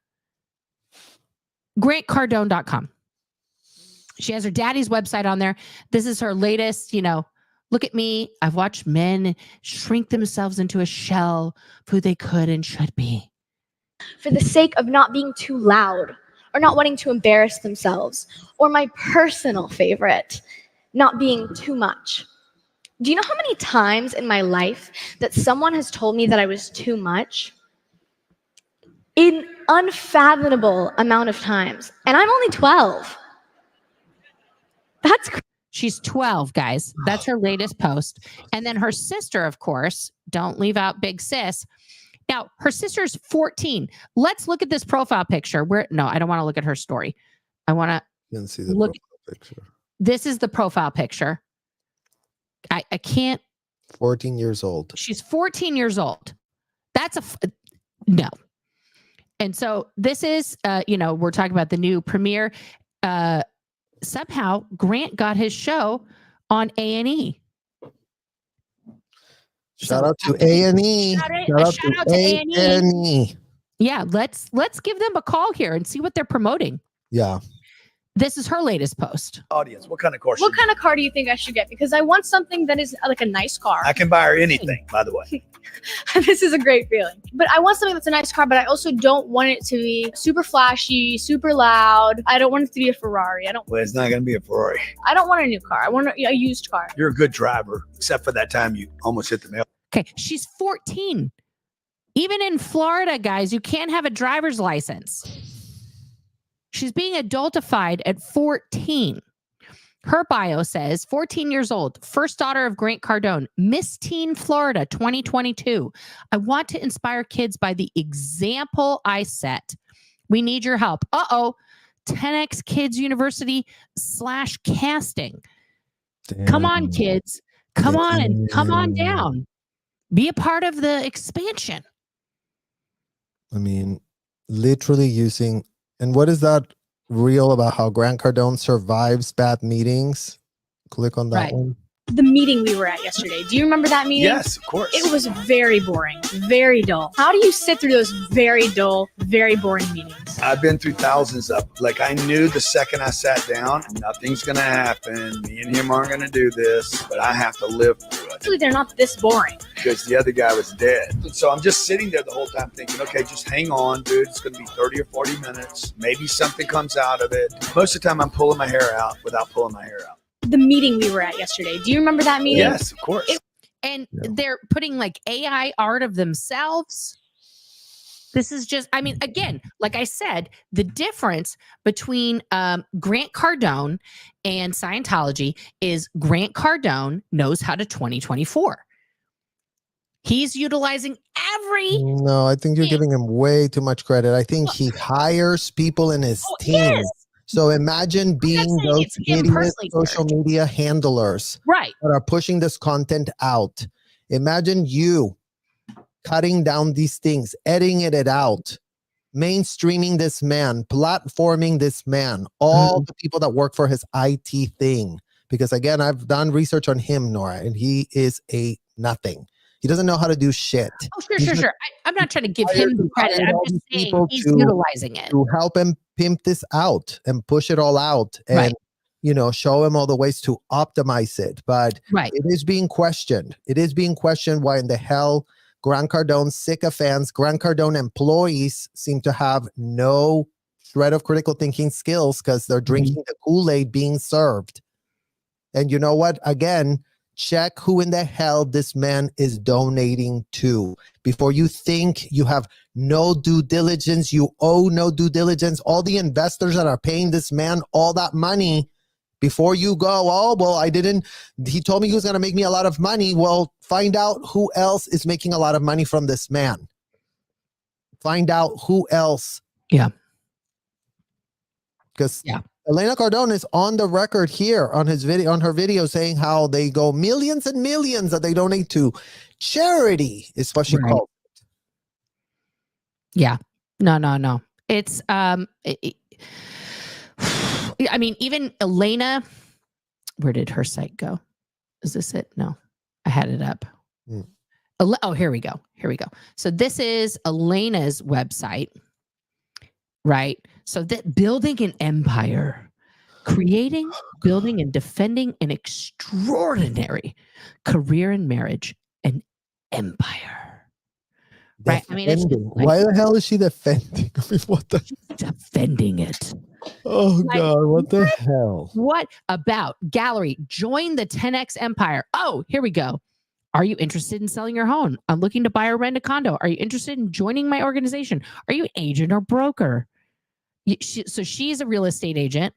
GrantCardone.com. She has her daddy's website on there. This is her latest, look at me. I've watched men shrink themselves into a shell of who they could and should be. For the sake of not being too loud or not wanting to embarrass themselves, or my personal favorite, not being too much. Do you know how many times in my life that someone has told me that I was too much? An unfathomable amount of times. And I'm only 12. She's 12, guys. That's her latest post. And then her sister, of course, don't leave out big sis. Now, her sister's 14. Let's look at this profile picture. No, I don't want to look at her story. I want to see the profile picture. This is the profile picture. I can't. 14 years old. She's 14 years old. That's no. And so this is, we're talking about the new premiere. Somehow Grant got his show on A&E. Shout out to A&E. Shout out to A&E. Yeah, let's give them a call here and see what they're promoting. Yeah. This is her latest post. Audience, what kind of car? What kind of car do you think I should get? Because I want something that is like a nice car. I can buy her anything, by the way. This is a great feeling. But I want something that's a nice car, but I also don't want it to be super flashy, super loud. I don't want it to be a Ferrari. Well, it's not going to be a Ferrari. I don't want a new car. I want a used car. You're a good driver, except for that time you almost hit the mail. Okay, she's 14. Even in Florida, guys, you can't have a driver's license. She's being adultified at 14. Her bio says 14 years old, first daughter of Grant Cardone, Miss Teen Florida 2022. I want to inspire kids by the example I set. We need your help. 10X Kids University /casting. Come on, kids. Come on and come on down. Be a part of the expansion. I mean, literally using, and what is that reel about how Grant Cardone survives bad meetings? Click on that one. The meeting we were at yesterday. Do you remember that meeting? Yes, of course. It was very boring, very dull. How do you sit through those very dull, very boring meetings? I've been through thousands of, like, I knew the second I sat down, nothing's going to happen. Me and him aren't going to do this, but I have to live through it. Actually, they're not this boring. Because the other guy was dead. So I'm just sitting there the whole time thinking, okay, just hang on, dude. It's going to be 30 or 40 minutes. Maybe something comes out of it. Most of the time I'm pulling my hair out without pulling my hair out. The meeting we were at yesterday. Do you remember that meeting? Yes, of course. And they're putting like AI art of themselves. This is just, I mean, again, like I said, the difference between Grant Cardone and Scientology is Grant Cardone knows how to 2024. He's utilizing every. No, I think you're giving him way too much credit. I think he hires people in his team. Yes. So imagine being those idiot social media handlers Right. that are pushing this content out. Imagine you cutting down these things, editing it out, mainstreaming this man, platforming this man, all the people that work for his IT thing. Because again, I've done research on him, Nora, and he is a nothing. He doesn't know how to do shit. Oh, sure. I'm not trying to give him the credit. I'm just saying he's utilizing it. To help him pimp this out and push it all out and, show him all the ways to optimize it. But it is being questioned. It is being questioned why in the hell Grant Cardone sycophants, Grant Cardone employees seem to have no shred of critical thinking skills because they're drinking the Kool-Aid being served. And you know what? Again, check who in the hell this man is donating to. Before you think you have no due diligence, you owe no due diligence. All the investors that are paying this man all that money, before you go, he told me he was going to make me a lot of money. Well, find out who else is making a lot of money from this man. Find out who else. Yeah. Because Elena Cardone is on the record here on her video saying how they go millions and millions that they donate to charity is what she called it. Yeah. No. It's I mean, even Elena, where did her site go? Is this it? No, I had it up. Oh, here we go. So this is Elena's website, right? So that building an empire, creating, building, and defending an extraordinary career in marriage, an empire. Right? I mean, why the hell is she defending? I mean, what the? Defending it. Oh God! What the hell? What about gallery? Join the 10X empire. Oh, here we go. Are you interested in selling your home? I'm looking to buy or rent a condo. Are you interested in joining my organization? Are you an agent or broker? So she's a real estate agent.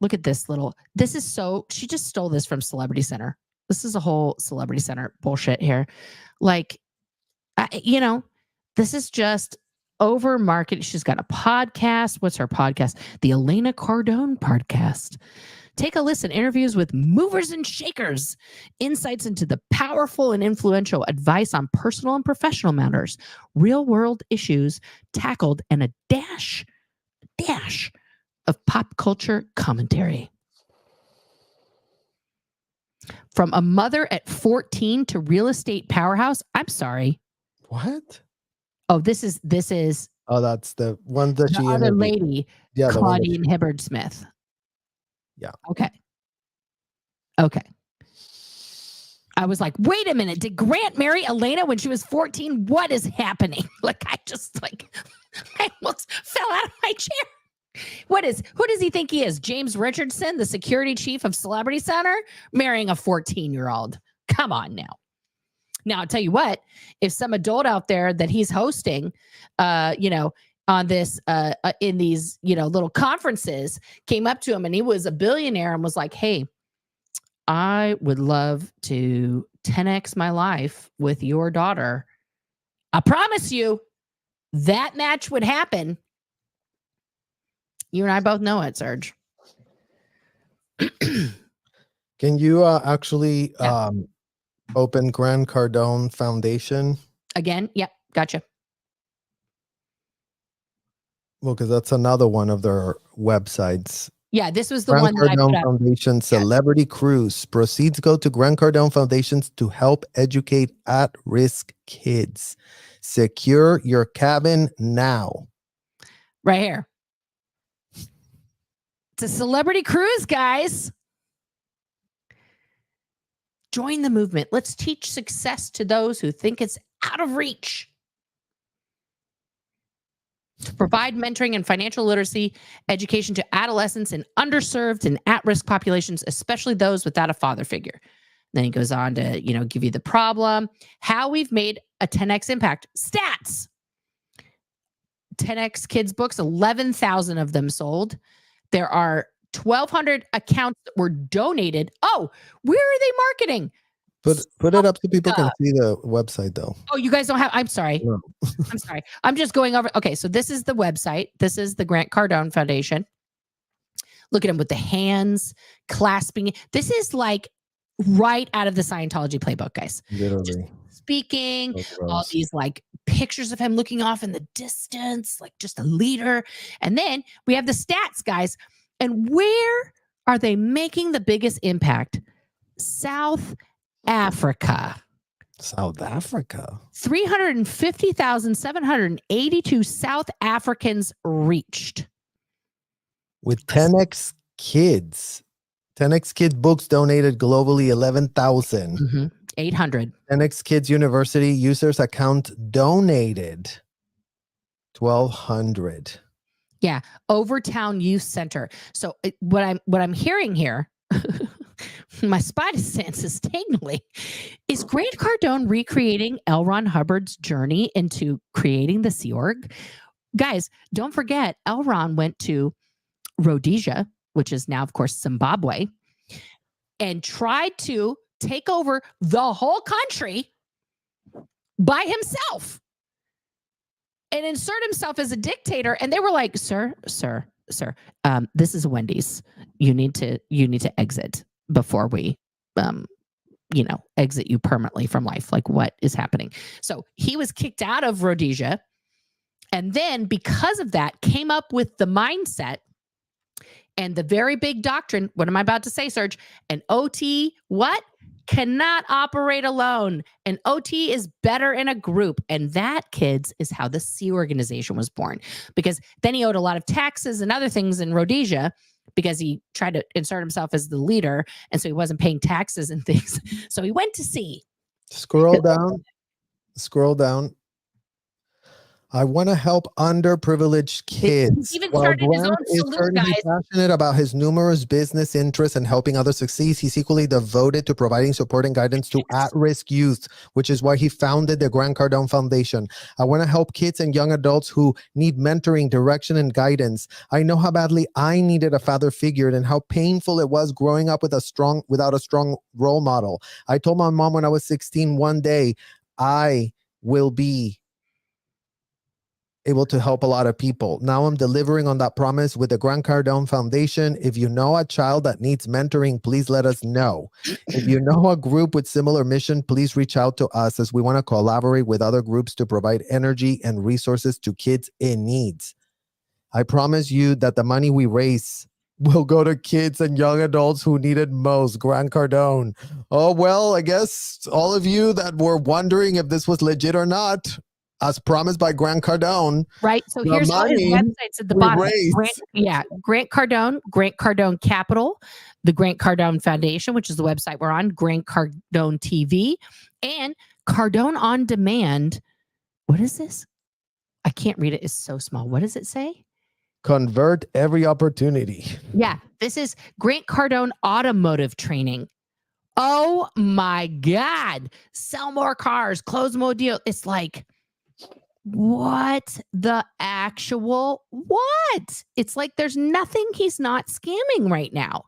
Look at this she just stole this from Celebrity Center. This is a whole Celebrity Center bullshit here. Like, this is just over market. She's got a podcast. What's her podcast? The Elena Cardone podcast. Take a listen. Interviews with movers and shakers. Insights into the powerful and influential advice on personal and professional matters. Real world issues tackled and a dash of pop culture commentary. From a mother at 14 to real estate powerhouse. I'm sorry. What? Oh, this is. Oh, that's the one that she other lady, Claudine Hibbard Smith. Yeah. Okay. I was like, wait a minute. Did Grant marry Elena when she was 14? What is happening? I almost fell out of my chair. Who does he think he is? James Richardson, the security chief of Celebrity Center, marrying a 14-year-old. Come on now. Now, I'll tell you what, if some adult out there that he's hosting, on this in these, little conferences, came up to him, and he was a billionaire, and was like, hey, I would love to 10x my life with your daughter. I promise you that match would happen. You and I both know it, Serge. Can you actually open Grant Cardone Foundation? Again? Yep. Gotcha. Well, because that's another one of their websites. Yeah, this was the Grant one that I put Cardone up. Foundation Celebrity Cruise. Proceeds go to Grant Cardone Foundations to help educate at-risk kids. Secure your cabin now. Right here. It's a celebrity cruise, guys. Join the movement. Let's teach success to those who think it's out of reach. To provide mentoring and financial literacy education to adolescents in underserved and at-risk populations, especially those without a father figure. Then he goes on to, give you the problem, how we've made a 10x impact. Stats. 10x kids books, 11,000 of them sold. There are 1,200 accounts that were donated. Oh, where are they marketing? Put it up so people can see the website, though. Oh, you guys don't have, I'm sorry. No. I'm sorry. I'm just going over. Okay, so this is the website. This is the Grant Cardone Foundation. Look at him with the hands clasping. This is like right out of the Scientology playbook, guys. Literally. Just speaking, So all gross. these like pictures of him looking off in the distance, like just a leader. And then we have the stats, guys. And where are they making the biggest impact? South Africa. South Africa. 350,782 South Africans reached. With 10x kids. 10x Kids books donated globally 11,000. 800. 10x Kids University users account donated 1,200. Yeah, Overtown Youth Center. So what I'm hearing here, my spidey sense is tingling. Is Grant Cardone recreating L. Ron Hubbard's journey into creating the Sea Org? Guys, don't forget, L. Ron went to Rhodesia, which is now, of course, Zimbabwe, and tried to take over the whole country by himself and insert himself as a dictator. And they were like, sir, this is Wendy's. You need to exit before we, exit you permanently from life. Like, what is happening? So he was kicked out of Rhodesia. And then because of that, came up with the mindset and the very big doctrine. What am I about to say, Serge? An OT, what? Cannot operate alone. An OT is better in a group. And that, kids, is how the Sea Organization was born. Because then he owed a lot of taxes and other things in Rhodesia because he tried to insert himself as the leader. And so he wasn't paying taxes and things. So he went to sea. Scroll down. I want to help underprivileged kids. He's even While started his own Grant is salute, certainly guys. passionate about his numerous business interests and helping others succeed, he's equally devoted to providing support and guidance to at-risk youth, which is why he founded the Grant Cardone Foundation. I want to help kids and young adults who need mentoring, direction, and guidance. I know how badly I needed a father figure and how painful it was growing up without a strong role model. I told my mom when I was 16, one day I will be able to help a lot of people. Now I'm delivering on that promise with the Grant Cardone Foundation. If you know a child that needs mentoring, please let us know. If you know a group with similar mission, please reach out to us, as we want to collaborate with other groups to provide energy and resources to kids in needs. I promise you that the money we raise will go to kids and young adults who need it most. Grant Cardone. Oh, well, I guess all of you that were wondering if this was legit or not, as promised by Grant Cardone. Right. So The here's all his money websites at the we bottom. raised. Grant Cardone, Grant Cardone Capital, the Grant Cardone Foundation, which is the website we're on, Grant Cardone TV, and Cardone On Demand. What is this? I can't read it. It's so small. What does it say? Convert every opportunity. Yeah. This is Grant Cardone Automotive Training. Oh my God. Sell more cars, close more deals. It's like, what the actual what? It's like there's nothing he's not scamming right now.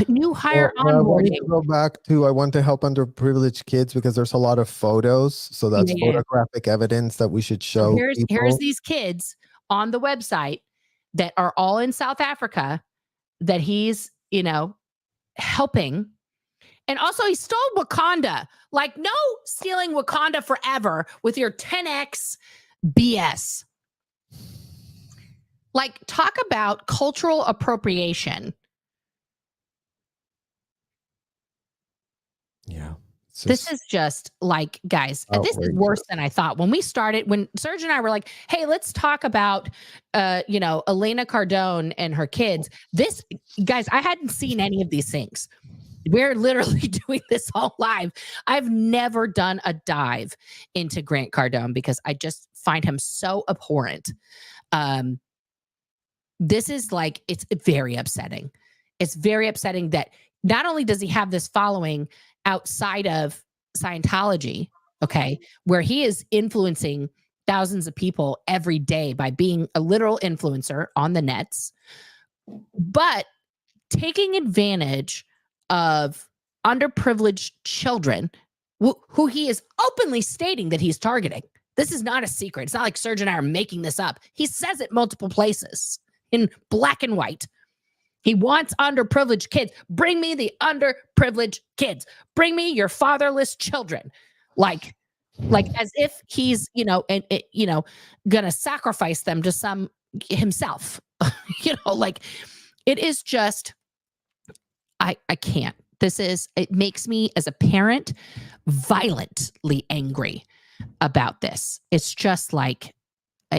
New hire Well, I want onboarding. to go back to I want to help underprivileged kids because there's a lot of photos. So that's Yeah. photographic evidence that we should show So here's people. these kids on the website that are all in South Africa that he's, helping. And also he stole Wakanda. Like, no stealing Wakanda forever with your 10x BS. Like, talk about cultural appropriation. Yeah. This is just like, guys, this is worse than I thought. When we started, when Serge and I were like, hey, let's talk about, Elena Cardone and her kids. This, guys, I hadn't seen any of these things. We're literally doing this all live. I've never done a dive into Grant Cardone because I just find him so abhorrent. This is like, it's very upsetting. It's very upsetting that not only does he have this following outside of Scientology, okay, where he is influencing thousands of people every day by being a literal influencer on the nets, but taking advantage of underprivileged children who he is openly stating that he's targeting. This is not a secret. It's not like Serge and I are making this up. He says it multiple places in black and white. He wants underprivileged kids. Bring me the underprivileged kids. Bring me your fatherless children. Like as if he's, gonna sacrifice them to some himself. Like it is just, I can't. It makes me as a parent violently angry about this. It's just like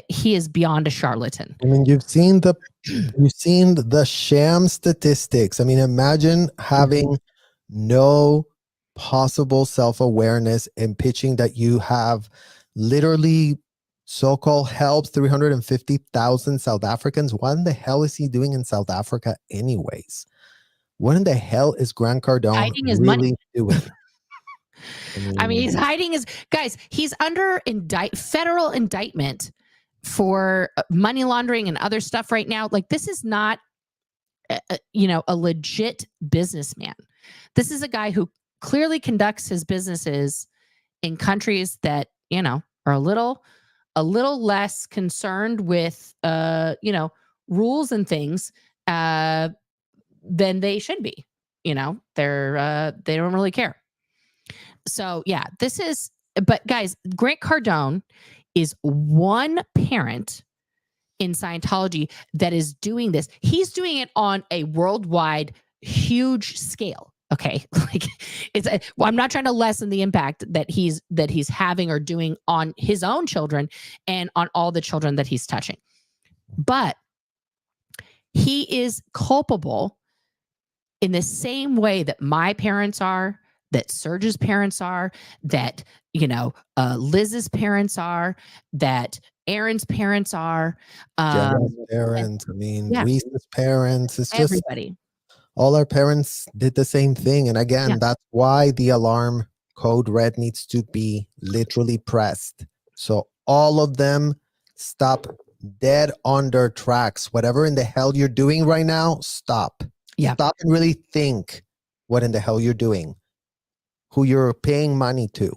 he is beyond a charlatan. I mean, you've seen the sham statistics. I mean, imagine having no possible self-awareness and pitching that you have literally so-called helped 350,000 South Africans. What in the hell is he doing in South Africa anyways? What in the hell is Grant Cardone hiding his really money doing? I mean, he's hiding his guys. He's under federal indictment for money laundering and other stuff right now. Like, this is not, a legit businessman. This is a guy who clearly conducts his businesses in countries that, are a little less concerned with, rules and things than they should be. They don't really care. So yeah, but guys, Grant Cardone is one parent in Scientology that is doing this. He's doing it on a worldwide huge scale. Okay. Like I'm not trying to lessen the impact that he's having or doing on his own children and on all the children that he's touching. But he is culpable in the same way that my parents are, that Serge's parents are, that, Liz's parents are, that Aaron's parents are. Jenna's parents, Reese's parents. It's just everybody. All our parents did the same thing. And again, that's why the alarm code red needs to be literally pressed. So all of them stop dead on their tracks. Whatever in the hell you're doing right now, stop. Yeah. Stop and really think what in the hell you're doing, who you're paying money to,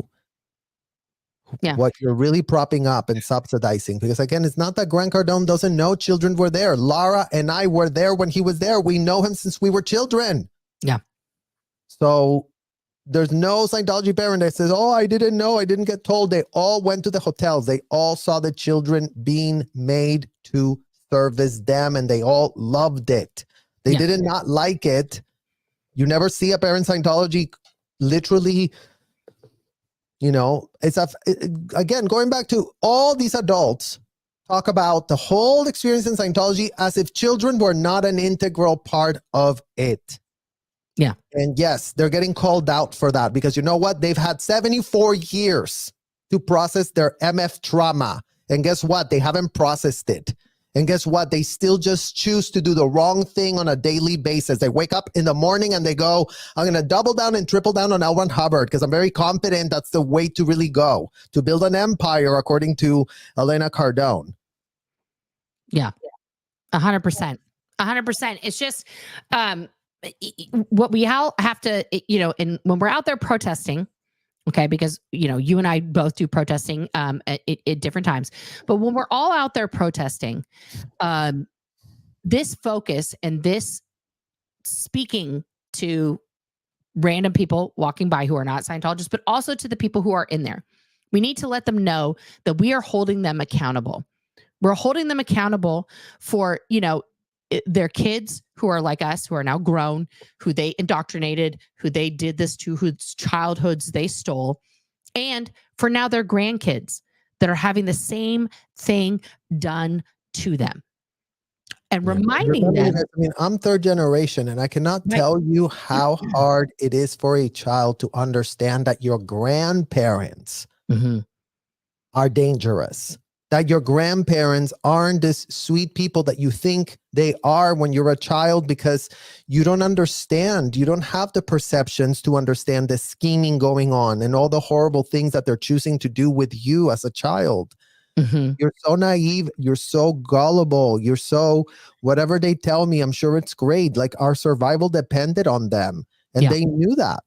what you're really propping up and subsidizing. Because again, it's not that Grant Cardone doesn't know children were there. Laura and I were there when he was there. We know him since we were children. Yeah. So there's no Scientology parent that says, oh, I didn't know, I didn't get told. They all went to the hotels. They all saw the children being made to service them, and they all loved it. They did not like it. You never see a parent Scientology literally, again, going back to all these adults talk about the whole experience in Scientology as if children were not an integral part of it. Yeah. And yes, they're getting called out for that because you know what? They've had 74 years to process their MF trauma. And guess what? They haven't processed it. And guess what? They still just choose to do the wrong thing on a daily basis. They wake up in the morning and they go, I'm going to double down and triple down on L. Ron Hubbard because I'm very confident that's the way to really go, to build an empire, according to Elena Cardone. Yeah, 100%. 100%. It's just what we all have to, when we're out there protesting, okay, because, you and I both do protesting at different times. But when we're all out there protesting, this focus and this speaking to random people walking by who are not Scientologists, but also to the people who are in there, we need to let them know that we are holding them accountable. We're holding them accountable for, their kids who are like us, who are now grown, who they indoctrinated, who they did this to, whose childhoods they stole, and for now their grandkids that are having the same thing done to them. And reminding them. I mean, I'm third generation, and I cannot tell you how hard it is for a child to understand that your grandparents are dangerous. That your grandparents aren't this sweet people that you think they are when you're a child, because you don't understand. You don't have the perceptions to understand the scheming going on and all the horrible things that they're choosing to do with you as a child. You're so naive. You're so gullible. You're so, whatever they tell me, I'm sure it's great. Like, our survival depended on them. And they knew that.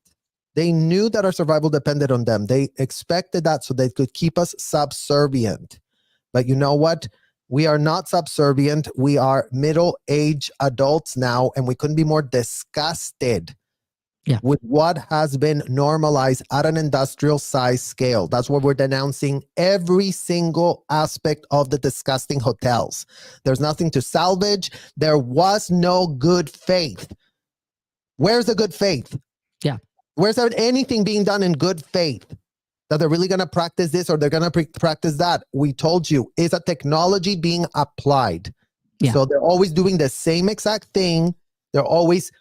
They knew that our survival depended on them. They expected that so they could keep us subservient. But you know what? We are not subservient. We are middle-aged adults now, and we couldn't be more disgusted with what has been normalized at an industrial size scale. That's what we're denouncing, every single aspect of the disgusting hotels. There's nothing to salvage. There was no good faith. Where's the good faith? Yeah. Where's there anything being done in good faith? That they're really going to practice this or they're going to practice that. We told you, it's a technology being applied. So they're always doing the same exact thing. They're always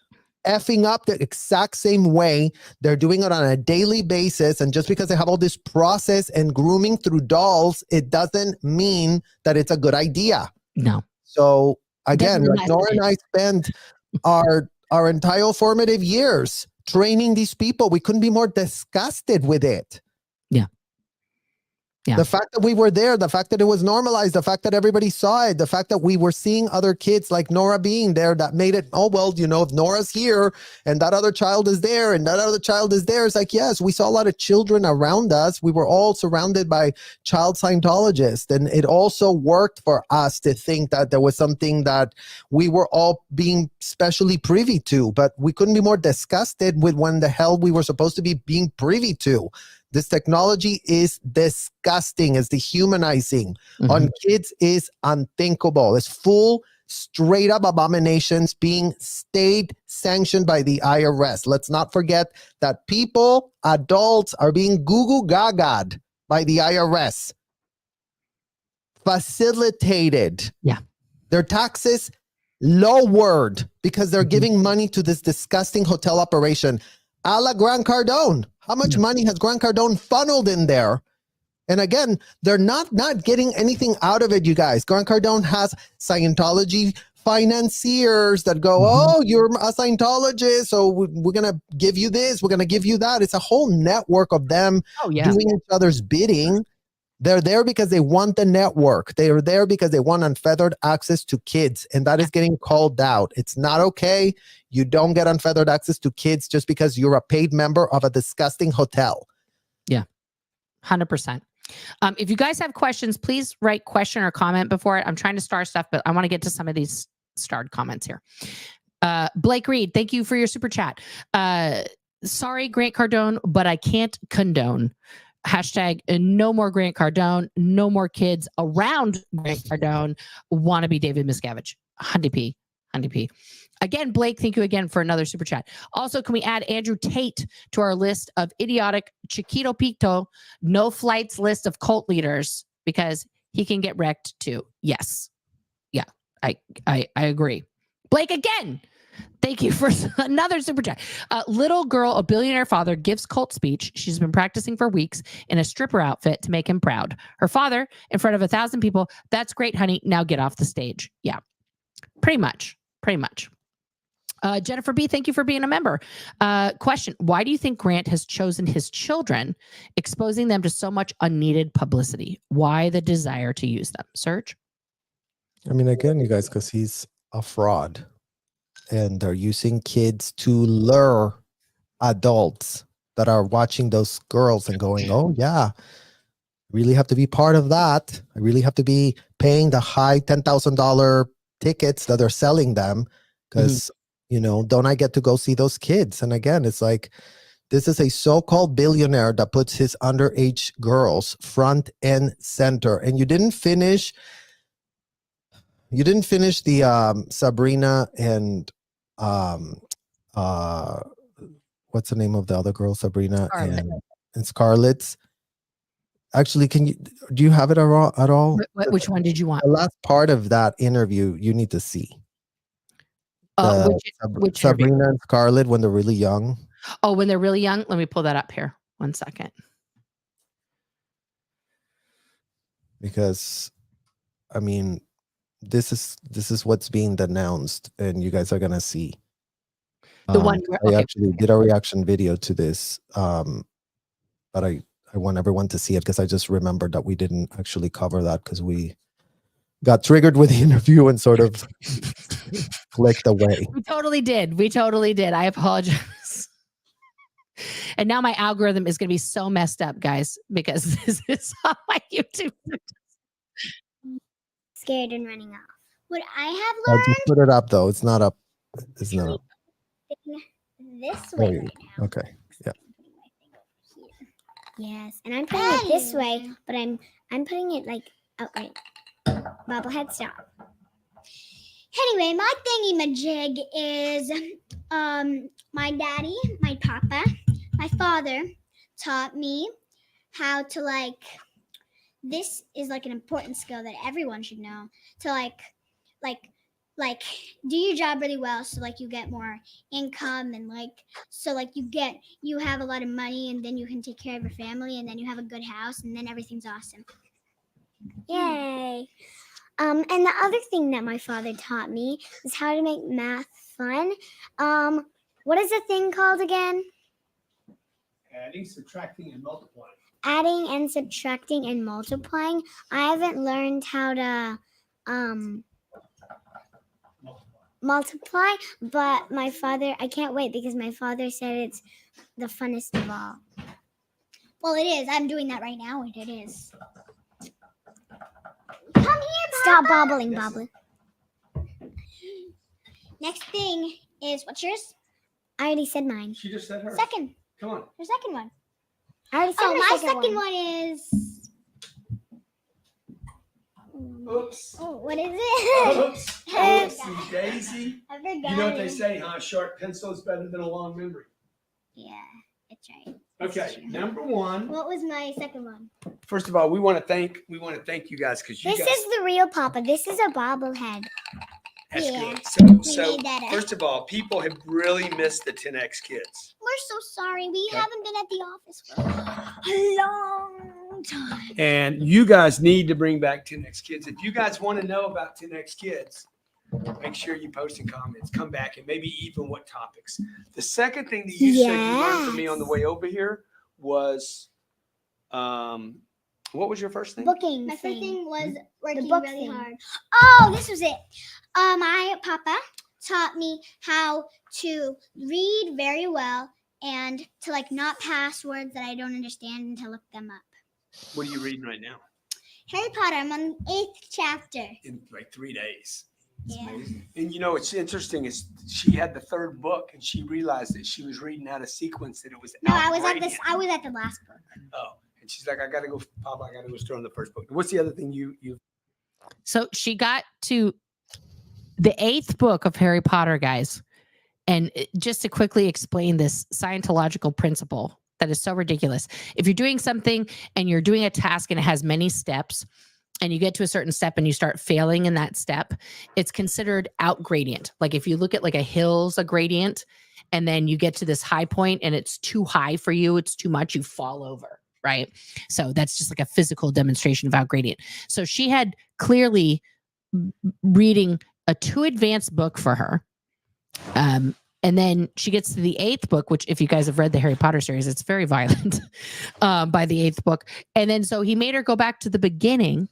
effing up the exact same way. They're doing it on a daily basis. And just because they have all this process and grooming through dolls, it doesn't mean that it's a good idea. No. So again, like Nora and I spent our entire formative years training these people. We couldn't be more disgusted with it. Yeah. The fact that we were there, the fact that it was normalized, the fact that everybody saw it, the fact that we were seeing other kids like Nora being there, that made it, oh, well, if Nora's here and that other child is there and that other child is there, it's like, yes, we saw a lot of children around us. We were all surrounded by child Scientologists. And it also worked for us to think that there was something that we were all being specially privy to, but we couldn't be more disgusted with when the hell we were supposed to be being privy to. This technology is disgusting. It's dehumanizing. On kids is unthinkable. It's full, straight up abominations being state sanctioned by the IRS. Let's not forget that people, adults, are being goo-goo-gaga'd by the IRS. Facilitated. Yeah. Their taxes lowered because they're giving money to this disgusting hotel operation. A la Grant Cardone. How much money has Grant Cardone funneled in there? And again, they're not getting anything out of it, you guys. Grant Cardone has Scientology financiers that go, oh, you're a Scientologist, so we're going to give you this, we're going to give you that. It's a whole network of them doing each other's bidding. They're there because they want the network. They are there because they want unfeathered access to kids, and that is getting called out. It's not okay. You don't get unfeathered access to kids just because you're a paid member of a disgusting hotel. Yeah, 100%. If you guys have questions, please write question or comment before it. I'm trying to star stuff, but I want to get to some of these starred comments here. Blake Reed, thank you for your super chat. Sorry, Grant Cardone, but I can't condone. Hashtag no more Grant Cardone, no more kids around Grant Cardone want to be David Miscavige. 100p. Again, Blake, thank you again for another super chat. Also, can we add Andrew Tate to our list of idiotic Chiquito Pito, no flights list of cult leaders, because he can get wrecked too. Yes. Yeah, I agree. Blake, again, Thank you for another super chat. Little girl, a billionaire father, gives cult speech. She's been practicing for weeks in a stripper outfit to make him proud. Her father, in front of 1,000 people, that's great, honey. Now get off the stage. Yeah, pretty much. Pretty much. Jennifer B., thank you for being a member. Question, why do you think Grant has chosen his children, exposing them to so much unneeded publicity? Why the desire to use them? Serge? I mean, again, you guys, because he's a fraud. And they're using kids to lure adults that are watching those girls and going, oh, yeah, really have to be part of that. I really have to be paying the high $10,000 tickets that they're selling them because, you know, don't I get to go see those kids? And again, it's like, this is a so-called billionaire that puts his underage girls front and center. And you didn't finish the Sabrina and what's the name of the other girl? Sabrina Scarlett. and Scarlett's. Actually, do you have it at all? Which one did you want? The last part of that interview you need to see. Which Sabrina and Scarlett when they're really young. Oh, when they're really young? Let me pull that up here. 1 second. Because, I mean, this is what's being denounced, and you guys are gonna see. The one where, I actually did a reaction video to this, but I want everyone to see it because I just remembered that we didn't actually cover that because we got triggered with the interview and sort of clicked away. We totally did. We totally did. I apologize. And now my algorithm is going to be so messed up, guys, because this is on my YouTube. Scared and running off. What I have I'll learned just put it up though. It's not up. It's not up. this There way you right go. now. Okay. Yeah. Yes, and I'm putting it this way, but I'm putting it like outright. Bobblehead, stop. Anyway, my thingy-majig is my daddy, my papa, my father taught me how to this is like an important skill that everyone should know to like do your job really well so like you get more income and you have a lot of money and then you can take care of your family and then you have a good house and then everything's awesome. Yay. And the other thing that my father taught me is how to make math fun. What is the thing called again? Adding, subtracting, and multiplying. Adding and subtracting and multiplying. I haven't learned how to multiply, but my father, I can't wait because my father said it's the funnest of all. Well, it is. I'm doing that right now, and it is. Come here, Papa. Stop bobbling, bobbling. Next thing is, what's yours? I already said mine. She just said hers. Second. Come on. Your second one. I already said my second one is... Oops. Oh, what is it? Oops. Oopsie daisy. I forgot. You know what they say, huh? A sharp pencil is better than a long memory. Yeah, that's right. Okay, number one. What was my second one? First of all, we want to thank you guys because This is the real Papa. This is a bobblehead. That's yeah. good. So made that up. first of all, people have really missed the 10X kids. We're so sorry. We Okay. haven't been at the office for a long time. And you guys need to bring back 10X kids. If you guys want to know about 10X kids, make sure you post in comments, come back, and maybe even what topics. The second thing that you said you learned from me on the way over here was, what was your first thing? Booking. My first thing was working book really thing. hard. Oh, this was it. My papa taught me how to read very well and to not pass words that I don't understand and to look them up. What are you reading right now? Harry Potter. I'm on the 8th chapter. In like 3 days. Yeah. And you know what's interesting is she had the third book and she realized that she was reading out a sequence that it was. No, I was at outrageous. I was at the last book. Oh, and she's like, I gotta go, Papa. I gotta go start on the first book. What's the other thing you? So she got to the 8th book of Harry Potter, guys. And just to quickly explain this Scientological principle that is so ridiculous. If you're doing something and you're doing a task and it has many steps and you get to a certain step and you start failing in that step, it's considered out gradient. Like if you look at like a hill's a gradient, and then you get to this high point and it's too high for you, it's too much, you fall over, right? So that's just like a physical demonstration of out gradient. So she had clearly reading a too advanced book for her. And then she gets to the 8th book, which if you guys have read the Harry Potter series, it's very violent by the 8th book. And then so he made her go back to the beginning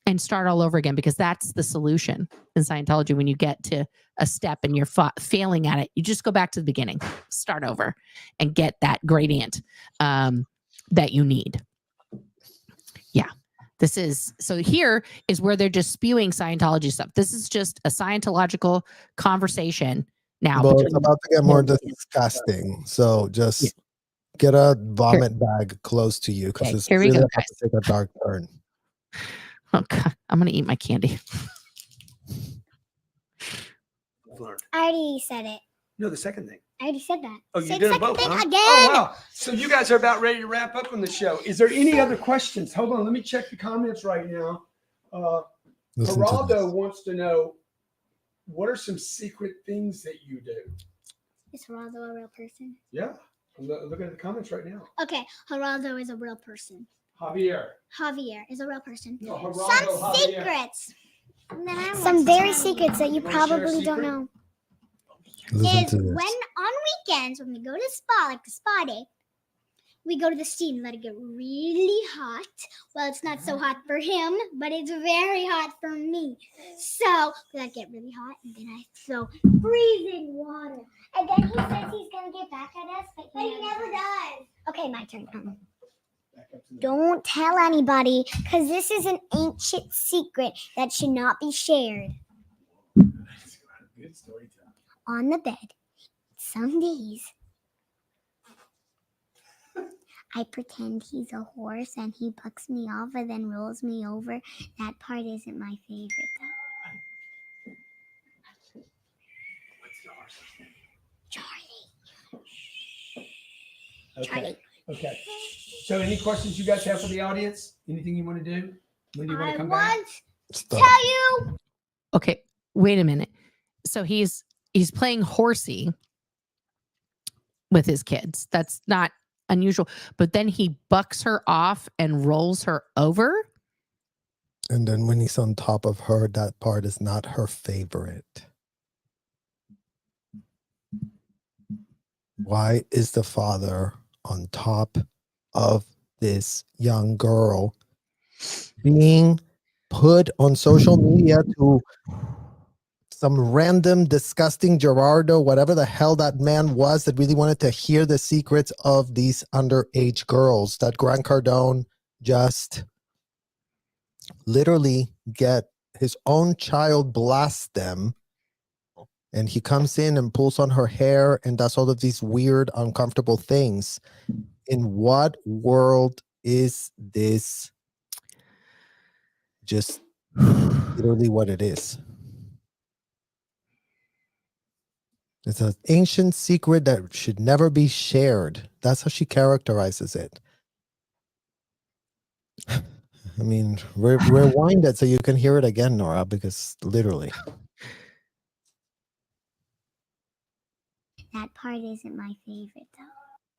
and start all over again, because that's the solution in Scientology. When you get to a step and you're failing at it, you just go back to the beginning, start over, and get that gradient that you need. Yeah. This is, so here is where they're just spewing Scientology stuff. This is just a Scientological conversation now. Well, it's about to get more disgusting. So just get a vomit bag close to you, because it's here we really go, about to take a dark turn. Oh God, I'm going to eat my candy. I already said it. No, the second thing. I already said that. Oh, you Say did the them both, second thing huh? again. Oh, wow. So you guys are about ready to wrap up on the show. Is there any other questions? Hold on. Let me check the comments right now. Listen to Geraldo this. wants to know, what are some secret things that you do? Is Geraldo a real person? Yeah. I'm looking at the comments right now. Okay, Geraldo is a real person. Javier. Javier is a real person. No, Geraldo, Some Javier. secrets. Some very secrets that you wanna share a probably don't secret? know. Listen Is to when this. on weekends, when we go to the spa, like the spa day, we go to the steam, let it get really hot. Well, it's not so hot for him, but it's very hot for me. So we let it get really hot, and then I throw freezing water. And then he says he's gonna get back at us, but he never does. Okay, my turn. Don't tell anybody, because this is an ancient secret that should not be shared. Good storytelling. On the bed, some days, I pretend he's a horse and he bucks me off and then rolls me over. That part isn't my favorite, though. What's the horse's name? Charlie. Charlie. Okay. So any questions you guys have for the audience? Anything you want to do? When do you want to come back? Stop. Tell you. Okay, wait a minute. So he's playing horsey with his kids. That's not unusual. But then he bucks her off and rolls her over. And then when he's on top of her, that part is not her favorite. Why is the father on top of this young girl being put on social media to some random, disgusting Gerardo, whatever the hell that man was, that really wanted to hear the secrets of these underage girls, that Grant Cardone just literally get his own child, blast them, and he comes in and pulls on her hair and does all of these weird, uncomfortable things. In what world is this? Just literally what it is. It's an ancient secret that should never be shared. That's how she characterizes it. I mean, rewind it so you can hear it again, Nora, because literally. That part isn't my favorite, though.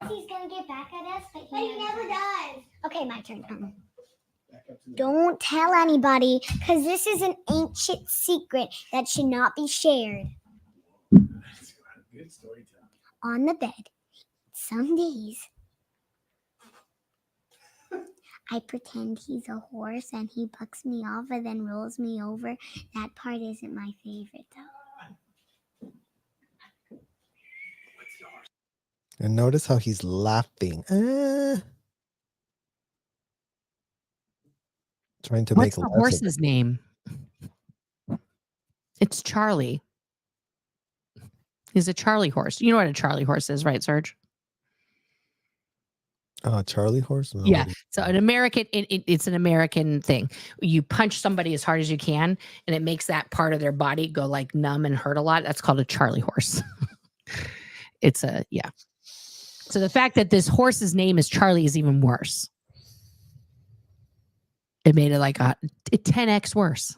He's gonna get back at us, but he never does. Okay, my turn. Don't tell anybody, because this is an ancient secret that should not be shared. Good storytelling. On the bed, some days, I pretend he's a horse and he bucks me off and then rolls me over. That part isn't my favorite, though. And notice how he's laughing. Trying to What's make the less of horse's name? It's Charlie. He's a Charlie horse. You know what a Charlie horse is, right, Serge? Charlie horse? No, Yeah. So an American, it's an American thing. You punch somebody as hard as you can, and it makes that part of their body go like numb and hurt a lot. That's called a Charlie horse. It's a, yeah. So the fact that this horse's name is Charlie is even worse. It made it like 10x worse.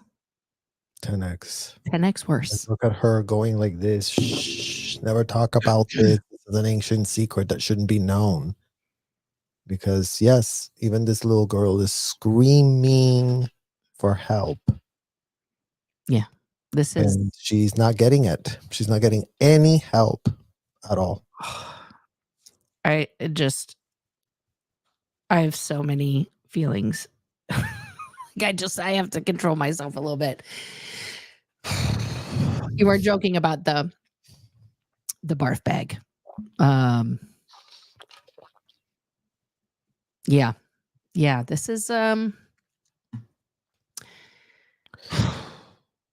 10x. 10x worse. Just look at her going like this. Shh, never talk about this. This is an ancient secret that shouldn't be known. Because yes, even this little girl is screaming for help. This is And she's not getting it. She's not getting any help at all. I have so many feelings. I have to control myself a little bit. You were joking about the barf bag. Yeah. This is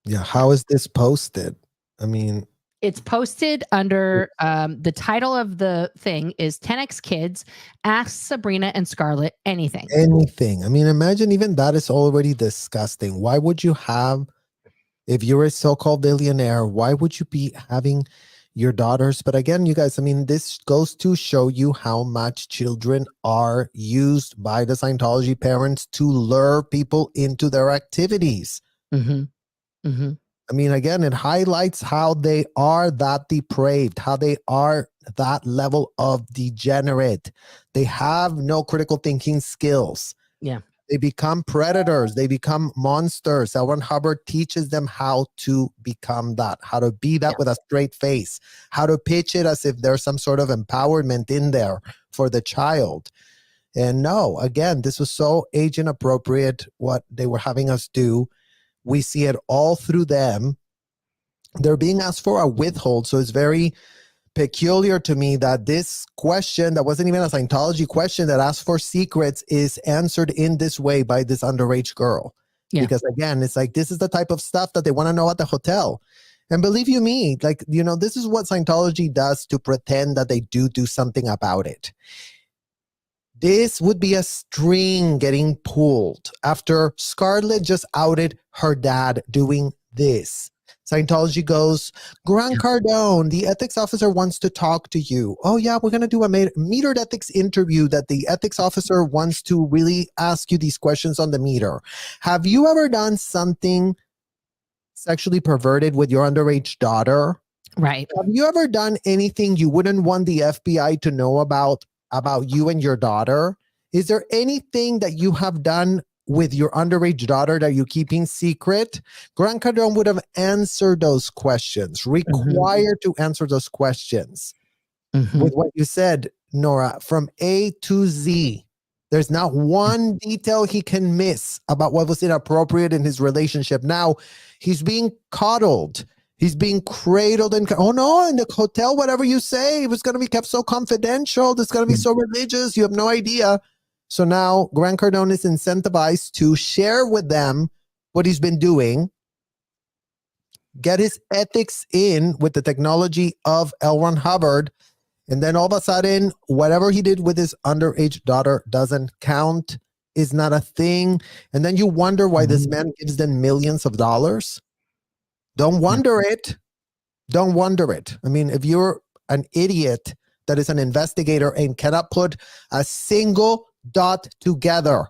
Yeah, how is this posted? I mean, it's posted under the title of the thing is 10x Kids Ask Sabrina and Scarlett anything. anything. I mean, imagine even that is already disgusting. Why would you have, if you're a so-called billionaire, why would you be having your daughters? But again, you guys, I mean, this goes to show you how much children are used by the Scientology parents to lure people into their activities. Mm-hmm. Mm-hmm. I mean, again, it highlights how they are that depraved, how they are that level of degenerate. They have no critical thinking skills. Yeah. They become predators. They become monsters. L. Ron Hubbard teaches them how to become that, how to be that with a straight face, how to pitch it as if there's some sort of empowerment in there for the child. And no, again, this was so age inappropriate what they were having us do. We see it all through them. They're being asked for a withhold. So it's very peculiar to me that this question that wasn't even a Scientology question that asked for secrets is answered in this way by this underage girl. Yeah. Because again, it's like, this is the type of stuff that they want to know at the hotel. And believe you me, like, you know, this is what Scientology does to pretend that they do something about it. This would be a string getting pulled after Scarlett just outed her dad doing this. Scientology goes, Grant Cardone, the ethics officer wants to talk to you. Oh yeah, we're going to do a metered ethics interview that the ethics officer wants to really ask you these questions on the meter. Have you ever done something sexually perverted with your underage daughter? Right. Have you ever done anything you wouldn't want the FBI to know about you and your daughter? Is there anything that you have done with your underage daughter that you're keeping secret? Grant Cardone would have answered those questions, required to answer those questions. With what you said, Nora, from A to Z. There's not one detail he can miss about what was inappropriate in his relationship. Now, he's being coddled. He's being cradled and, oh no, in the hotel, whatever you say, it was going to be kept so confidential. It's going to be so religious. You have no idea. So now Grant Cardone is incentivized to share with them what he's been doing, get his ethics in with the technology of L. Ron Hubbard. And then all of a sudden, whatever he did with his underage daughter doesn't count, is not a thing. And then you wonder why this man gives them millions of dollars. Don't wonder it. Don't wonder it. I mean, if you're an idiot that is an investigator and cannot put a single dot together,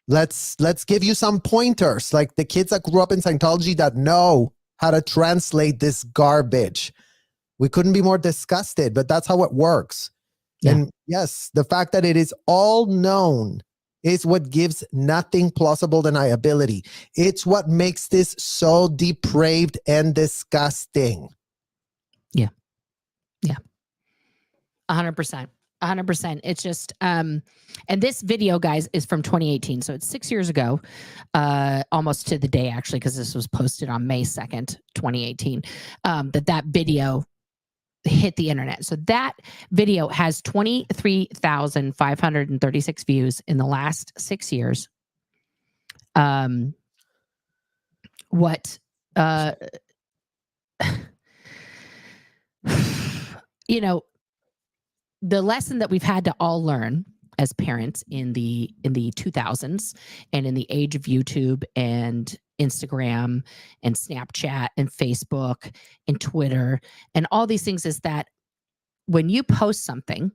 let's give you some pointers, like the kids that grew up in Scientology that know how to translate this garbage. We couldn't be more disgusted, but that's how it works. Yeah. And yes, the fact that it is all known is what gives nothing plausible deniability. It's what makes this so depraved and disgusting. Yeah. 100%. 100%. It's just, and this video, guys, is from 2018. So it's 6 years ago, almost to the day, actually, because this was posted on May 2nd, 2018, that video hit the internet. So that video has 23,536 views in the last 6 years. You know, the lesson that we've had to all learn as parents in the 2000s and in the age of YouTube and Instagram and Snapchat and Facebook and Twitter and all these things is that when you post something,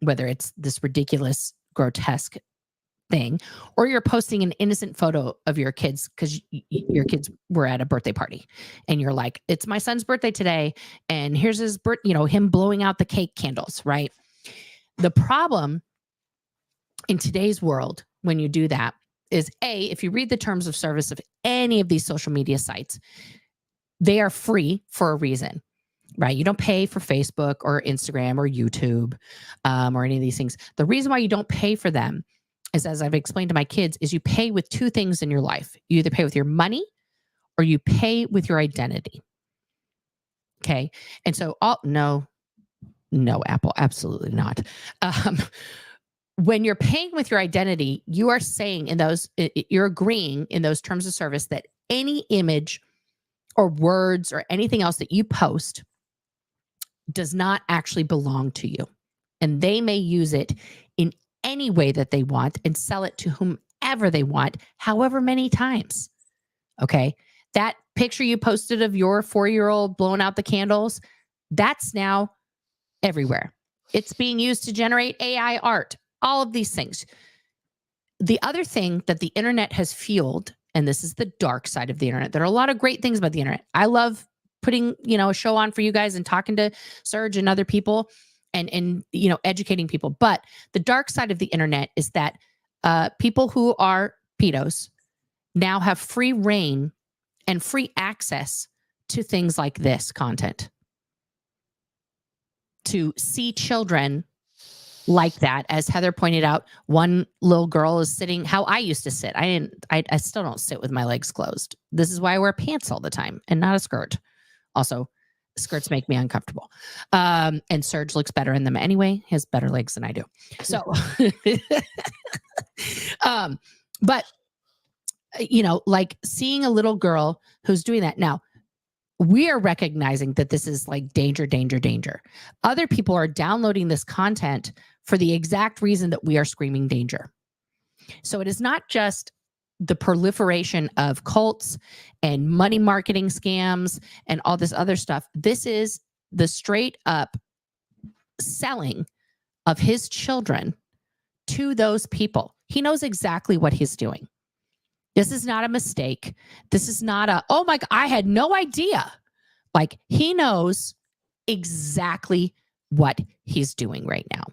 whether it's this ridiculous, grotesque thing, or you're posting an innocent photo of your kids because your kids were at a birthday party and you're like, it's my son's birthday today. And here's his him blowing out the cake candles, right? The problem in today's world, when you do that, is if you read the terms of service of any of these social media sites, they are free for a reason, right? You don't pay for Facebook or Instagram or YouTube or any of these things. The reason why you don't pay for them is, as I've explained to my kids, is you pay with two things in your life. You either pay with your money or you pay with your identity. Okay. And so, no, Apple, absolutely not. When you're paying with your identity, you are saying you're agreeing in those terms of service that any image or words or anything else that you post does not actually belong to you. And they may use it in any way that they want and sell it to whomever they want, however many times. Okay. That picture you posted of your 4-year-old blowing out the candles, that's now everywhere. It's being used to generate AI art, all of these things. The other thing that the internet has fueled, and this is the dark side of the internet. There are a lot of great things about the internet. I love putting, a show on for you guys and talking to Serge and other people and educating people. But the dark side of the internet is that people who are pedos now have free reign and free access to things like this content. To see children like that, as Heather pointed out, one little girl is sitting how I used to sit. I still don't sit with my legs closed. This is why I wear pants all the time and not a skirt. Also, skirts make me uncomfortable. And Serge looks better in them anyway. He has better legs than I do. So, but like seeing a little girl who's doing that now, we are recognizing that this is like danger, danger, danger. Other people are downloading this content for the exact reason that we are screaming danger. So it is not just the proliferation of cults and money marketing scams and all this other stuff. This is the straight up selling of his children to those people. He knows exactly what he's doing. This is not a mistake. This is not oh my God, I had no idea. Like, he knows exactly what he's doing right now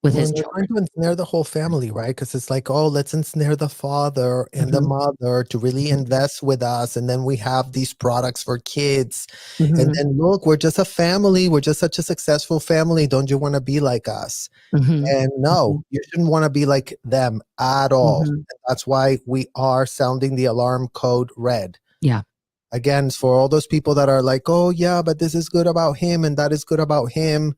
with his children. Trying to ensnare the whole family, right? Because it's like, let's ensnare the father and the mother to really invest with us. And then we have these products for kids. And then look, we're just a family. We're just such a successful family. Don't you want to be like us? And no, you shouldn't want to be like them at all. And that's why we are sounding the alarm code red. Yeah. Again, for all those people that are like, oh yeah, but this is good about him and that is good about him.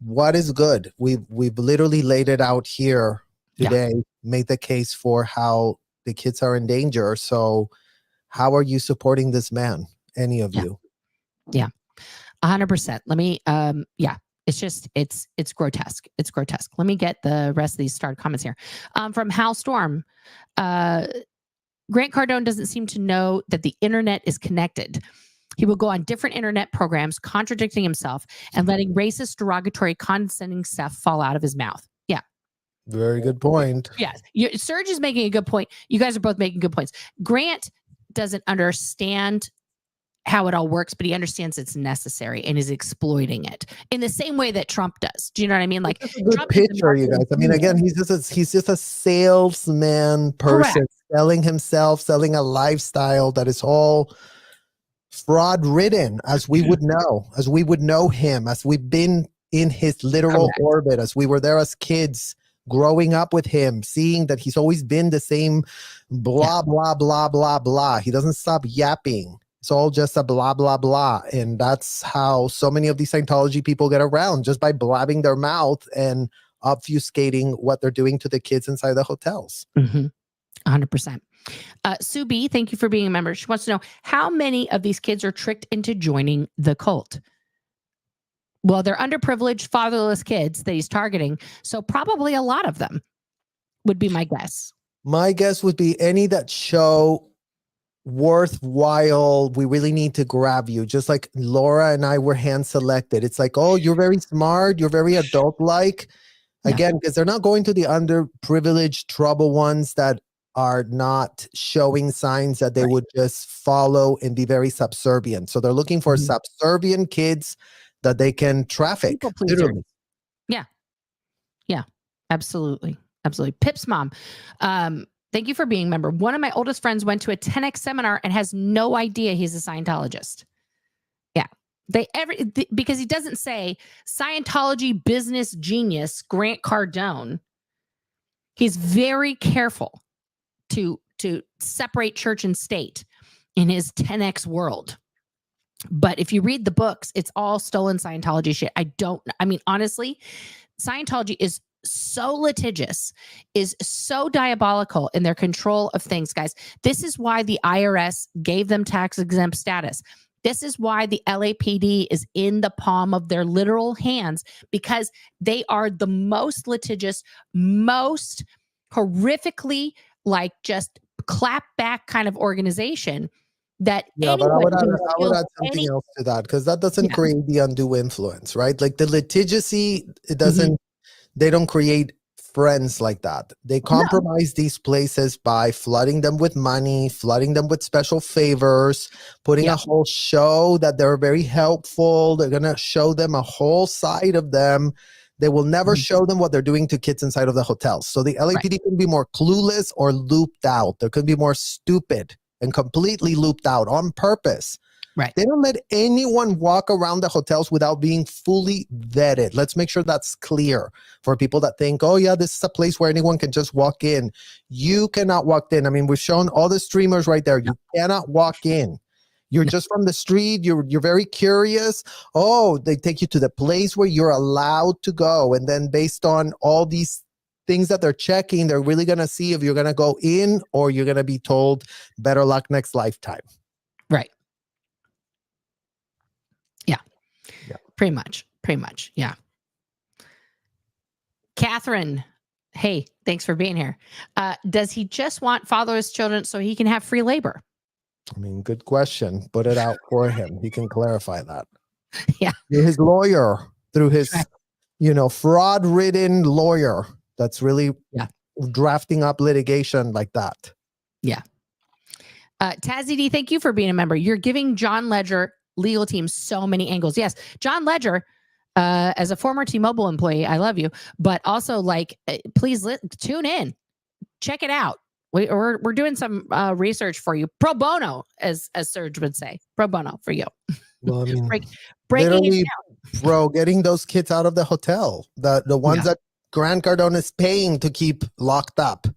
What is good? We've literally laid it out here today, made the case for how the kids are in danger. So how are you supporting this man? Any of you? Yeah, 100%. Let me, it's just, it's grotesque. It's grotesque. Let me get the rest of these starred comments here. From Hal Storm, Grant Cardone doesn't seem to know that the internet is connected. He will go on different internet programs, contradicting himself and letting racist, derogatory, condescending stuff fall out of his mouth. Yeah. Very good point. Yes. Serge is making a good point. You guys are both making good points. Grant doesn't understand how it all works, but he understands it's necessary and is exploiting it in the same way that Trump does. Do you know what I mean? Like, it's a good Trump picture, you guys. I mean, again, he's just a salesman person, selling himself, selling a lifestyle that is all fraud ridden, as we would know him, as we've been in his literal orbit, as we were there as kids growing up with him, seeing that he's always been the same blah, blah, blah, blah, blah. He doesn't stop yapping. It's all just a blah, blah, blah. And that's how so many of these Scientology people get around, just by blabbing their mouth and obfuscating what they're doing to the kids inside the hotels. 100%. Sue B, thank you for being a member. She wants to know how many of these kids are tricked into joining the cult. Well, they're underprivileged, fatherless kids that he's targeting. So probably a lot of them would be my guess. My guess would be any that show worthwhile. We really need to grab you. Just like Laura and I were hand selected. It's like, oh, you're very smart. You're very adult-like. Again, because they're not going to the underprivileged, troubled ones that are not showing signs that they would just follow and be very subservient. So they're looking for subservient kids that they can traffic. People pleasers. Literally. Yeah, absolutely. Absolutely. Pip's mom. Thank you for being a member. One of my oldest friends went to a 10X seminar and has no idea he's a Scientologist. Yeah. Because he doesn't say Scientology business genius Grant Cardone. He's very careful to separate church and state in his 10X world. But if you read the books, it's all stolen Scientology shit. I mean, honestly, Scientology is so litigious, is so diabolical in their control of things, guys. This is why the IRS gave them tax exempt status. This is why the LAPD is in the palm of their literal hands, because they are the most litigious, most horrifically like just clap back kind of organization that but I would add something else to that, because that doesn't create the undue influence, right? Like the litigiousy, it doesn't, they don't create friends like that. They compromise these places by flooding them with money, flooding them with special favors, putting a whole show that they're very helpful. They're going to show them a whole side of them. They will never show them what they're doing to kids inside of the hotels. So the LAPD can be more clueless or looped out. They could be more stupid and completely looped out on purpose. Right. They don't let anyone walk around the hotels without being fully vetted. Let's make sure that's clear for people that think, oh yeah, this is a place where anyone can just walk in. You cannot walk in. I mean, we've shown all the streamers right there. You cannot walk in. You're just from the street. You're very curious. Oh, they take you to the place where you're allowed to go. And then based on all these things that they're checking, they're really going to see if you're going to go in or you're going to be told better luck next lifetime. Right. Pretty much. Yeah. Catherine, hey, thanks for being here. Does he just want fatherless children so he can have free labor? I mean, good question. Put it out for him. He can clarify that. Yeah. His lawyer, through his, fraud-ridden lawyer that's really drafting up litigation like that. Yeah. Tazzy D, thank you for being a member. You're giving John Ledger legal team so many angles. Yes, John Ledger, as a former T-Mobile employee, I love you, but also please tune in, check it out. We're doing some research for you, pro bono, as Serge would say, pro bono for you. Well, I mean, breaking it down. Bro, getting those kids out of the hotel, the ones that Grant Cardone is paying to keep locked up.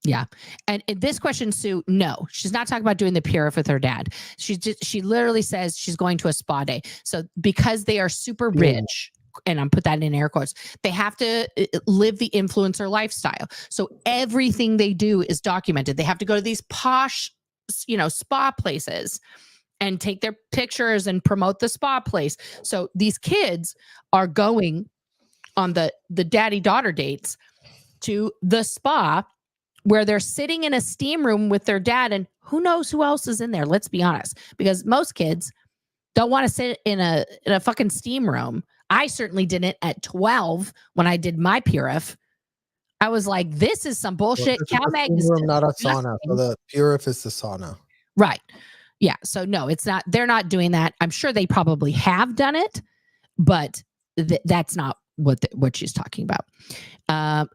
Yeah. And this question, Sue, no, she's not talking about doing the purif with her dad. She literally says she's going to a spa day. So because they are super rich, and I'm put that in air quotes, they have to live the influencer lifestyle. So everything they do is documented. They have to go to these posh, spa places and take their pictures and promote the spa place. So these kids are going on the daddy-daughter dates to the spa, where they're sitting in a steam room with their dad, and who knows who else is in there. Let's be honest, because most kids don't want to sit in a fucking steam room. I certainly didn't at 12 when I did my purif. I was like, this is some bullshit. CalMag is not a sauna. So the purif is the sauna. Right. Yeah. So no, it's not. They're not doing that. I'm sure they probably have done it, but that's not what she's talking about.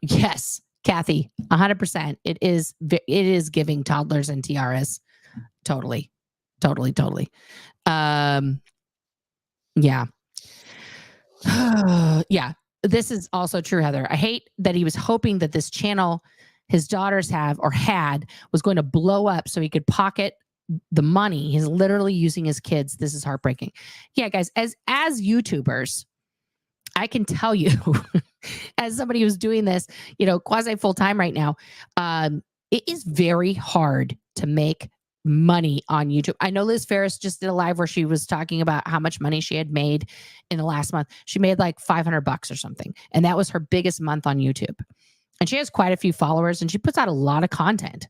Yes. Kathy, 100%. It is giving toddlers and tiaras. Totally. Yeah. Yeah. This is also true, Heather. I hate that he was hoping that this channel his daughters have or had was going to blow up so he could pocket the money. He's literally using his kids. This is heartbreaking. Yeah, guys, as YouTubers, I can tell you, as somebody who's doing this, quasi full-time right now, it is very hard to make money on YouTube. I know Liz Ferris just did a live where she was talking about how much money she had made in the last month. She made like $500 or something. And that was her biggest month on YouTube. And she has quite a few followers and she puts out a lot of content.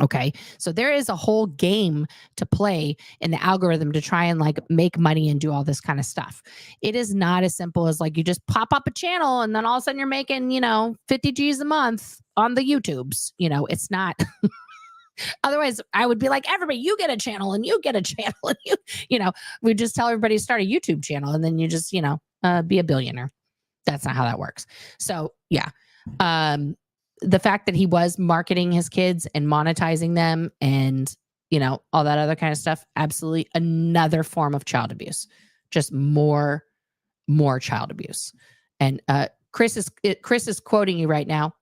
Okay. So there is a whole game to play in the algorithm to try and like make money and do all this kind of stuff. It is not as simple as like you just pop up a channel and then all of a sudden you're making, 50 G's a month on the YouTubes. It's not. Otherwise, I would be like, everybody, you get a channel and you get a channel. And we just tell everybody to start a YouTube channel and then you just, be a billionaire. That's not how that works. So yeah. The fact that he was marketing his kids and monetizing them and, all that other kind of stuff, absolutely another form of child abuse, just more child abuse. And Chris is quoting you right now,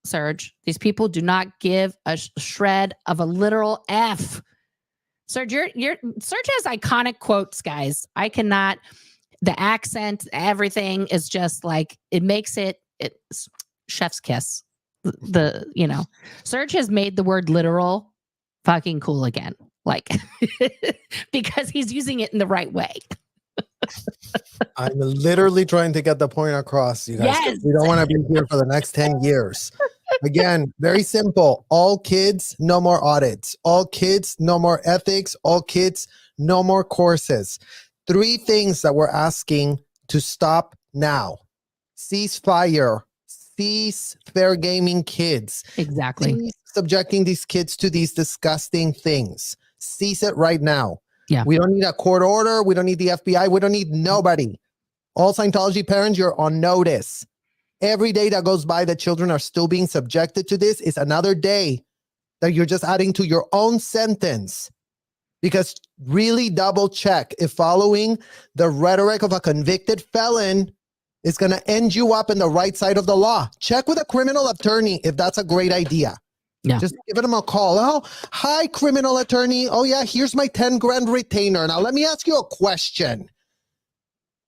Serge. These people do not give a shred of a literal F. Serge, Serge has iconic quotes, guys. I cannot, the accent, everything is just like, it makes it's chef's kiss. Serge has made the word literal fucking cool again. Like, because he's using it in the right way. I'm literally trying to get the point across, you guys. Yes. We don't want to be here for the next 10 years. Again, very simple. All kids, no more audits. All kids, no more ethics. All kids, no more courses. 3 things that we're asking to stop now. Cease fire. Cease fair gaming kids. Exactly. Cease subjecting these kids to these disgusting things. Cease it right now. Yeah. We don't need a court order. We don't need the FBI. We don't need nobody. All Scientology parents, you're on notice. Every day that goes by that children are still being subjected to this is another day that you're just adding to your own sentence. Because really double check if following the rhetoric of a convicted felon is going to end you up in the right side of the law. Check with a criminal attorney if that's a great idea. Yeah. Just give them a call. Oh, hi, criminal attorney. Oh, yeah, here's my 10 grand retainer. Now, let me ask you a question.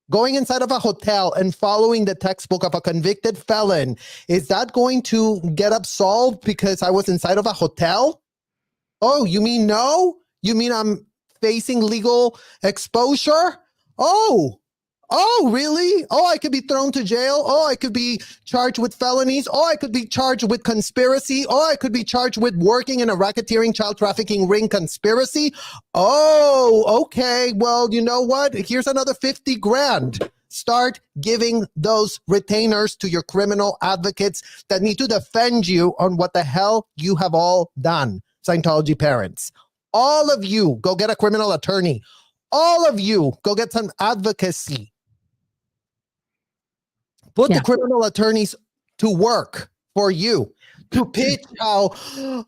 Going inside of a hotel and following the textbook of a convicted felon, is that going to get absolved because I was inside of a hotel? Oh, you mean no? You mean I'm facing legal exposure? Oh, really? Oh, I could be thrown to jail. Oh, I could be charged with felonies. Oh, I could be charged with conspiracy. Oh, I could be charged with working in a racketeering child trafficking ring conspiracy. Oh, okay. Well, you know what? Here's another 50 grand. Start giving those retainers to your criminal advocates that need to defend you on what the hell you have all done, Scientology parents. All of you, go get a criminal attorney. All of you, go get some advocacy. Put the criminal attorneys to work for you to pitch how,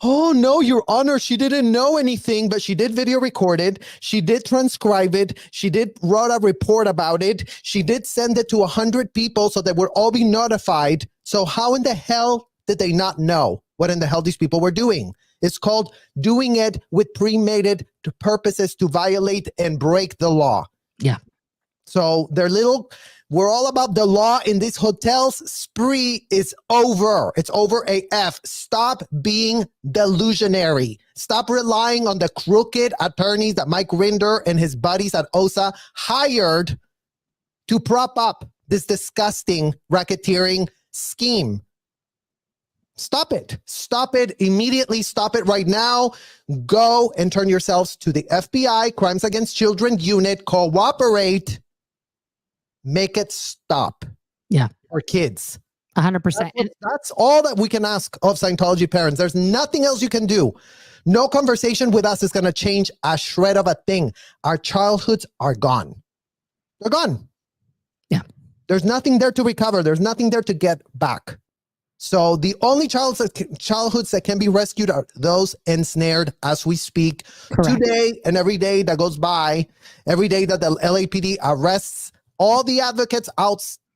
oh no, Your Honor, she didn't know anything, but she did video record it. She did transcribe it. She did write a report about it. She did send it to 100 people so that we'll all be notified. So how in the hell did they not know what in the hell these people were doing? It's called doing it with premeditated purposes to violate and break the law. Yeah. So we're all about the law in these hotels. Spree is over. It's over AF. Stop being delusionary. Stop relying on the crooked attorneys that Mike Rinder and his buddies at OSA hired to prop up this disgusting racketeering scheme. Stop it. Stop it immediately. Stop it right now. Go and turn yourselves to the FBI Crimes Against Children Unit. Cooperate. Make it stop. Yeah. For kids. 100%. That's all that we can ask of Scientology parents. There's nothing else you can do. No conversation with us is going to change a shred of a thing. Our childhoods are gone. They're gone. Yeah. There's nothing there to recover. There's nothing there to get back. So the only childhoods that can be rescued are those ensnared as we speak. Correct. Today and every day that goes by, every day that the LAPD arrests all the advocates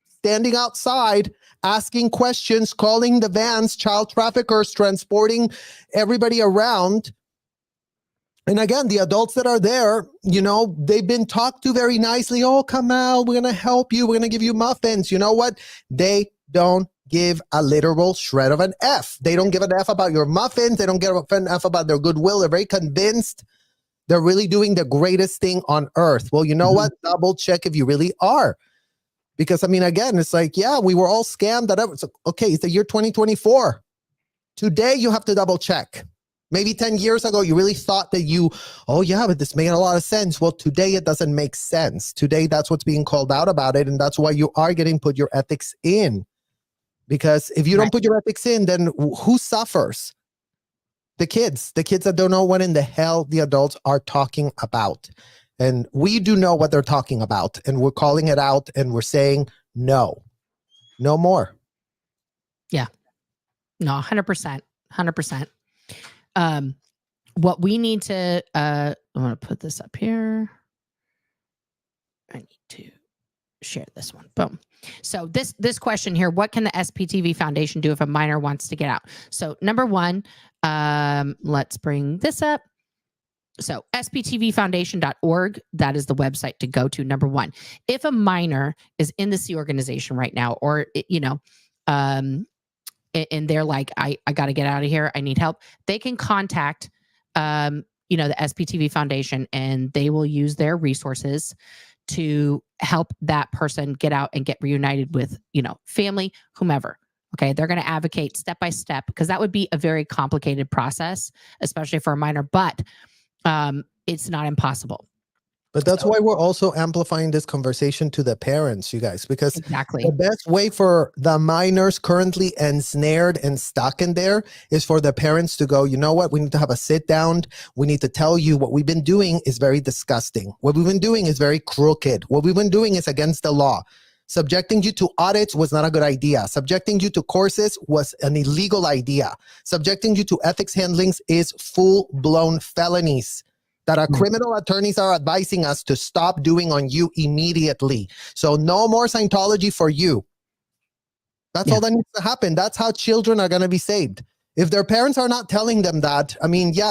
standing outside, asking questions, calling the vans, child traffickers, transporting everybody around. And again, the adults that are there, they've been talked to very nicely. Oh, come out. We're going to help you. We're going to give you muffins. You know what? They don't give a literal shred of an F. They don't give an F about your muffins. They don't give an F about their goodwill. They're very convinced they're really doing the greatest thing on earth. Well, you know what? Double check if you really are. Because, again, it's like, yeah, we were all scammed. It's okay, it's the year 2024. Today, you have to double check. Maybe 10 years ago, you really thought that oh yeah, but this made a lot of sense. Well, today it doesn't make sense. Today, that's what's being called out about it. And that's why you are getting put your ethics in. Because if you don't put your ethics in, then who suffers? The kids that don't know what in the hell the adults are talking about. And we do know what they're talking about. And we're calling it out and we're saying, no more. Yeah. No, 100%. 100%. What we need to, I'm going to put this up here. I need to share this one. Boom. So this question here, what can the SPTV Foundation do if a minor wants to get out? So number one, let's bring this up. So sptvfoundation.org, that is the website to go to. Number one, if a minor is in the Sea organization right now, or, and they're like, I got to get out of here, I need help, they can contact, the SPTV Foundation, and they will use their resources to help that person get out and get reunited with, family, whomever. Okay. They're going to advocate step by step, because that would be a very complicated process, especially for a minor, but it's not impossible. But that's why we're also amplifying this conversation to the parents, you guys, because exactly the best way for the minors currently ensnared and stuck in there is for the parents to go, you know what, we need to have a sit down. We need to tell you what we've been doing is very disgusting. What we've been doing is very crooked. What we've been doing is against the law. Subjecting you to audits was not a good idea. Subjecting you to courses was an illegal idea. Subjecting you to ethics handlings is full-blown felonies that our criminal attorneys are advising us to stop doing on you immediately. So no more Scientology for you. That's all that needs to happen. That's how children are going to be saved. If their parents are not telling them that,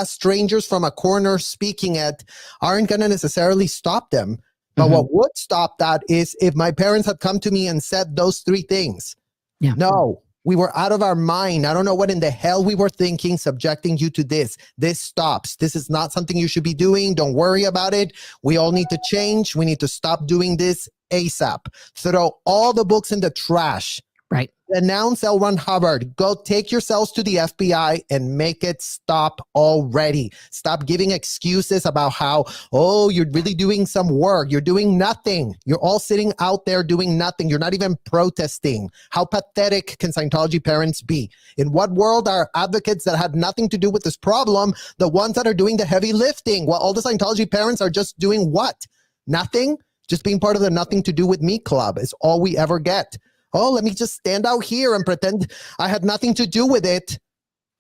strangers from a corner speaking it aren't going to necessarily stop them. But what would stop that is if my parents had come to me and said those three things. Yeah. No. We were out of our mind. I don't know what in the hell we were thinking, subjecting you to this. This stops. This is not something you should be doing. Don't worry about it. We all need to change. We need to stop doing this ASAP. Throw all the books in the trash. Right. Announce L. Ron Hubbard. Go take yourselves to the FBI and make it stop already. Stop giving excuses about how, you're really doing some work. You're doing nothing. You're all sitting out there doing nothing. You're not even protesting. How pathetic can Scientology parents be? In what world are advocates that had nothing to do with this problem the ones that are doing the heavy lifting, while all the Scientology parents are just doing what? Nothing? Just being part of the nothing to do with me club is all we ever get. Let me just stand out here and pretend I had nothing to do with it.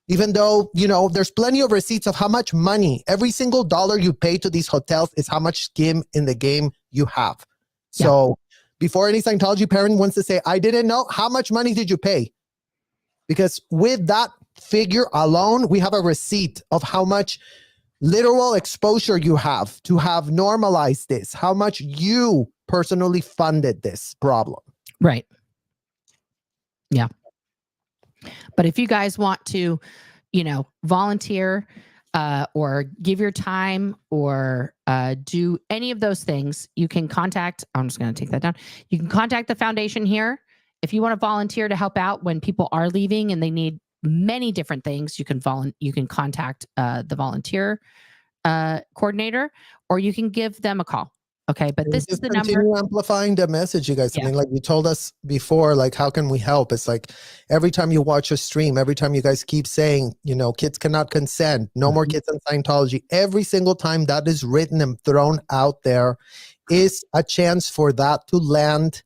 Even though, there's plenty of receipts of how much money, every single dollar you pay to these hotels is how much skin in the game you have. So before any Scientology parent wants to say, I didn't know, how much money did you pay? Because with that figure alone, we have a receipt of how much literal exposure you have to have normalized this, how much you personally funded this problem. Right. Yeah. But if you guys want to, volunteer or give your time or do any of those things, you can contact, I'm just going to take that down. You can contact the foundation here. If you want to volunteer to help out when people are leaving and they need many different things, you can contact the volunteer coordinator, or you can give them a call. Okay, but this is the number. Continue amplifying the message, you guys. I mean, like you told us before, like, how can we help? It's like every time you watch a stream, every time you guys keep saying, kids cannot consent, no more kids in Scientology. Every single time that is written and thrown out there is a chance for that to land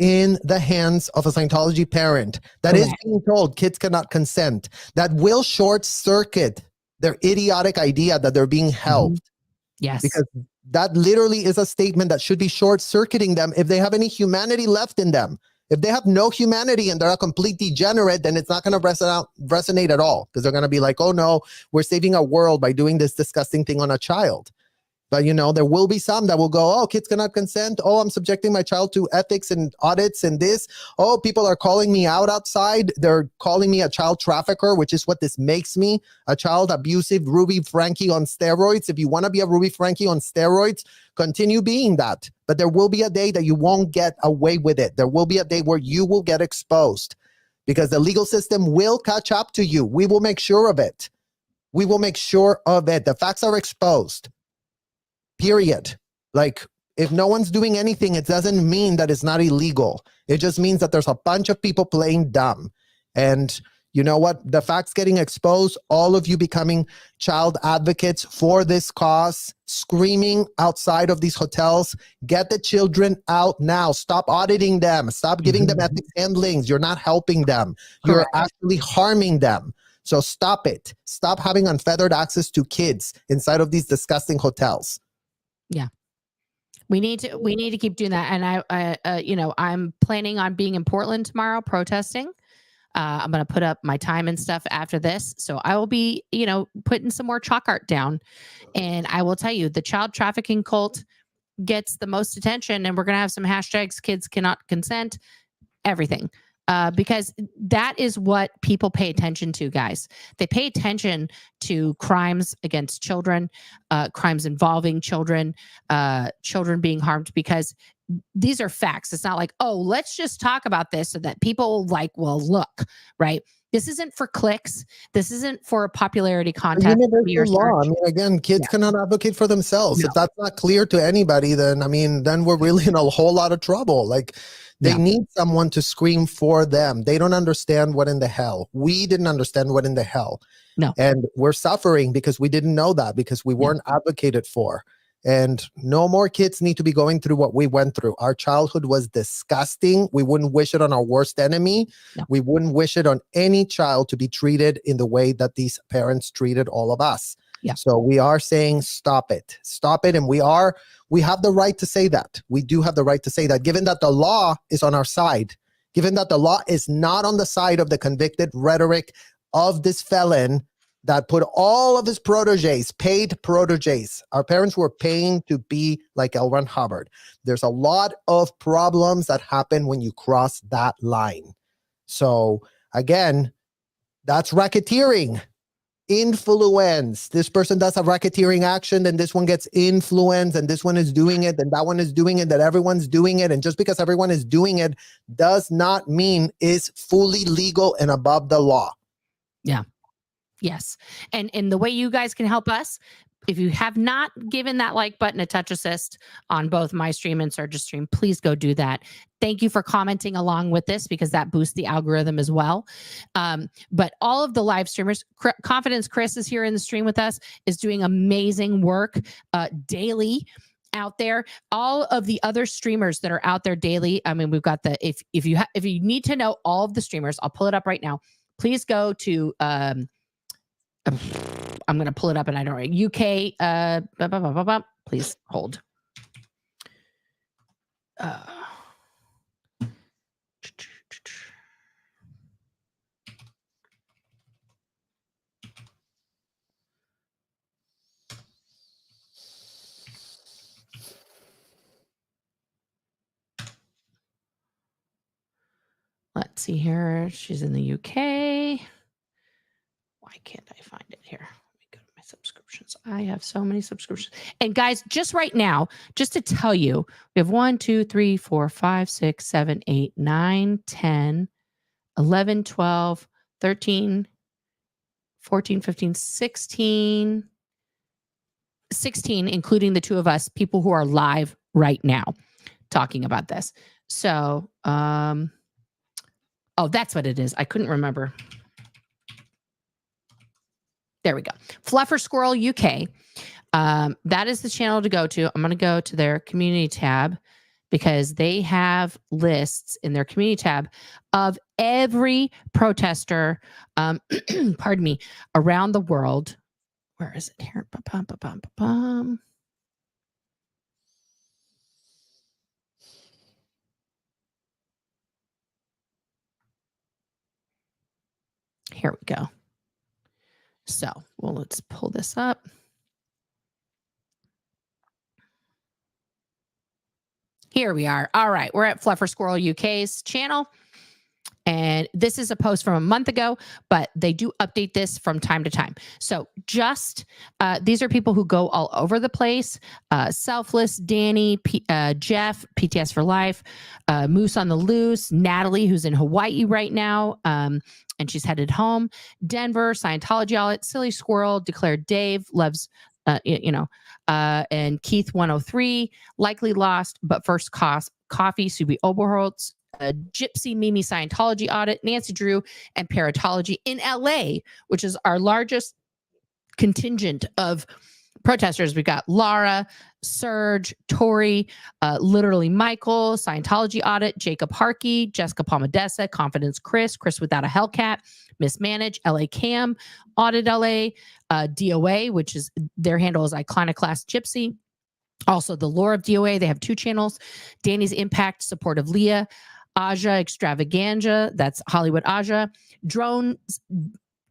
in the hands of a Scientology parent that is being told kids cannot consent, that will short circuit their idiotic idea that they're being helped. Yes. Because that literally is a statement that should be short-circuiting them if they have any humanity left in them. If they have no humanity and they're a complete degenerate, then it's not going to resonate at all, because they're going to be like, oh no, we're saving a world by doing this disgusting thing on a child. But, there will be some that will go, kids cannot consent. I'm subjecting my child to ethics and audits and this. People are calling me out outside. They're calling me a child trafficker, which is what this makes me, a child abusive Ruby Frankie on steroids. If you want to be a Ruby Frankie on steroids, continue being that. But there will be a day that you won't get away with it. There will be a day where you will get exposed, because the legal system will catch up to you. We will make sure of it. We will make sure of it. The facts are exposed. Period. Like, if no one's doing anything, it doesn't mean that it's not illegal. It just means that there's a bunch of people playing dumb. And you know what? The facts getting exposed, all of you becoming child advocates for this cause, screaming outside of these hotels, get the children out now. Stop auditing them. Stop giving them ethics handlings. You're not helping them. You're actually harming them. So stop it. Stop having unfettered access to kids inside of these disgusting hotels. Yeah. We need to keep doing that. And you know, I'm planning on being in Portland tomorrow protesting. I'm going to put up my time and stuff after this. So I will be, you know, putting some more chalk art down. And I will tell you, the child trafficking cult gets the most attention, and we're going to have some hashtags, kids cannot consent, everything. Because that is what people pay attention to, guys. They pay attention to crimes against children, crimes involving children, children being harmed, because these are facts. It's not like, oh, let's just talk about this so that people like, well, look, right? This isn't for clicks. This isn't for a popularity contest. Universal law. I mean, again, kids cannot advocate for themselves. No. If that's not clear to anybody, then, I mean, then we're really in a whole lot of trouble. Like, they need someone to scream for them. They don't understand what in the hell. We didn't understand what in the hell. No. And we're suffering because we didn't know that, because we weren't advocated for. And no more kids need to be going through what we went through. Our childhood was disgusting. We wouldn't wish it on our worst enemy. No. We wouldn't wish it on any child to be treated in the way that these parents treated all of us. Yeah. So we are saying, stop it. Stop it. And we have the right to say that. We do have the right to say that, given that the law is on our side, given that the law is not on the side of the convicted rhetoric of this felon that put all of his proteges, paid proteges. Our parents were paying to be like L. Ron Hubbard. There's a lot of problems that happen when you cross that line. So again, that's racketeering. Influence. This person does a racketeering action, then this one gets influence, and this one is doing it, and that one is doing it, that everyone's doing it. And just because everyone is doing it does not mean it's fully legal and above the law. Yeah. Yes. And the way you guys can help us, if you have not given that like button a touch assist on both my stream and Surge's stream, please go do that. Thank you for commenting along with this, because that boosts the algorithm as well. But all of the live streamers, Confidence Chris is here in the stream with us, is doing amazing work daily out there. All of the other streamers that are out there daily. I mean, we've got the, if you need to know all of the streamers, I'll pull it up right now. Please go to, I'm going to pull it up and I don't know, UK, please hold. Let's see here. She's in the UK. Why can't I find it here? Let me go to my subscriptions. I have so many subscriptions. And guys, just right now, just to tell you, we have 1, 2, 3, 4, 5, 6, 7, 8, 9, 10, 11, 12, 13, 14, 15, 16, including the two of us, people who are live right now talking about this. So, oh, that's what it is. I couldn't remember. There we go. Fluffer Squirrel UK. That is the channel to go to. I'm going to go to their community tab, because they have lists in their community tab of every protester, pardon me, around the world. Where is it here? Here we go. So, well, let's pull this up. Here we are. All right. We're at Fluffer Squirrel UK's channel. And this is a post from a month ago, but they do update this from time to time. So just these are people who go all over the place. Selfless, Danny, Jeff, PTS for Life, Moose on the Loose, Natalie, who's in Hawaii right now, and she's headed home. Denver, Scientology Audit, Silly Squirrel, Declared Dave, loves, and Keith 103, Likely Lost, but First Coffee, Subi Oberholtz, Gypsy Mimi Scientology Audit, Nancy Drew, and Paratology in LA, which is our largest contingent of protesters. We've got Laura, Serge, Tori, literally Michael, Scientology Audit, Jacob Harkey, Jessica Palmadessa, Confidence Chris Without a Hellcat, Mismanage, LA Cam, Audit LA, DOA, which is their handle is Iconoclast Gypsy. Also the Lore of DOA, they have 2 channels. Danny's Impact, Support of Leah, Aja Extravaganza, that's Hollywood Aja, Drones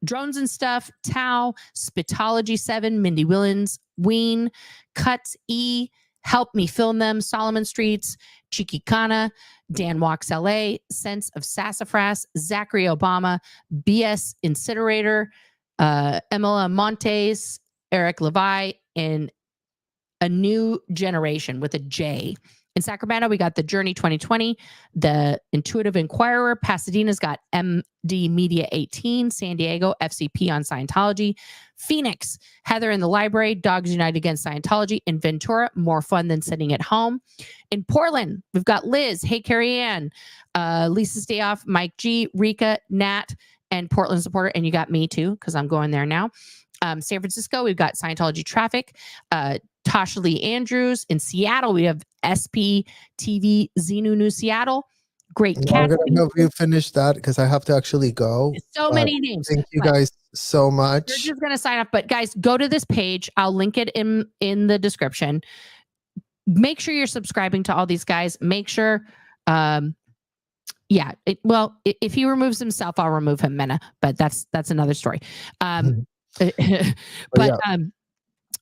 and Stuff, Tao, Spitology 7, Mindy Willens, Ween, Cuts E, Help Me Film Them, Solomon Streets, Chicicana, Dan Walks LA, Sense of Sassafras, Zachary Obama, BS Incinerator, Emila Montes, Eric Levi, and A New Generation with a J. In Sacramento, we got The Journey 2020, The Intuitive Inquirer. Pasadena's got MD Media 18, San Diego, FCP on Scientology. Phoenix, Heather in the Library, Dogs United Against Scientology. In Ventura, More Fun Than Sitting at Home. In Portland, we've got Liz, Hey Carrie Ann, Lisa's Day Off, Mike G, Rika, Nat, and Portland Supporter. And you got me too, because I'm going there now. San Francisco, we've got Scientology Traffic, Tasha Lee Andrews. In Seattle, we have SP TV Xenu New Seattle. Great I'm cat. gonna know if you finish that because I have to actually go. So many names. Thank you guys so much. You're just gonna sign up, but guys, go to this page. I'll link it in the description. Make sure you're subscribing to all these guys. Make sure, if he removes himself, I'll remove him, Mena. But that's another story.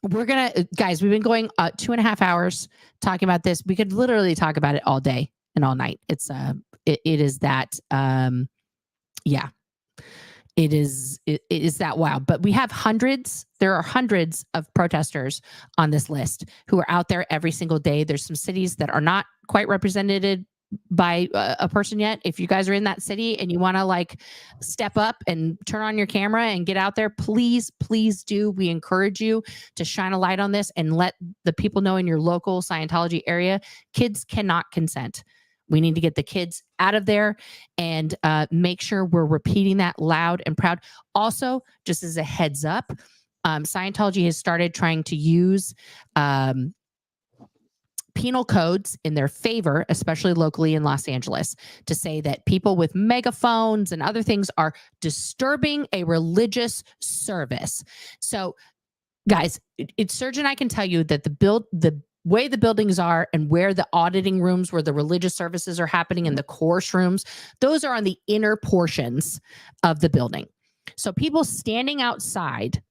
We're gonna, guys, we've been going 2.5 hours talking about this. We could literally talk about it all day and all night. It's it is that it is that wild. But we have there are hundreds of protesters on this list who are out there every single day. There's some cities that are not quite represented by a person yet. If you guys are in that city and you want to like step up and turn on your camera and get out there, please do. We encourage you to shine a light on this and let the people know in your local Scientology area, kids cannot consent. We need to get the kids out of there and make sure we're repeating that loud and proud. Also, just as a heads up, Scientology has started trying to use penal codes in their favor, especially locally in Los Angeles, to say that people with megaphones and other things are disturbing a religious service. So, guys, Serge and I can tell you that the way the buildings are and where the auditing rooms, where the religious services are happening, and the course rooms, those are on the inner portions of the building. So people standing outside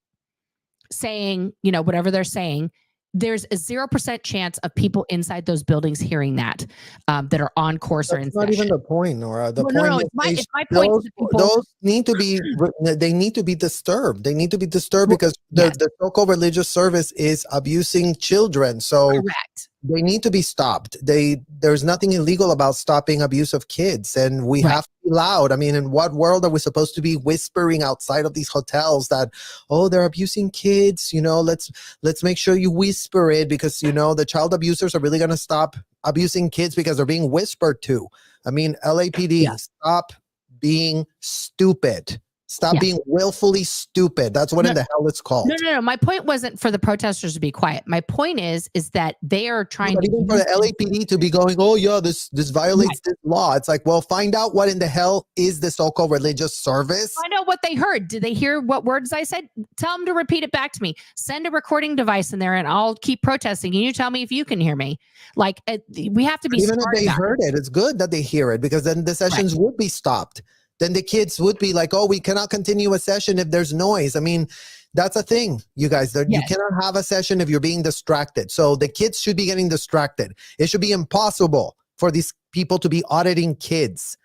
saying, whatever they're saying, there's a 0% chance of people inside those buildings hearing that are on course or in session. That's not even the point, Nora. The point no, is it's my point. Those need to be. They need to be disturbed. They need to be disturbed because the so-called religious service is abusing children. So correct. They need to be stopped. There's nothing illegal about stopping abuse of kids, and we have to be loud. I mean, in what world are we supposed to be whispering outside of these hotels that, oh, they're abusing kids? Let's make sure you whisper it because the child abusers are really going to stop abusing kids because they're being whispered to. I mean, LAPD, stop being stupid. Stop being willfully stupid. That's what in the hell it's called. No. My point wasn't for the protesters to be quiet. My point is that they are trying to even for the LAPD to be going, oh yeah, this violates this law. It's like, well, find out what in the hell is the so-called religious service. Find out what they heard. Did they hear what words I said? Tell them to repeat it back to me. Send a recording device in there, and I'll keep protesting. And you tell me if you can hear me. Like we have to be. Even if they heard it, it's good that they hear it because then the sessions would be stopped. Then the kids would be like, oh, we cannot continue a session if there's noise. I mean, that's a thing, you guys. You cannot have a session if you're being distracted. So the kids should be getting distracted. It should be impossible for these people to be auditing kids.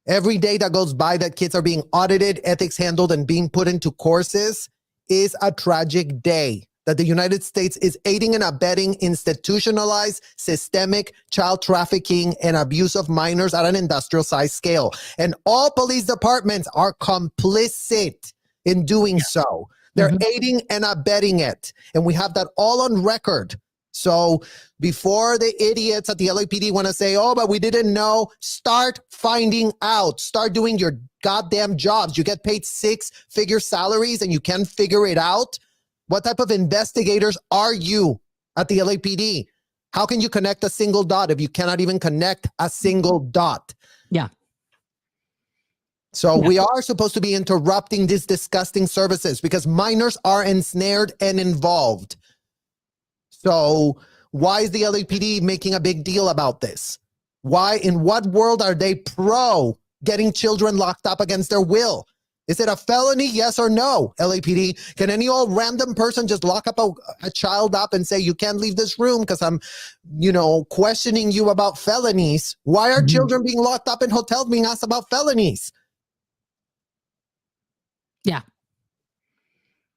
Every day that goes by that kids are being audited, ethics handled, and being put into courses is a tragic day. That the United States is aiding and abetting institutionalized, systemic child trafficking and abuse of minors at an industrial size scale. And all police departments are complicit in doing so. They're aiding and abetting it. And we have that all on record. So before the idiots at the LAPD want to say, oh, but we didn't know, start finding out. Start doing your goddamn jobs. You get paid 6-figure salaries and you can't figure it out. What type of investigators are you at the LAPD? How can you connect a single dot if you cannot even connect a single dot? Yeah. So we are supposed to be interrupting these disgusting services because minors are ensnared and involved. So why is the LAPD making a big deal about this? Why, in what world are they pro getting children locked up against their will? Is it a felony? Yes or no, LAPD? Can any old random person just lock up a child up and say, you can't leave this room because I'm, questioning you about felonies? Why are children being locked up in hotels being asked about felonies? Yeah.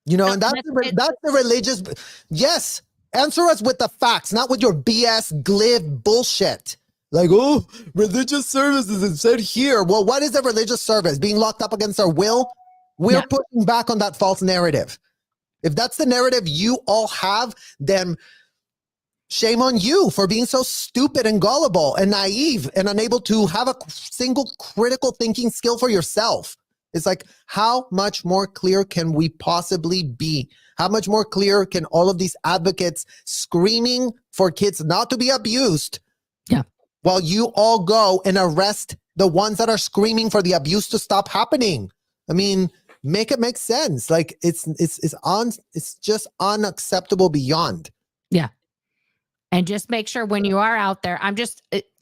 And that's the religious. Yes. Answer us with the facts, not with your BS glib bullshit. Like, oh, religious services is said here. Well, what is a religious service? Being locked up against our will? We're pushing back on that false narrative. If that's the narrative you all have, then shame on you for being so stupid and gullible and naive and unable to have a single critical thinking skill for yourself. It's like, how much more clear can we possibly be? How much more clear can all of these advocates screaming for kids not to be abused? Yeah. While you all go and arrest the ones that are screaming for the abuse to stop happening. I mean, make it make sense. Like it's just unacceptable beyond. Yeah. And just make sure when you are out there,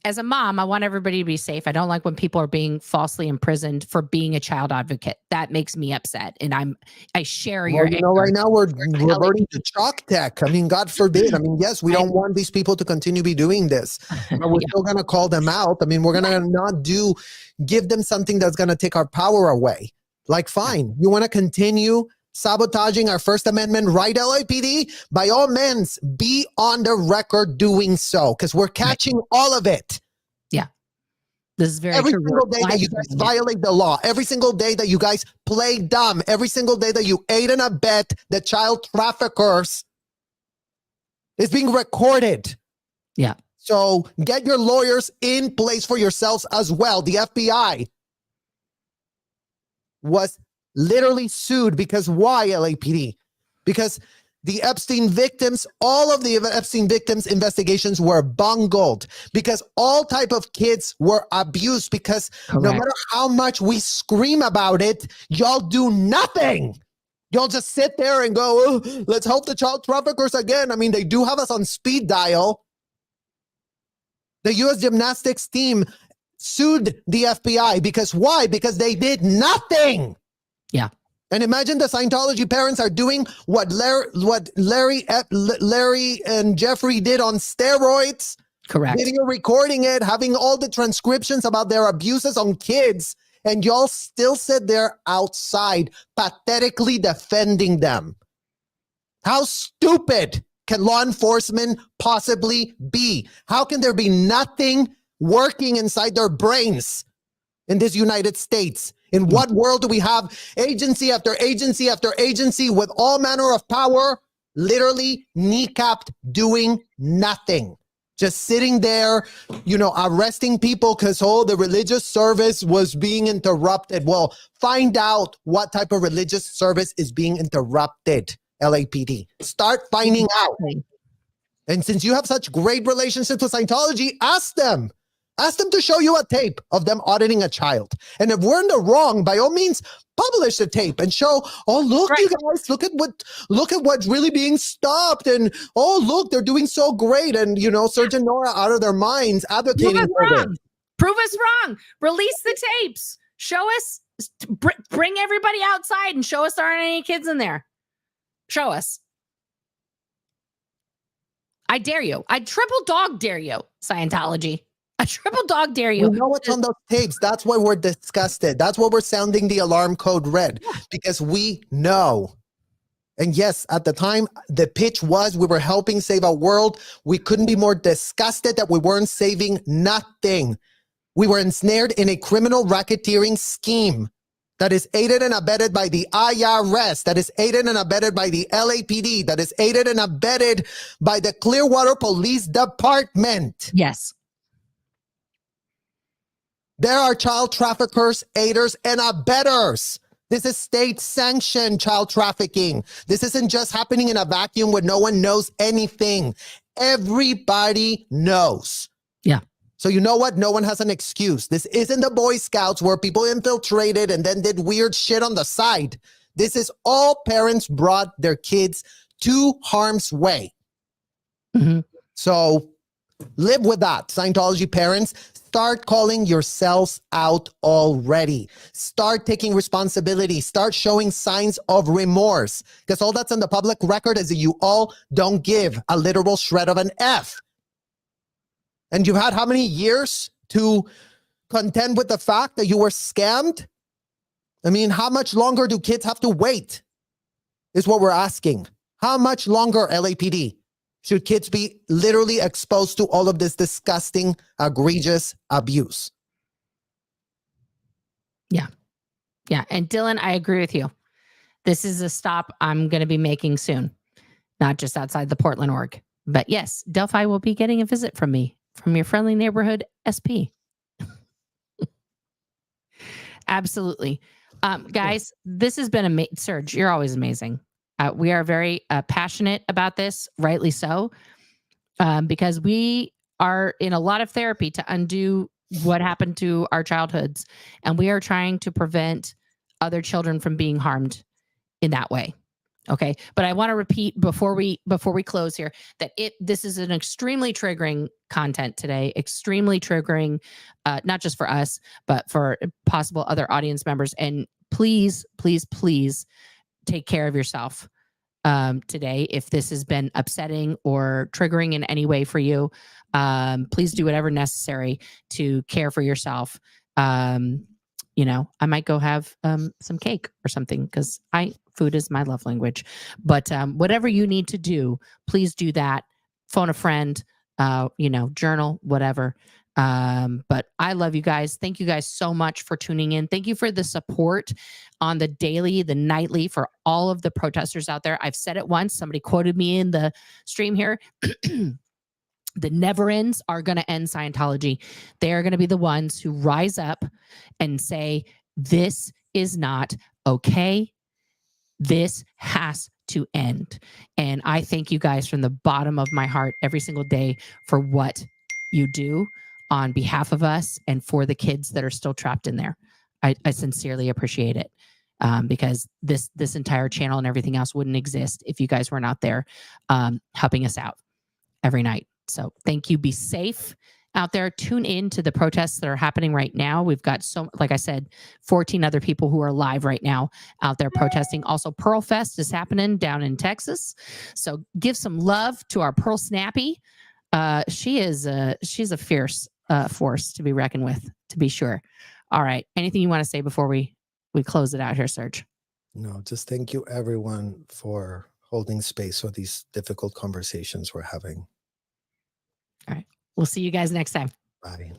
as a mom, I want everybody to be safe. I don't like when people are being falsely imprisoned for being a child advocate. That makes me upset. And I share your anger. Right now we're reverting to chalk tech. I mean, God forbid. I mean, yes, we don't want these people to continue be doing this, but we're still going to call them out. I mean, we're going to not give them something that's going to take our power away. Like, fine, you want to continue sabotaging our First Amendment right, LAPD? By all means, be on the record doing so, because we're catching all of it. Yeah. This is very every true. single day that you guys violate the law, every single day that you guys play dumb, every single day that you aid and abet the child traffickers is being recorded. Yeah. So get your lawyers in place for yourselves as well. The FBI was literally sued because why, LAPD? Because the Epstein victims, all of the Epstein victims investigations were bungled because all type of kids were abused because no matter how much we scream about it, y'all do nothing. Y'all just sit there and go, oh, let's help the child traffickers again. I mean, they do have us on speed dial. The U.S. gymnastics team sued the FBI because why? Because they did nothing. Yeah. And imagine the Scientology parents are doing what Larry and Jeffrey did on steroids. Correct. Video recording it, having all the transcriptions about their abuses on kids, and y'all still sit there outside pathetically defending them. How stupid can law enforcement possibly be? How can there be nothing working inside their brains in this United States? In what world do we have agency after agency after agency with all manner of power, literally kneecapped, doing nothing? Just sitting there, arresting people because, the religious service was being interrupted. Well, find out what type of religious service is being interrupted, LAPD. Start finding out. And since you have such great relationships with Scientology, ask them. Ask them to show you a tape of them auditing a child. And if we're in the wrong, by all means, publish the tape and show, look, you guys, look at what's really being stopped. And, look, they're doing so great. And, Surgeon Nora out of their minds advocating for them. Prove us wrong. Release the tapes. Show us, bring everybody outside and show us there aren't any kids in there. Show us. I dare you. I triple dog dare you, Scientology. I I triple dog dare We you. know what's on those tapes. That's why we're disgusted. That's why we're sounding the alarm code red, because we know. And yes, at the time, the pitch was we were helping save a world. We couldn't be more disgusted that we weren't saving nothing. We were ensnared in a criminal racketeering scheme that is aided and abetted by the IRS, that is aided and abetted by the LAPD, that is aided and abetted by the Clearwater Police Department. Yes. There are child traffickers, aiders, and abettors. This is state-sanctioned child trafficking. This isn't just happening in a vacuum where no one knows anything. Everybody knows. Yeah. So you know what? No one has an excuse. This isn't the Boy Scouts where people infiltrated and then did weird shit on the side. This is all parents brought their kids to harm's way. Mm-hmm. So live with that, Scientology parents. Start calling yourselves out already. Start taking responsibility. Start showing signs of remorse. Because all that's on the public record is that you all don't give a literal shred of an F. And you've had how many years to contend with the fact that you were scammed? I mean, how much longer do kids have to wait? Is what we're asking. How much longer, LAPD? Should kids be literally exposed to all of this disgusting, egregious abuse? Yeah. Yeah. And Dylan, I agree with you. This is a stop I'm going to be making soon, not just outside the Portland org. But yes, Delphi will be getting a visit from me, from your friendly neighborhood SP. Absolutely. Guys, this has been amazing. Serge, you're always amazing. We are very passionate about this, rightly so, because we are in a lot of therapy to undo what happened to our childhoods. And we are trying to prevent other children from being harmed in that way. Okay. But I want to repeat before we close here that this is an extremely triggering content today, extremely triggering, not just for us, but for possible other audience members. And please, please, please take care of yourself today. If this has been upsetting or triggering in any way for you, please do whatever necessary to care for yourself. You know, I might go have some cake or something because food is my love language. But whatever you need to do, please do that. Phone a friend, you know, journal, whatever. But I love you guys. Thank you guys so much for tuning in. Thank you for the support on the daily, the nightly, for all of the protesters out there. I've said it once. Somebody quoted me in the stream here. The never-ends are going to end Scientology. They are going to be the ones who rise up and say, this is not okay. This has to end. And I thank you guys from the bottom of my heart every single day for what you do on behalf of us and for the kids that are still trapped in there. I sincerely appreciate it, because this entire channel and everything else wouldn't exist if you guys weren't out there helping us out every night. So thank you. Be safe out there. Tune in to the protests that are happening right now. We've got, like I said, 14 other people who are live right now out there protesting. Also, Pearl Fest is happening down in Texas. So give some love to our Pearl Snappy. She's a fierce force to be reckoned with, to be sure. All right. Anything you want to say before we close it out here, Serge? No, just thank you everyone for holding space for these difficult conversations we're having. All right. We'll see you guys next time. Bye.